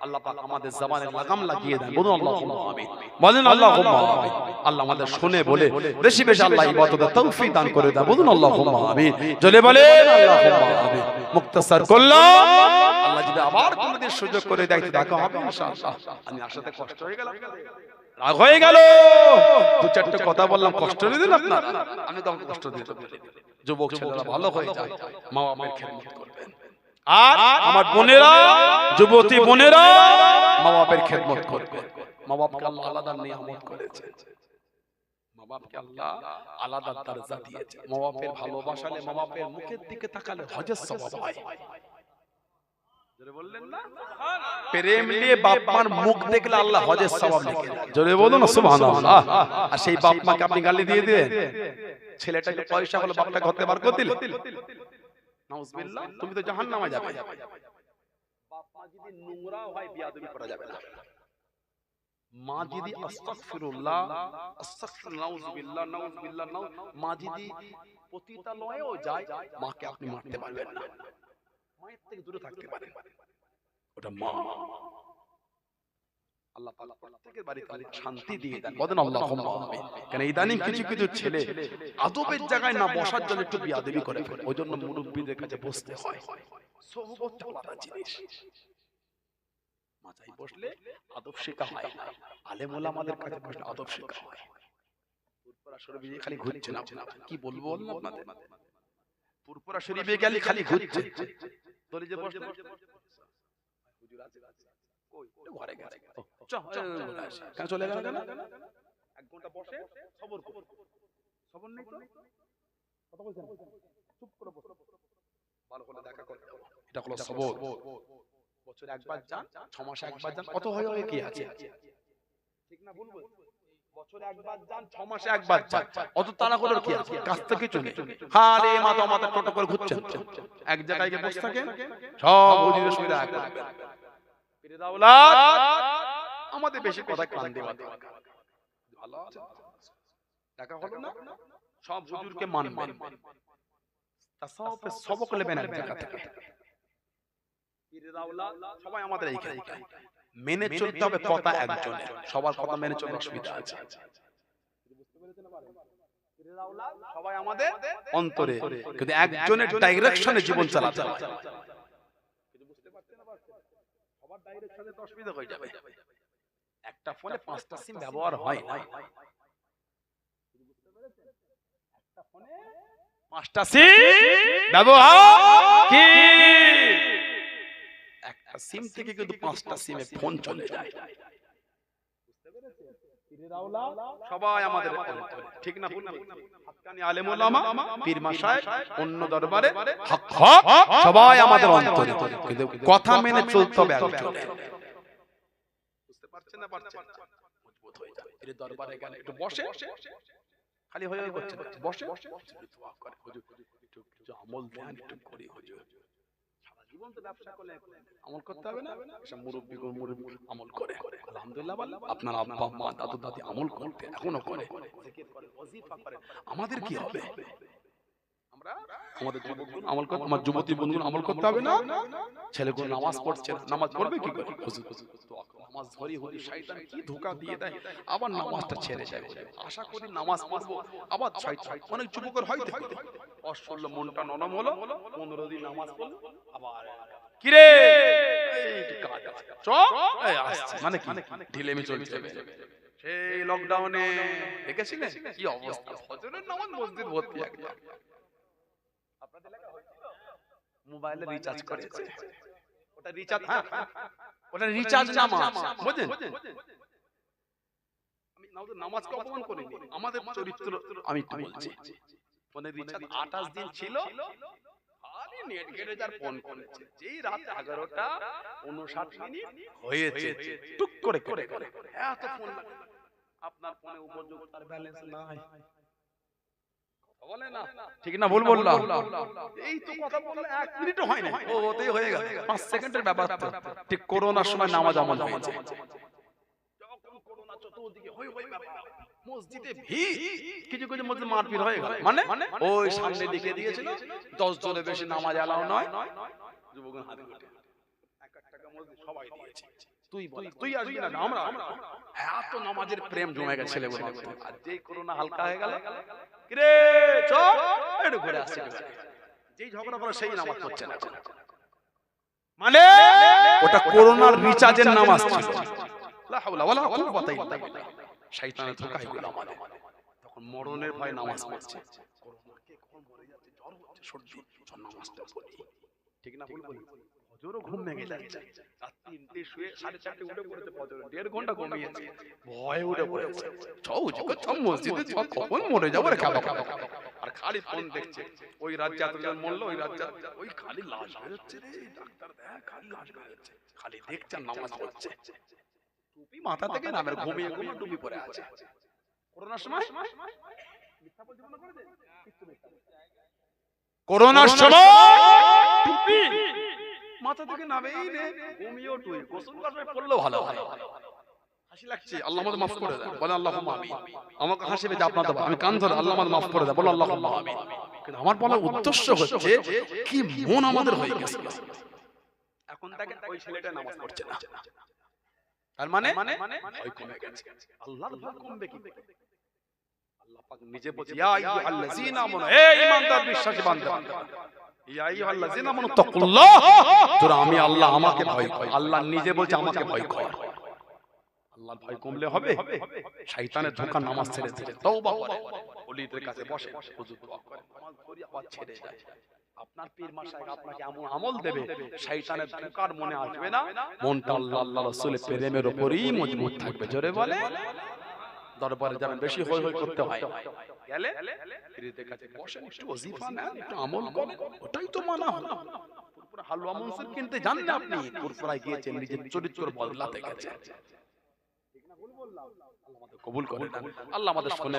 Speaker 2: আল্লাহ পাক আমাদের জবানে লাগাম লাগিয়ে দেন, বলুন আল্লাহুম্মা আমিন, বলেন আল্লাহুম্মা আমিন। আল্লাহ আমাদের শুনে বলে বেশি বেশি আল্লাহ ইবাদতের তৌফিক দান করে দেন, বলুন আল্লাহুম্মা আমিন, জলে বলেন আল্লাহুম্মা আমিন। মুক্তাসার করলাম, আল্লাহ যদি আবার কোনদিন সুযোগ করে দেয় তো দেখা হবে ইনশাআল্লাহ। আমি আসাতে কষ্ট হয়ে গেল, রাগ হয়ে গেল, দু চারটে কথা বললাম, কষ্ট দিলেন আপনারা, আমি তো কষ্ট দিতে পারি। যুবক ছেলেরা ভালো হয়ে যায়, মা বাবার খেদমত করবেন। আর আমার বোনেরা, যুবতী বোনেরা মা বাবার খেদমত করবে। মা বাপকে আল্লাহ আলাদা নিয়ামত করেছে, মা বাপকে আল্লাহ আলাদা দরজা দিয়েছে। মা বাপের ভালোবাসালে, মা বাপের মুখের দিকে তাকালে হজের সওয়াব হয়। জোরে বললেন না? প্রেম নিয়ে বাপ মার মুখ দেখলে আল্লাহ হজের সওয়াব লিখে দেন। জোরে বলুন সুবহানাল্লাহ। আর সেই বাপ মাকে আপনি গালি দিয়ে দিলেন, ছেলেটাকে পয়সা হলো বাপটাকে হতে বার করে দিলেন, নাউজুবিল্লাহ, তুমি তো জাহান্নামে যাবে। বাপ মা যদি নোংরা হয় বিয়াদবি করা যাবে না। মা যদি আস্তাগফিরুল্লাহ আস্তাগফিরুল্লাহ নাউজুবিল্লাহ নাউজুবিল্লাহ মা যদি পতিতালয়েও যায়, মাকে আপনি মারতে পারবেন না, মায়ের থেকে দূরে থাকতে পারেন, ওটা মা। আল্লাহ পাক প্রত্যেকের বাড়িতে শান্তি দিয়ে দেন, বলেন আল্লাহুম্মা আমিন। কারণ ইদানিং কিছু কিছু ছেলে আদবের জায়গায় না বসার জন্য একটু বিয়াদবি করে ফেলে, ওইজন্য মুরব্বিদের কাছে বসতে হয়। সোহবত আলাদা জিনিস, মাথায় বসলে আদব শেখা হয় না, আলেম ওলামাদের কাছে বসলে আদব শেখা হয়। পুরপুরা শরীফে খালি ঘুরছে না, কি বলবো বললাম আপনাদের, পুরপুরা শরীফে গেলে খালি ঘুরছে, তোরে যে বসলে হুজুর আছে কই ঘরে গেছে, কেন চলে গেল কেন? 1 ঘন্টা বসে সবর কর, সবর নেই তো কথা বলছেন, চুপ করে বসো, ভালো করে দেখা করতে হবে, এটা হলো সবর। বছরে একবার যান, 6 মাসে একবার যান, কত হয়ে হয়ে কি আছে, ঠিক না ভুল বলছি? বছরে একবার যান, 6 মাসে একবার যান, অত তাড়া করার কি আছে? কাজ থেকে চলে খালি মাথা মাথা টোটো করে ঘুরছেন, এক জায়গায় গিয়ে বসে থাকেন, সব হুজুরের সঙ্গে দেখা করবেন। পীরে দাওলাত আমাদের বেশি কথা কান দেওয়া দরকার, ভালো আছে দেখা হলো না, সব হুজুরকে মানবেন, তাসাউফে সবক নেবেন এক জায়গা থেকে। পীরে দাওলাত সবাই আমাদের এইখানে মেনে চলতে হবে, কথা একজনের, সবার কথা মেনে চলতে অসুবিধা আছে, বুঝতে পেরেছেন? পীরে দাওলাত সবাই আমাদের অন্তরে, কিন্তু একজনের ডাইরেকশনে জীবন চালাতে হয়, বুঝতে পারছেন? সবার ডাইরেকশনে তো অসুবিধা হয়ে যাবে, একটা ফোনে 5টা সিম ব্যবহার হয় না, বুঝতে পেরেছেন? একটা ফোনে 5টা সিম ব্যবহার কি, একটা সিম থেকে কিন্তু 5টা সিমে ফোন চলে যায়, বুঝতে পেরেছেন? পীরে দাওলাত সবাই আমাদের অন্তরে, ঠিক না ভুল? হাক্কানি আলেম ওলামা, পীর মাশায়েখ, অন্য দরবারে হক হক সবাই আমাদের অন্তরে, কিন্তু কথা মেনে চলতে হবে একজনের, বুঝতে পারছেন না? পারছেন? মজবুত হয়ে যাবে। পীরের দরবারে গেলে একটু বসে, খালি হয়ে হয়ে করছে, বসে দোয়া করে, হুজুর একটু আমল দেন, একটু করি হুজুর। জীবন তো ব্যবসা করলে আমল করতে হবে না, সব মুরব্বি আমল করে, আলহামদুলিল্লাহ বলেন। আপনার আব্বা মা দাদু দাদি আমল করতে, এখনো করে, জিকির করে, ওয়াজিফা করে, আমাদের কি হবে? আমরা আমাদের যুবকগুলো আমল করতে, আমার যুবতী বন্ধুগুলো আমল করতে হবে না? ছেলেগুলো নামাজ পড়ছে, নামাজ পড়বে কি করে? হুজুর নামাজ ধরি, হুজুর শয়তান কি ধোঁকা দিয়ে দেয়, আবার নামাজটা ছেড়ে যায়, আশা করি নামাজ পড়বো, আবার শয়তান, অনেক যুবকের হয়তো অসল মনটা নরম হলো, 15 দিন নামাজ পড়লো, আবার কি রে এই কাজ চল এই আসছে, মানে কি ঢিলেমি চলছে। সেই লকডাউনে দেখেছিলেন কি অবস্থা, ফজরের নামাজ মসজিদ ভর্তি একদম, আপনাদের এলাকা হয়েছিল মোবাইলে রিচার্জ করেছে, ওটা রিচার্জ, হ্যাঁ ওটা রিচার্জ নামাজ, বুঝেন? আমি নামাজকে অপমান করিনি, আমাদের চরিত্র আমি একটু বলছি। ফোনে রিচার্জ 28 দিন ছিল, খালি নেট ঘেটে যার ফোন করেছে, যেই রাত 11:59 হয়েছে টুক করে এত ফোন। আপনার ফোনে উপযুক্ত আর ব্যালেন্স নাই, বলে না ঠিক না ভুল বললাম? এই তো কথা বললে 1 মিনিটও হয় না, ওতেই হয়ে গেল 5 সেকেন্ডের ব্যাপার। ঠিক করোনার সময় নামাজ আমল হয়েছে, যখন করোনা চতুর্দিকে হই ব্যাপার, মসজিদে ভিড়, কিছু মসজিদে মারপিট হয়ে গেল, মানে ওই সামনে দিকে দিয়েছিল 10 জনের বেশি নামাজ এলাও নয়, যুবকগণ হাতে উঠে 1 টাকা মসজিদ সবাই দিয়েছে, তুই আসবি না, আমরা এত নামাজের প্রেম জমে গেছে ছেলেগুলো। আর যেই করোনা হালকা হয়ে গেল, কিরে চল একটু ঘুরে আসছি, যেই ঝগড়া করে সেই নামাজ পড়ছে না, মানে ওটা করোনার রিচার্জের নামাজ ছিল। লা হাওলা ওয়ালা কুওয়াতা ইল্লা বিল্লাহ। শয়তানের ধোঁকা এগুলো আমাদের। তখন মরণের ভয় নামাজ পড়ছে, করোনাকে কখন মরে যাচ্ছে, জ্বর হচ্ছে, সর্দি, চল নামাজটা পড়ি, ঠিক না ভুল বলি? ফজরও ঘুম ভেঙে যাচ্ছে, রাত 3টে শুয়ে 4:30 উঠে পড়েছে, ফজর 1.5 ঘন্টা ঘুমিয়েছে, ভয়ে উঠে পড়েছে, মসজিদে কখন মরে যাবো রে, আর খালি ফোন দেখছে। ওই রাজ্যে এতজন মরলো, ওই রাজ্যে ওই খালি লাশ বেরোচ্ছে রে, ডাক্তার দেখ খালি লাশ বেরোচ্ছে, খালি দেখছে নামাজ পড়ছে, টুপি মাথা থেকে নামের, ঘুমিয়ে টুপি পরে আছে। করোনার সময় টুপি মাথা থেকে নামেই নে, ঘুমিয়েও টুপি, গোসল করবে পড়লেও ভালো। হাসি লাগছে, আল্লাহ আমাদের মাফ করে দেন, বলে আল্লাহুম্মা আমিন। আমাকে হাসিবে যে আপনাদের, আমি কান ধরে আল্লাহ আমাদের মাফ করে দেন, বলে আল্লাহুম্মা আমিন। কিন্তু আমার বলার উদ্দেশ্য হচ্ছে কি মন আমাদের হয়ে গেছে, এখন দেখেন ওই ছেলেটা নামাজ পড়ছে না, তার মানে ভয় কমে গেছে। আল্লাহর ভয় কমবে কি? আল্লাহ পাক নিজে বলছে, ইয়া আইয়ুহাল্লাযীনা আমানু, হে ঈমানদার বিশ্বাসী বান্দা, ইয়া আইয়ুহাল্লাযীনা আমানু তাকুল্লাহ, তোরা আমি আল্লাহ আমাকে ভয় কর। আল্লাহ নিজে বলছে আমাকে ভয় কর। আল্লাহর ভয় কমলে হবে? শয়তানের ধোঁকা, নামাজ ছেড়ে দিলে তওবা করে, ওলিদের কাছে বসে হুজুর দোয়া করে, নামাজ পড়ি আবার ছেড়ে যায়। আপনার পীর মাশায়েখ আপনাকে এমন আমল দেবে, শয়তানের ধোঁকার মনে আসবে না, মনটা আল্লাহ আল্লাহ রাসূলের প্রেমের উপরই মজবুত থাকবে। জোরে বলে, দরবারে যাবেন বেশি হই হই করতে হয়, গেলে পীরদের কাছে বসেন, একটু ওজিফা নেন, একটু আমল করেন, ওটাই তো মানা হলো। পুরপুরা হালুয়া মনসুর কিনতে যান না আপনি, পুরপুরায় গিয়েছেন, নিজের চরিত্র বদলাতে গেছেন। ঠিক না ভুল বললাম? আল্লাহ আমাদের কবুল করে দেন, আল্লাহ আমাদের শুনে